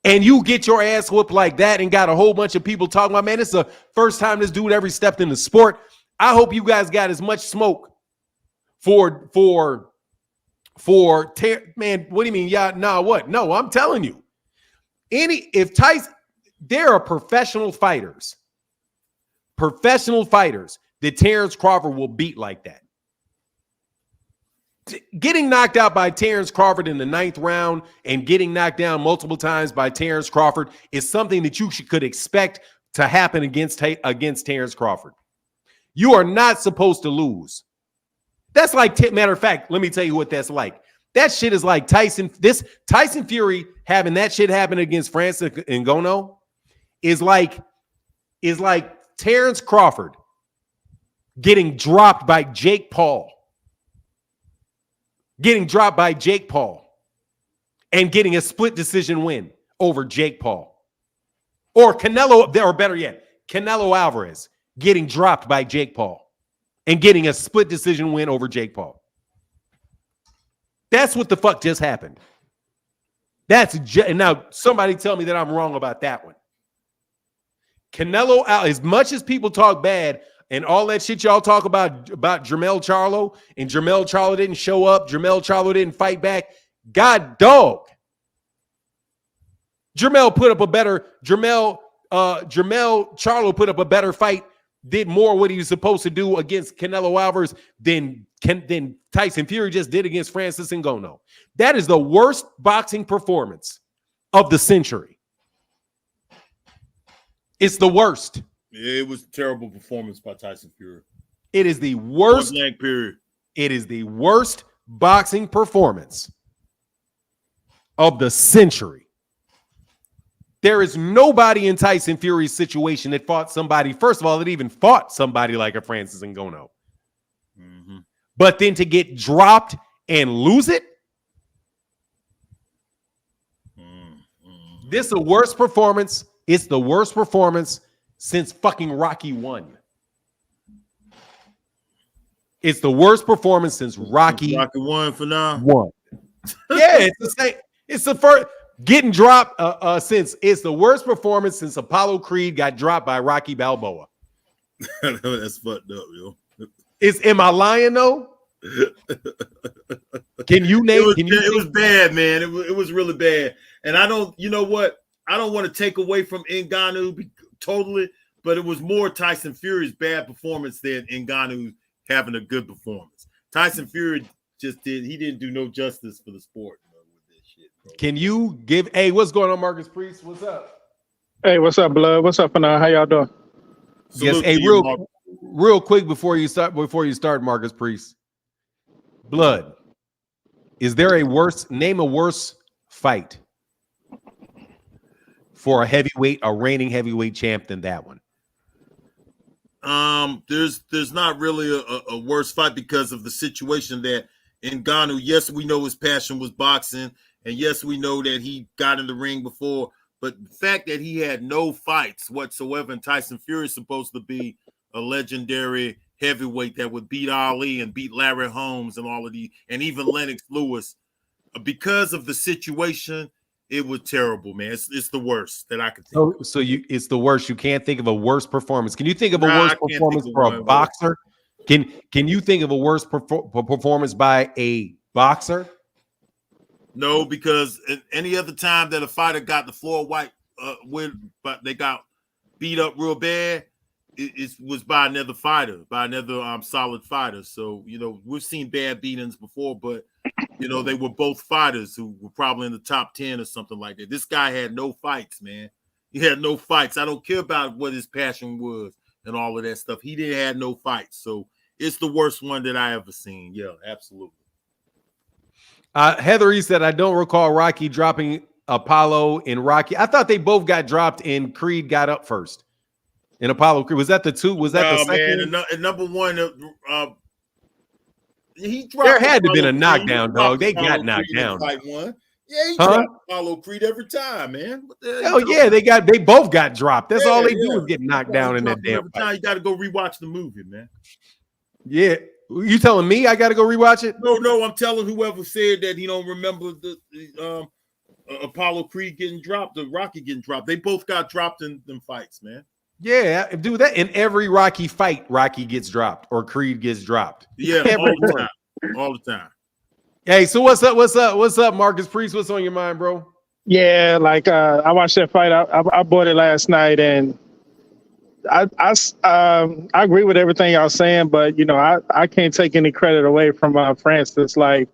S1: And you get your ass whooped like that and got a whole bunch of people talking about, man, it's the first time this dude ever stepped in the sport. I hope you guys got as much smoke for man, what do you mean? Yeah, no, what? No, I'm telling you. If Tyson, there are professional fighters that Terrence Crawford will beat like that. getting knocked out by Terrence Crawford in the 9th round and getting knocked down multiple times by Terrence Crawford is something that you could expect to happen against Terrence Crawford. You are not supposed to lose. That's like, matter of fact, let me tell you what that's like. That shit is like Tyson Fury having that shit happen against Francis Ngannou is like Terrence Crawford getting dropped by Jake Paul. Getting dropped by Jake Paul and getting a split decision win over Jake Paul. Or Canelo, or better yet, Canelo Alvarez getting dropped by Jake Paul and getting a split decision win over Jake Paul. That's what the fuck just happened. And now somebody tell me that I'm wrong about that one. Canelo, as much as people talk bad and all that shit y'all talk about Jermell Charlo, and Jermell Charlo didn't show up, Jermell Charlo didn't fight back. God dog. Jermell Charlo put up a better fight, did more what he was supposed to do against Canelo Alvarez than Tyson Fury just did against Francis Ngannou. That is the worst boxing performance of the century. It's the worst.
S2: Yeah, it was a terrible performance by Tyson Fury.
S1: It is the worst.
S2: Period.
S1: It is the worst boxing performance of the century. There is nobody in Tyson Fury's situation that fought somebody, first of all, that even fought somebody like a Francis Ngannou.
S2: Mm-hmm.
S1: But then to get dropped and lose it, this is the worst performance. It's the worst performance since fucking Rocky 1. It's the worst performance since Rocky
S2: 1 for now.
S1: 1. Yeah, it's the same. It's the first getting dropped since it's the worst performance since Apollo Creed got dropped by Rocky Balboa.
S2: That's fucked up, yo.
S1: Am I lying though? Can you name?
S2: It was bad, man. It was really bad. And I don't, you know what? I don't want to take away from Ngannou totally, but it was more Tyson Fury's bad performance than Ngannou having a good performance. Tyson Fury he didn't do no justice for the sport, with this shit, bro.
S1: Can you give? Hey, what's going on, Marcus Priest? What's up?
S11: Hey, what's up, blood? What's up, Hernandez? How y'all doing?
S1: Yes. Hey, real quick before you start, Marcus Priest. Blood. Is there a worse fight for a reigning heavyweight champ than that one?
S2: There's not really a worse fight because of the situation that Ngannou, yes, we know his passion was boxing, and yes, we know that he got in the ring before, but the fact that he had no fights whatsoever, and Tyson Fury is supposed to be a legendary heavyweight that would beat Ali and beat Larry Holmes and all of these, and even Lennox Lewis, because of the situation, it was terrible, man. It's the worst that I could think of.
S1: So it's the worst. You can't think of a worse performance. Can you think of a worse performance for a boxer? Can you think of a worse performance by a boxer?
S2: No, because any other time that a fighter got the floor white but they got beat up real bad, it was by another fighter, by another solid fighter. So, we've seen bad beatings before, but they were both fighters who were probably in the top 10 or something like that. This guy had no fights, man. He had no fights. I don't care about what his passion was and all of that stuff. He didn't have no fights. So it's the worst one that I ever seen. Yeah, absolutely.
S1: Heather, he said, I don't recall Rocky dropping Apollo in Rocky. I thought they both got dropped and Creed got up first. In Apollo Creed. Was that the two? Was that the second?
S2: Man, and number one, he dropped.
S1: There had to have been a knockdown, dog. They got knocked down.
S2: Fight one. Yeah, he dropped Apollo Creed every time, man.
S1: Hell yeah, they both got dropped. That's all they do is get knocked down in that damn fight.
S2: You got to go rewatch the movie, man.
S1: Yeah, you telling me I got to go rewatch it?
S2: No, I'm telling whoever said that he don't remember the Apollo Creed getting dropped, the Rocky getting dropped. They both got dropped in them fights, man.
S1: Yeah, do that in every Rocky fight. Rocky gets dropped or Creed gets dropped.
S2: Yeah, all the time.
S1: Hey, so what's up, Marcus Priest? What's on your mind, bro?
S11: Yeah, I watched that fight. I bought it last night, and I agree with everything y'all saying, but I can't take any credit away from Francis. Like,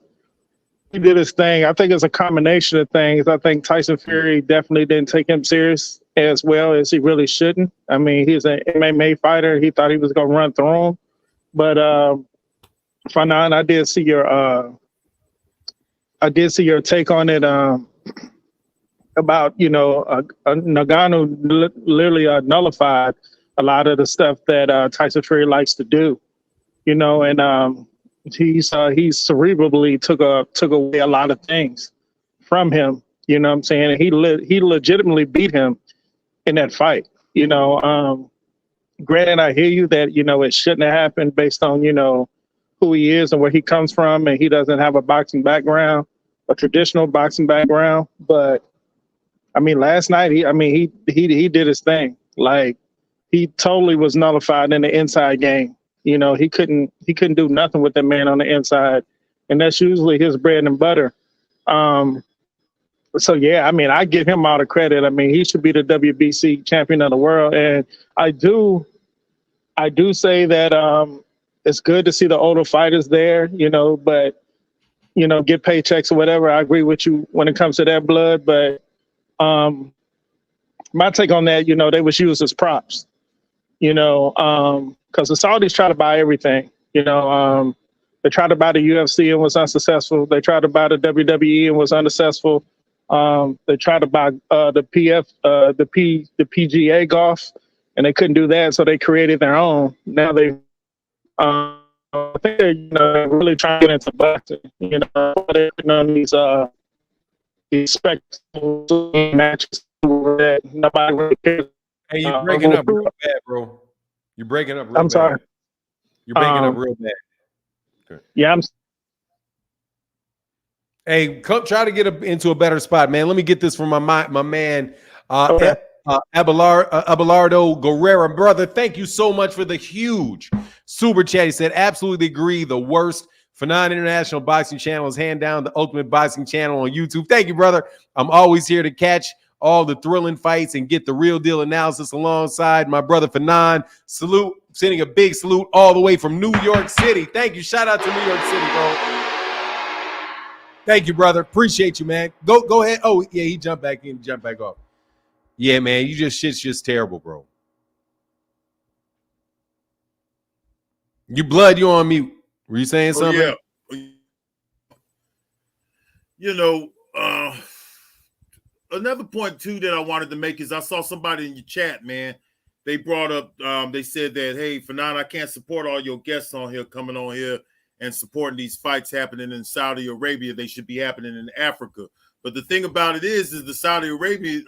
S11: he did his thing. I think it's a combination of things. I think Tyson Fury definitely didn't take him serious as well as he really shouldn't. I mean, he's an MMA fighter. He thought he was going to run through him. But Fanon, I did see your take on it about Ngannou literally nullified a lot of the stuff that Tyson Fury likes to do. And he's cerebrally took away a lot of things from him. You know what I'm saying? And he legitimately beat him in that fight. Granted, I hear you that it shouldn't have happened based on who he is and where he comes from, and he doesn't have a boxing background, a traditional boxing background. But I mean, last night he did his thing. Like, he totally was nullified in the inside game. He couldn't do nothing with that man on the inside, and that's usually his bread and butter. So yeah, I mean, I give him all the credit. I mean, he should be the WBC champion of the world, and I do say that it's good to see the older fighters there, but get paychecks or whatever. I agree with you when it comes to that, Blood, but my take on that, they was used as props. Because the Saudis try to buy everything. They tried to buy the UFC and was unsuccessful. They tried to buy the WWE and was unsuccessful. They tried to buy the PGA golf, and they couldn't do that, so they created their own. Now they, I think they're really trying to get into boxing. They're putting on these spectacle matches that nobody really cares.
S1: Hey, you're breaking up real bad, bro. You're breaking up real bad.
S11: I'm sorry.
S1: You're breaking up real bad. Okay.
S11: Yeah,
S1: Hey, come try to get into a better spot, man. Let me get this from my man,
S11: okay.
S1: Abelardo Guerrero. Brother, thank you so much for the huge super chat. He said, absolutely agree. The worst Fanon International Boxing Channel is hand down the Ultimate Boxing Channel on YouTube. Thank you, brother. I'm always here to catch all the thrilling fights and get the real deal analysis alongside my brother Fanon. Salute, sending a big salute all the way from New York City. Thank you. Shout out to New York City, bro. Thank you, brother. Appreciate you, man. Go ahead. Oh, yeah, he jumped back in, jumped back off. Yeah, man, shit's just terrible, bro. Blood, you on mute. Were you saying something?
S2: Yeah. Another point too that I wanted to make is I saw somebody in your chat, man. They brought up, they said that, hey, Fanon, I can't support all your guests on here coming on here and supporting these fights happening in Saudi Arabia. They should be happening in Africa. But the thing about it is the Saudi Arabia,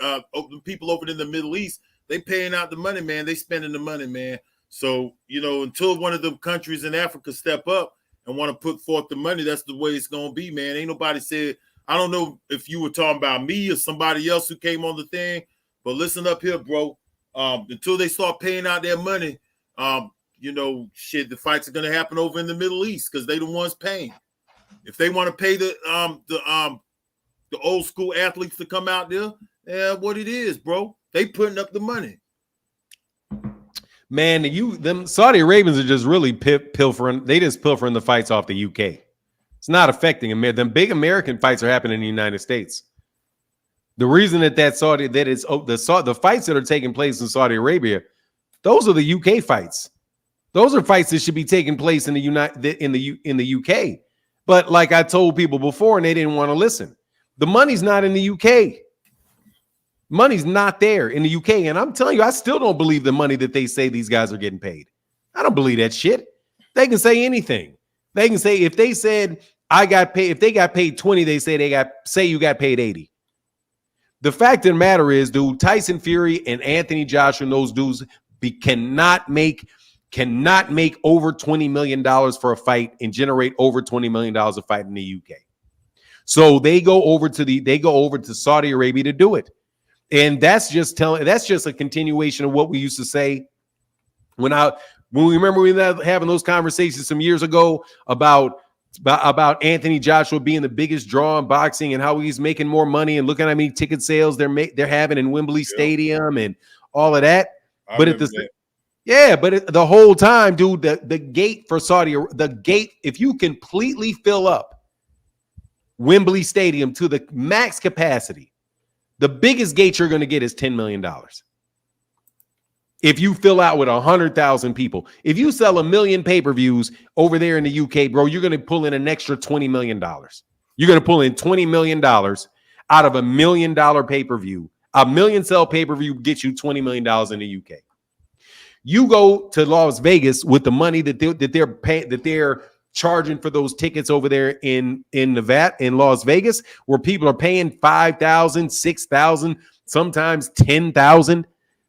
S2: people over in the Middle East, they paying out the money, man. They spending the money, man. So, until one of them countries in Africa step up and want to put forth the money, that's the way it's going to be, man. Ain't nobody said, I don't know if you were talking about me or somebody else who came on the thing, but listen up here, bro. Until they start paying out their money, the fights are going to happen over in the Middle East because they the ones paying. If they want to pay the old school athletes to come out there, what it is, bro. They putting up the money.
S1: Man, them Saudi Arabians are just really pilfering. They just pilfering the fights off the UK. It's not affecting them. Them big American fights are happening in the United States. The reason the fights that are taking place in Saudi Arabia, those are the UK fights. Those are fights that should be taking place in the UK. But like I told people before, and they didn't want to listen. The money's not in the UK. Money's not there in the UK. And I'm telling you, I still don't believe the money that they say these guys are getting paid. I don't believe that shit. They can say anything. They can say, if they said I got paid, if they got paid 20, they say you got paid 80. The fact of the matter is, dude, Tyson Fury and Anthony Joshua and those dudes cannot make over $20 million for a fight and generate over $20 million a fight in the UK. So they go over to Saudi Arabia to do it. And that's just a continuation of what we used to say when we were having those conversations some years ago about Anthony Joshua being the biggest draw in boxing and how he's making more money, and look at how many ticket sales they're having in Wembley Stadium and all of that. But Yeah, but the whole time, dude, the gate for if you completely fill up Wembley Stadium to the max capacity, the biggest gate you're going to get is $10 million. If you fill out with 100,000 people, if you sell 1 million pay-per-views over there in the UK, bro, you're going to pull in an extra $20 million. You're going to pull in $20 million out of $1 million pay-per-view. A million sell pay-per-view gets you $20 million in the UK. You go to Las Vegas with the money that they're charging for those tickets over there in Nevada, in Las Vegas, where people are paying $5,000, $6,000, sometimes $10,000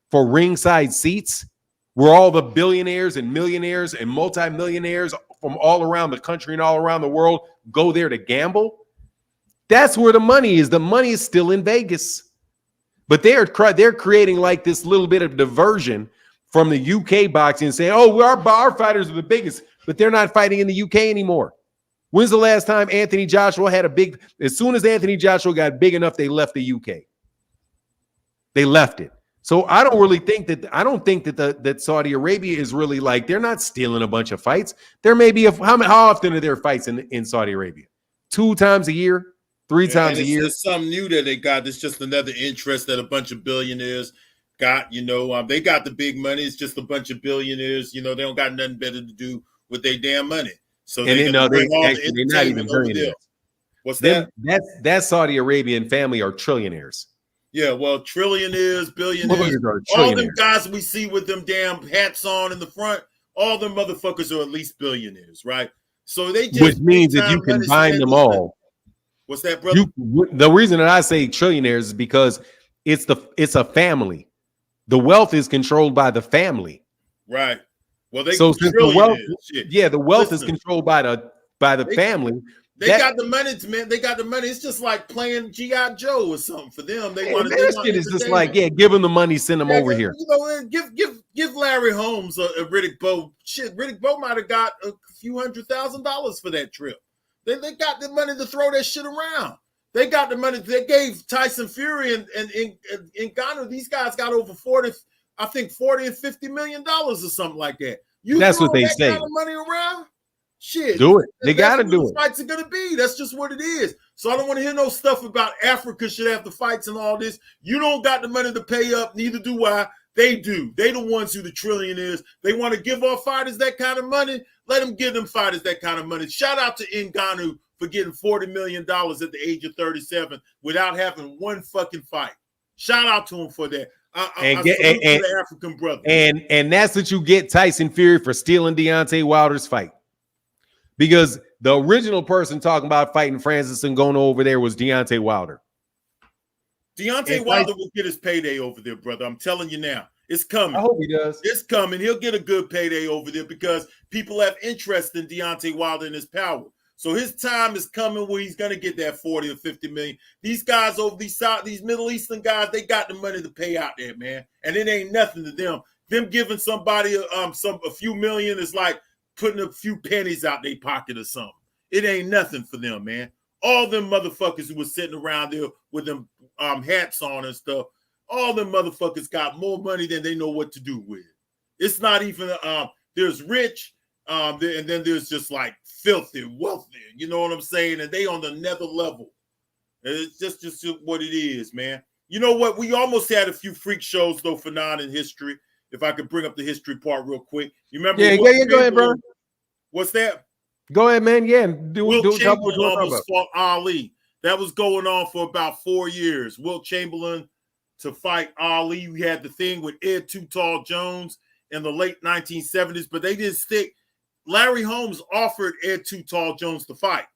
S1: for ringside seats, where all the billionaires and millionaires and multimillionaires from all around the country and all around the world go there to gamble. That's where the money is. The money is still in Vegas. But they're creating like this little bit of diversion from the UK boxing and saying, oh, our fighters are the biggest, but they're not fighting in the UK anymore. When's the last time Anthony Joshua had as soon as Anthony Joshua got big enough, they left the UK. They left it. So I don't think that Saudi Arabia is really like, they're not stealing a bunch of fights. There may be how often are there fights in Saudi Arabia? 2 times a year, 3 times a year.
S2: It's something new that they got. It's just another interest that a bunch of billionaires got. They got the big money. It's just a bunch of billionaires. They don't got nothing better to do with their damn money. So they're not even billionaires. What's that?
S1: That Saudi Arabian family are trillionaires.
S2: Yeah, well, trillionaires, billionaires, all them guys we see with them damn hats on in the front, all them motherfuckers are at least billionaires, right? So they just,
S1: which means if you combine them all.
S2: What's that, brother?
S1: The reason that I say trillionaires is because it's a family. The wealth is controlled by the family.
S2: Right. Well,
S1: since the wealth is controlled by the family.
S2: They got the money, man. They got the money. It's just like playing G.I. Joe or something for them.
S1: That shit is just like, give them the money, send them over here.
S2: Give Larry Holmes a Riddick Bowe. Shit, Riddick Bowe might have got a few $100,000 for that trip. They got the money to throw that shit around. They got the money. They gave Tyson Fury and Ngannou. These guys got over 40 and $50 million or something like that.
S1: That's what they say.
S2: Kind of money around. Shit,
S1: do it. They got to do it.
S2: Fights are gonna be. That's just what it is. So I don't want to hear no stuff about Africa should have the fights and all this. You don't got the money to pay up. Neither do I. They do. They the ones who the trillionaires. They want to give our fighters that kind of money. Let them give them fighters that kind of money. Shout out to Ngannou for getting $40 million at the age of 37 without having one fucking fight. Shout out to him for that. The African brother.
S1: And that's what you get Tyson Fury for stealing Deontay Wilder's fight. Because the original person talking about fighting Francis Ngannou over there was Deontay Wilder.
S2: Deontay Wilder will get his payday over there, brother. I'm telling you now. It's coming.
S1: I hope he does.
S2: It's coming. He'll get a good payday over there because people have interest in Deontay Wilder and his power. So his time is coming where he's going to get that 40 or 50 million. These guys over these Middle Eastern guys, they got the money to pay out there, man. And it ain't nothing to them. Them giving somebody a few million is like putting a few pennies out their pocket or something. It ain't nothing for them, man. All them motherfuckers who was sitting around there with them hats on and stuff, all them motherfuckers got more money than they know what to do with. It's not even, there's rich, and then there's just like filthy, wealthy, you know what I'm saying? And they on the nether level. It's just what it is, man. You know what? We almost had a few freak shows, though, for in history. If I could bring up the history part real quick. You remember?
S1: Yeah, go ahead, bro.
S2: What's that?
S1: Go ahead, man. Yeah.
S2: Wilt Chamberlain almost fought Ali. That was going on for about 4 years. Wilt Chamberlain to fight Ali. We had the thing with Ed Too Tall Jones in the late 1970s, but they didn't stick. Larry Holmes offered Ed Too Tall Jones to fight.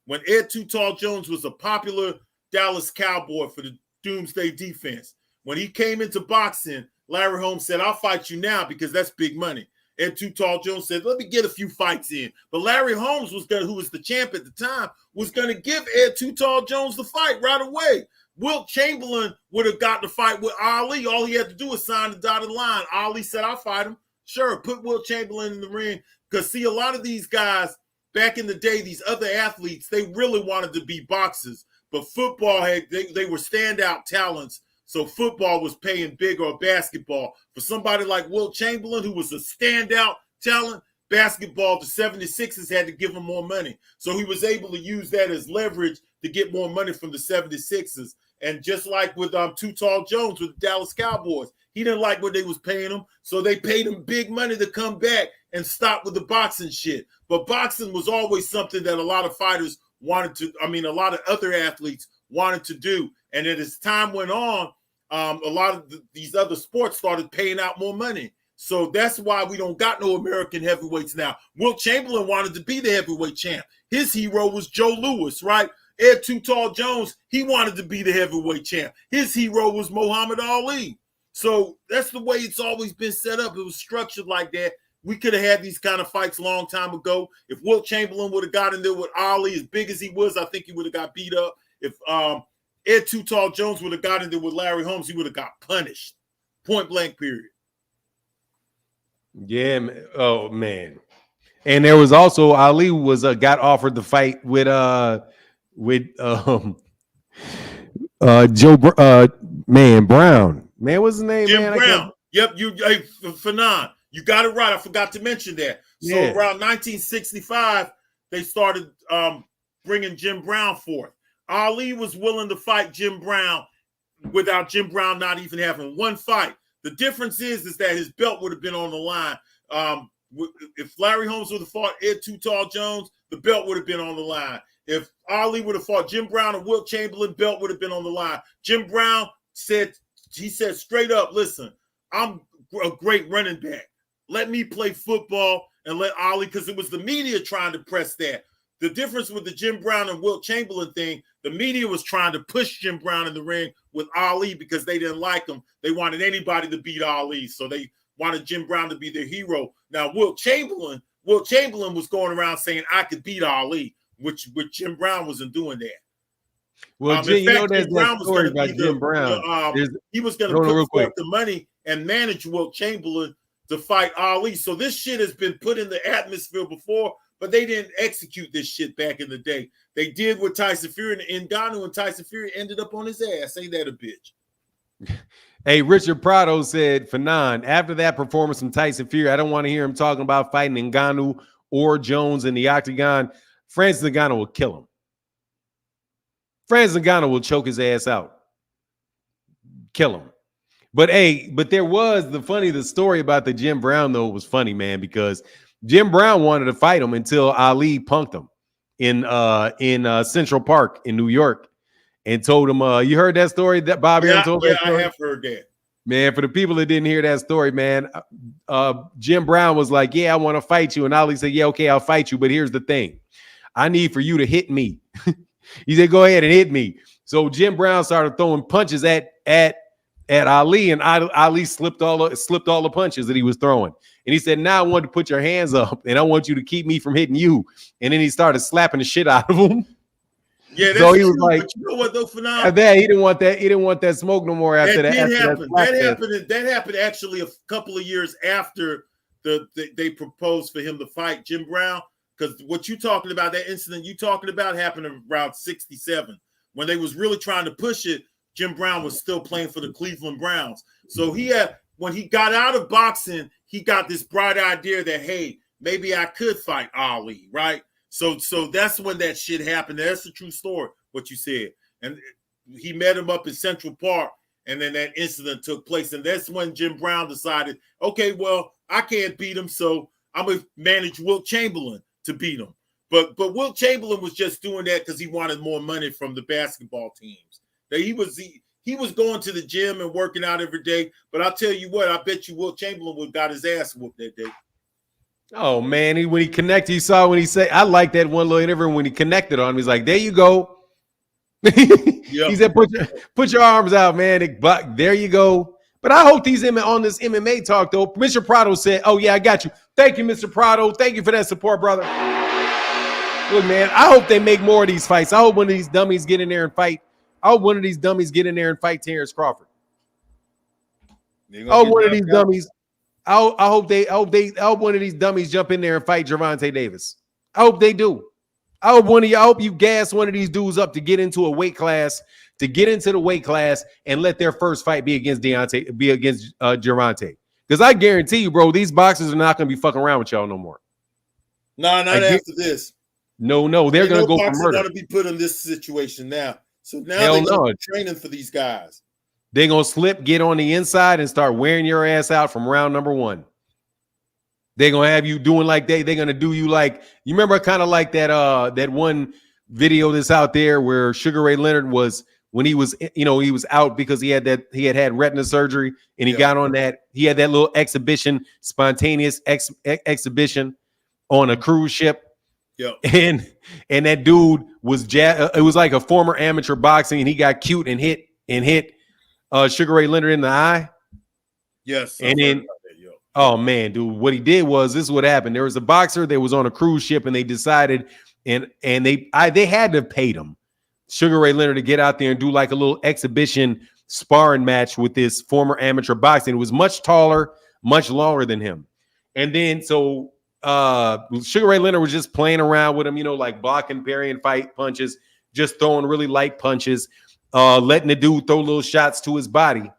S2: When Ed Too Tall Jones was a popular Dallas Cowboy for the Doomsday Defense. When he came into boxing, Larry Holmes said, I'll fight you now because that's big money. Ed Too Tall Jones said, let me get a few fights in. But Larry Holmes who was the champ at the time, was going to give Ed Too Tall Jones the fight right away. Wilt Chamberlain would have got the fight with Ali. All he had to do was sign the dotted line. Ali said, I'll fight him. Sure, put Wilt Chamberlain in the ring. Because, see, a lot of these guys back in the day, these other athletes, they really wanted to be boxers. But football, they were standout talents. So football was paying bigger, or basketball. For somebody like Wilt Chamberlain, who was a standout talent, basketball, the 76ers had to give him more money. So he was able to use that as leverage to get more money from the 76ers. And just like with Too Tall Jones with the Dallas Cowboys, he didn't like what they was paying him, so they paid him big money to come back and stop with the boxing shit. But boxing was always something that a lot of fighters wanted to, a lot of other athletes wanted to do. And then as time went on, a lot of these other sports started paying out more money. So that's why we don't got no American heavyweights now. Wilt Chamberlain wanted to be the heavyweight champ. His hero was Joe Louis, right? Ed Too Tall Jones, he wanted to be the heavyweight champ. His hero was Muhammad Ali. So that's the way it's always been set up. It was structured like that. We could have had these kind of fights a long time ago. If Wilt Chamberlain would have got in there with Ali, as big as he was, I think he would have got beat up. If Ed Too Tall Jones would have got in there with Larry Holmes, he would have got punished. Point blank, period.
S1: Yeah. Oh, man. And there was also Ali was got offered the fight with Joe Brown. Man, what's his name?
S2: Jim Brown. Yep, Fanon. You got it right. I forgot to mention that. So around 1965, they started bringing Jim Brown forth. Ali was willing to fight Jim Brown without Jim Brown not even having one fight. The difference is that his belt would have been on the line. If Larry Holmes would have fought Ed Too Tall Jones, the belt would have been on the line. If Ali would have fought Jim Brown and Wilt Chamberlain, belt would have been on the line. Jim Brown said straight up, listen, I'm a great running back. Let me play football and let Ali, because it was the media trying to press that. The difference with the Jim Brown and Wilt Chamberlain thing, the media was trying to push Jim Brown in the ring with Ali because they didn't like him. They wanted anybody to beat Ali, so they wanted Jim Brown to be their hero. Now, Wilt Chamberlain was going around saying, I could beat Ali, which Jim Brown wasn't doing that.
S1: Well, Jim, you know there's that story about Jim Brown.
S2: He was going to put forth the money and manage Wilt Chamberlain to fight Ali. So this shit has been put in the atmosphere before, but they didn't execute this shit back in the day. They did with Tyson Fury and Ngannou, and Tyson Fury ended up on his ass. Ain't that a bitch?
S1: Hey, Richard Prado said, Fanon, after that performance from Tyson Fury, I don't want to hear him talking about fighting Ngannou or Jones in the octagon. Francis Ngannou will kill him. Francis Ngannou will choke his ass out. Kill him. But there was the story about the Jim Brown, though, was funny, man, because Jim Brown wanted to fight him until Ali punked him in Central Park in New York and told him, you heard that story that Bobby told?
S2: Yeah, I have heard that.
S1: Man, for the people that didn't hear that story, man, Jim Brown was like, yeah, I want to fight you. And Ali said, yeah, okay, I'll fight you. But here's the thing. I need for you to hit me. He said, go ahead and hit me. So Jim Brown started throwing punches at Ali, and Ali slipped all the punches that he was throwing. And he said, now I want to put your hands up, and I want you to keep me from hitting you. And then he started slapping the shit out of him.
S2: Yeah, that's
S1: so he was
S2: true,
S1: like,
S2: but you know what though, Fanon?
S1: After that, he didn't want that. He didn't want that smoke no more. After that,
S2: that happened actually a couple of years after they proposed for him to fight Jim Brown. Because what you talking about, that incident you talking about, happened around 1967 when they was really trying to push it. Jim Brown was still playing for the Cleveland Browns. So when he got out of boxing, he got this bright idea that, hey, maybe I could fight Ali, right? So that's when that shit happened. That's the true story, what you said. And he met him up in Central Park, and then that incident took place. And that's when Jim Brown decided, okay, well, I can't beat him, so I'm going to manage Wilt Chamberlain to beat him. But Wilt Chamberlain was just doing that because he wanted more money from the basketball teams. He was going to the gym and working out every day. But I'll tell you what, I bet you Wilt Chamberlain would have got his ass whooped that day.
S1: Oh, man, when he connected, you saw when he said, I like that one little interview when he connected on him. He's like, there you go. He said, put your arms out, man. There you go. But I hope he's on this MMA talk, though. Mr. Prado said, oh, yeah, I got you. Thank you, Mr. Prado. Thank you for that support, brother. Look, man, I hope they make more of these fights. I hope one of these dummies get in there and fight. I hope one of these dummies get in there and fight Terrence Crawford. I hope one of these dummies. I hope one of these dummies jump in there and fight Gervonta Davis. I hope they do. I hope you gas one of these dudes up to get into a weight class to get into the weight class and let their first fight be against Gervonta. Because I guarantee you, bro, these boxers are not going to be fucking around with y'all no more.
S2: No, not after this.
S1: No, they're going to go for murder.
S2: Going to be put in this situation now. So now
S1: they're
S2: going to be training for these guys.
S1: They're going to slip, get on the inside, and start wearing your ass out from round number 1. They're going to have you doing like they're going to do you like, you remember kind of like that one video that's out there where Sugar Ray Leonard was, when he was, he was out because he had retina surgery, and he got on that, he had that little exhibition, spontaneous exhibition on a cruise ship.
S2: Yep.
S1: And that dude was it was like a former amateur boxing, and he got cute and hit Sugar Ray Leonard in the eye.
S2: Yes.
S1: And then, oh man, dude, what he did was, this is what happened. There was a boxer that was on a cruise ship, and they decided, and they had to pay him, Sugar Ray Leonard, to get out there and do like a little exhibition sparring match with this former amateur boxing. It was much taller, much longer than him. And then so Sugar Ray Leonard was just playing around with him, like blocking, parrying, fight punches, just throwing really light punches, letting the dude throw little shots to his body.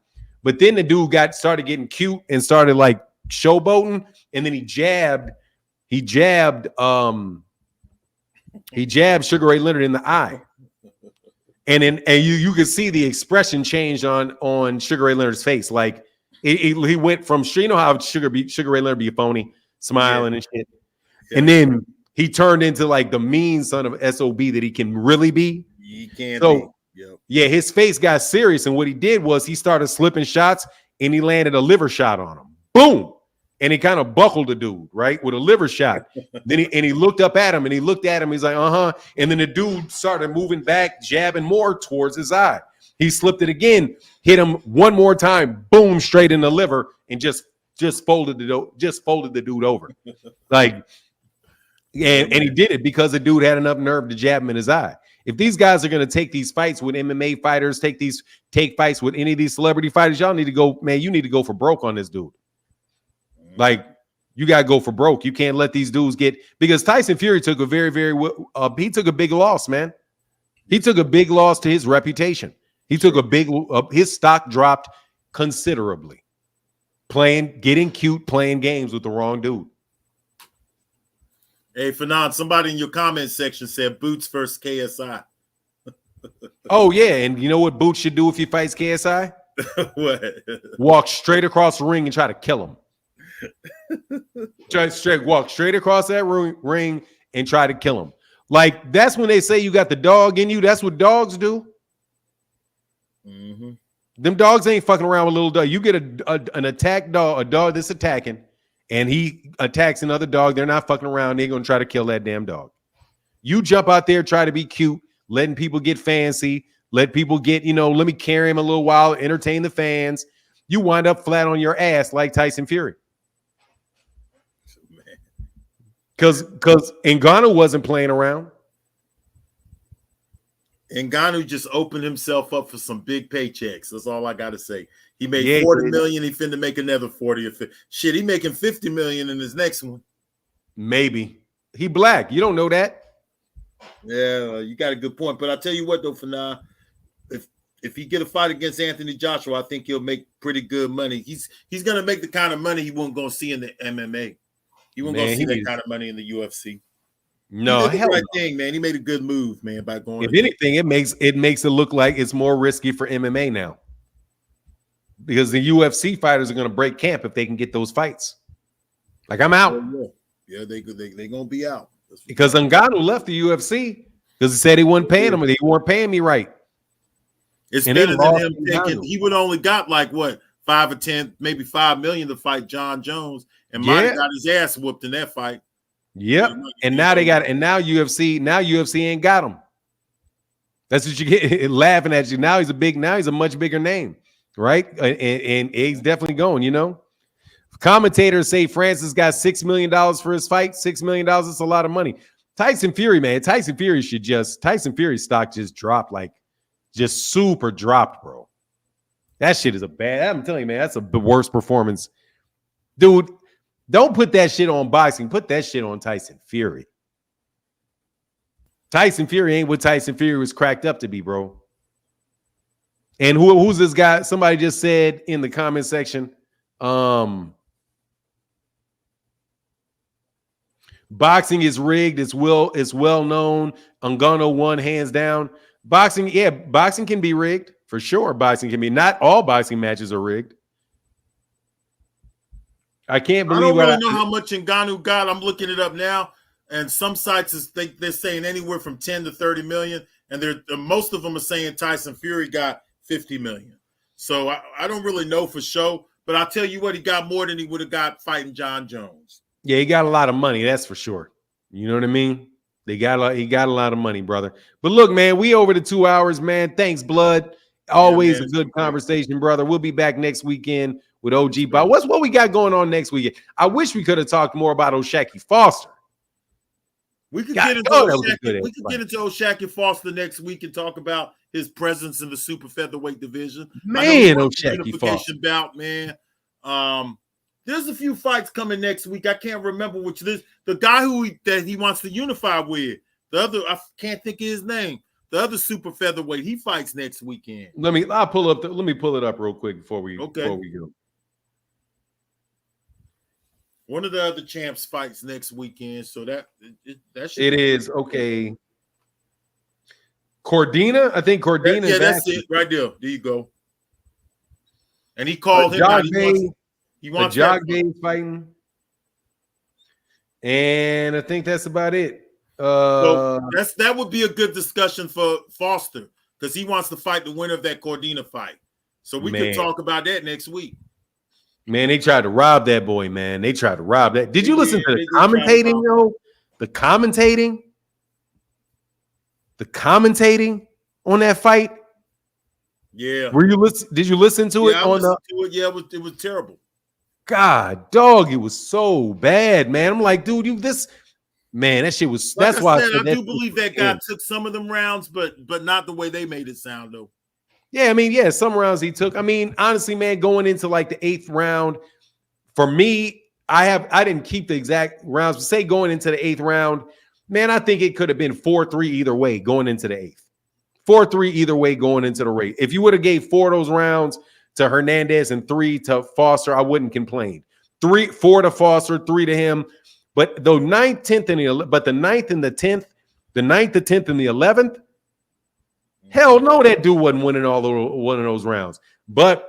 S1: But then the dude started getting cute and started like showboating, and then he jabbed Sugar Ray Leonard in the eye. And you could see the expression change on Sugar Ray Leonard's face. Like he went from, how Sugar Ray Leonard be a phony, smiling and shit. Yeah. And then he turned into like the mean son of SOB that he can really be.
S2: He can
S1: be.
S2: Yep.
S1: Yeah, his face got serious. And what he did was he started slipping shots, and he landed a liver shot on him. Boom. And he kind of buckled the dude, right, with a liver shot. Then he looked up at him, and he looked at him. He's like, And then the dude started moving back, jabbing more towards his eye. He slipped it again, hit him one more time, boom, straight in the liver, and just folded the dude over. Like, and he did it because the dude had enough nerve to jab him in his eye. If these guys are going to take these fights with MMA fighters, take fights with any of these celebrity fighters, y'all need to go, man, you need to go for broke on this dude. Like, you got to go for broke. You can't let these dudes because Tyson Fury took a he took a big loss, man. He took a big loss to his reputation. He took his stock dropped considerably. Getting cute, playing games with the wrong dude.
S2: Hey, Fernand, somebody in your comment section said Boots versus KSI.
S1: Oh, yeah. And you know what Boots should do if he fights KSI?
S2: What?
S1: Walk straight across the ring and try to kill him. Walk straight across that ring and try to kill him. Like, that's when they say you got the dog in you. That's what dogs do.
S2: Mm-hmm.
S1: Them dogs ain't fucking around with little dog. You get an attack dog, a dog that's attacking, and he attacks another dog. They're not fucking around. They're going to try to kill that damn dog. You jump out there, try to be cute, letting people get fancy, let people get, let me carry him a little while, entertain the fans. You wind up flat on your ass like Tyson Fury. Because Ngannou wasn't playing around.
S2: Ngannou just opened himself up for some big paychecks. That's all I got to say. He made 40 million. He finna make another 40 or 50. Shit, he making 50 million in his next one.
S1: Maybe. He black. You don't know that.
S2: Yeah, you got a good point. But I'll tell you what, though, for now, if he get a fight against Anthony Joshua, I think he'll make pretty good money. He's going to make the kind of money he wasn't going to see in the MMA. He wasn't going to see that kind of money in the UFC.
S1: No,
S2: he did the right thing, man. He made a good move, man, by going.
S1: If anything, it makes it look like it's more risky for MMA now, because the UFC fighters are going to break camp if they can get those fights. Like, I'm out.
S2: Yeah, they gonna be out
S1: because Ngannou left the UFC because he said he wasn't paying them. They weren't paying me right.
S2: It's better than him taking. He would only got like what, 5 or 10, maybe 5 million to fight John Jones, and Mike got his ass whooped in that fight.
S1: Yep. And now UFC ain't got him. That's what you get laughing at you. Now he's a much bigger name, right? And he's definitely going, Commentators say Francis got $6 million for his fight. $6 million, that's a lot of money. Tyson Fury, man. Tyson Fury's stock just dropped, like just super dropped, bro. That shit is I'm telling you, man, that's the worst performance. Dude, don't put that shit on boxing. Put that shit on Tyson Fury. Tyson Fury ain't what Tyson Fury was cracked up to be, bro. And who's this guy? Somebody just said in the comment section, boxing is rigged. It's well known. Ngannou won hands down. Boxing can be rigged for sure. Boxing can be. Not all boxing matches are rigged. I can't believe.
S2: I don't really know how much Ngannou got. I'm looking it up now, and some sites they're saying anywhere from 10 to 30 million, and most of them are saying Tyson Fury got 50 million. So I don't really know for sure, but I'll tell you what, he got more than he would have got fighting John Jones.
S1: Yeah, he got a lot of money, that's for sure. You know what I mean? He got a lot of money, brother. But look, man, we over the 2 hours, man. Thanks, Blood. Always a good conversation, brother. We'll be back next weekend with OG Bob. What we got going on next weekend? I wish we could have talked more about Oshaquie Foster.
S2: We could get into Oshaquie Foster next week and talk about his presence in the super featherweight division.
S1: Man, Oshaquie Foster
S2: bout, man. There's a few fights coming next week. I can't remember which. The guy that he wants to unify with. The other, I can't think of his name. The other super featherweight, he fights next weekend.
S1: Let me pull it up real quick before we go.
S2: One of the other champs fights next weekend, so that
S1: is okay. Cordina, I think Cordina.
S2: Yeah, that's it right there. There you go. And he called him out. He wants
S1: Jog Day fighting, and I think that's about it.
S2: So that would be a good discussion for Foster because he wants to fight the winner of that Cordina fight. So we could talk about that next week.
S1: Man, they tried to rob that boy, man. They tried to rob that. Did you listen to the commentating, yo? The commentating on that fight?
S2: Yeah.
S1: Did you listen to it?
S2: I listened to it. Yeah, it was terrible.
S1: God, dog, it was so bad, man. I'm like, dude, that shit was. Like that's why
S2: I do believe that guy took some of them rounds, but not the way they made it sound, though.
S1: Yeah, I mean, some rounds he took. I mean, honestly, man, going into like the 8th round, for me, I didn't keep the exact rounds, but say going into the 8th round, man, I think it could have been 4-3 either way going into the 8th. 4-3 either way going into the race. If you would have gave 4 of those rounds to Hernandez and 3 to Foster, I wouldn't complain. 4 to Foster, 3 to him. But the 9th, 10th, and the 9th and the 10th, the 9th, the 10th, and the 11th, hell no, that dude wasn't winning one of those rounds. But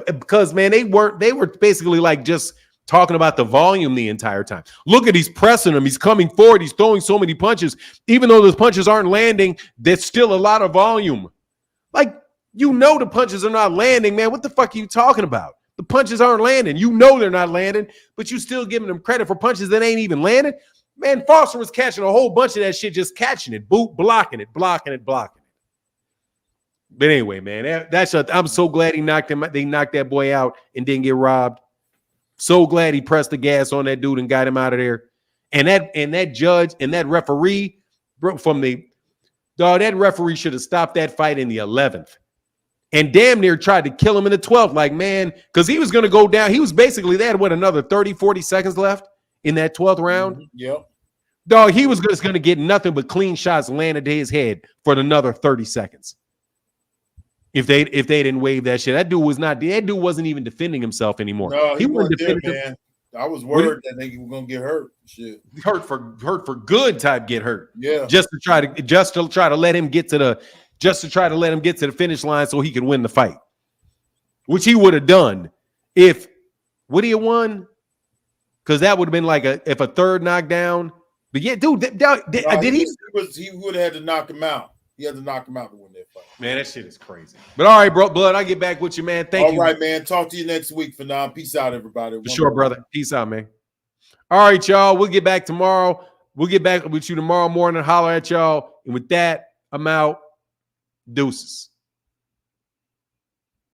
S1: because, man, they were basically like just talking about the volume the entire time. Look at, he's pressing him. He's coming forward. He's throwing so many punches. Even though those punches aren't landing, there's still a lot of volume. Like, the punches are not landing, man. What the fuck are you talking about? The punches aren't landing. They're not landing, but you still giving them credit for punches that ain't even landing. Man, Foster was catching a whole bunch of that shit, just catching it, blocking it. But anyway, man, I'm so glad they knocked that boy out and didn't get robbed. So glad he pressed the gas on that dude and got him out of there. And that judge and that referee, that referee should have stopped that fight in the 11th. And damn near tried to kill him in the 12th. Like, man, because he was going to go down. He was basically, they had, another 30, 40 seconds left in that 12th round?
S2: Yep.
S1: Dog, he was just going to get nothing but clean shots landed to his head for another 30 seconds. If they didn't wave that shit. That dude wasn't even defending himself anymore.
S2: No, he wasn't defending man. I was worried that they were going to get hurt. Shit.
S1: Hurt for good type get hurt.
S2: Yeah.
S1: Just to try to let him get to the finish line so he could win the fight, which he would have done would he have won? Because that would have been like if a third knockdown. But yeah, dude, did he?
S2: He would have had to knock him out. He had to knock him out to win that fight.
S1: Man, that shit is crazy. But all right, bro, Blood, I get back with you, man. Thank you.
S2: All right, man. Talk to you next week for now. Peace out, everybody.
S1: For sure, brother. Peace out, man. All right, y'all. We'll get back tomorrow. We'll get back with you tomorrow morning. Holler at y'all. And with that, I'm out. Deuces.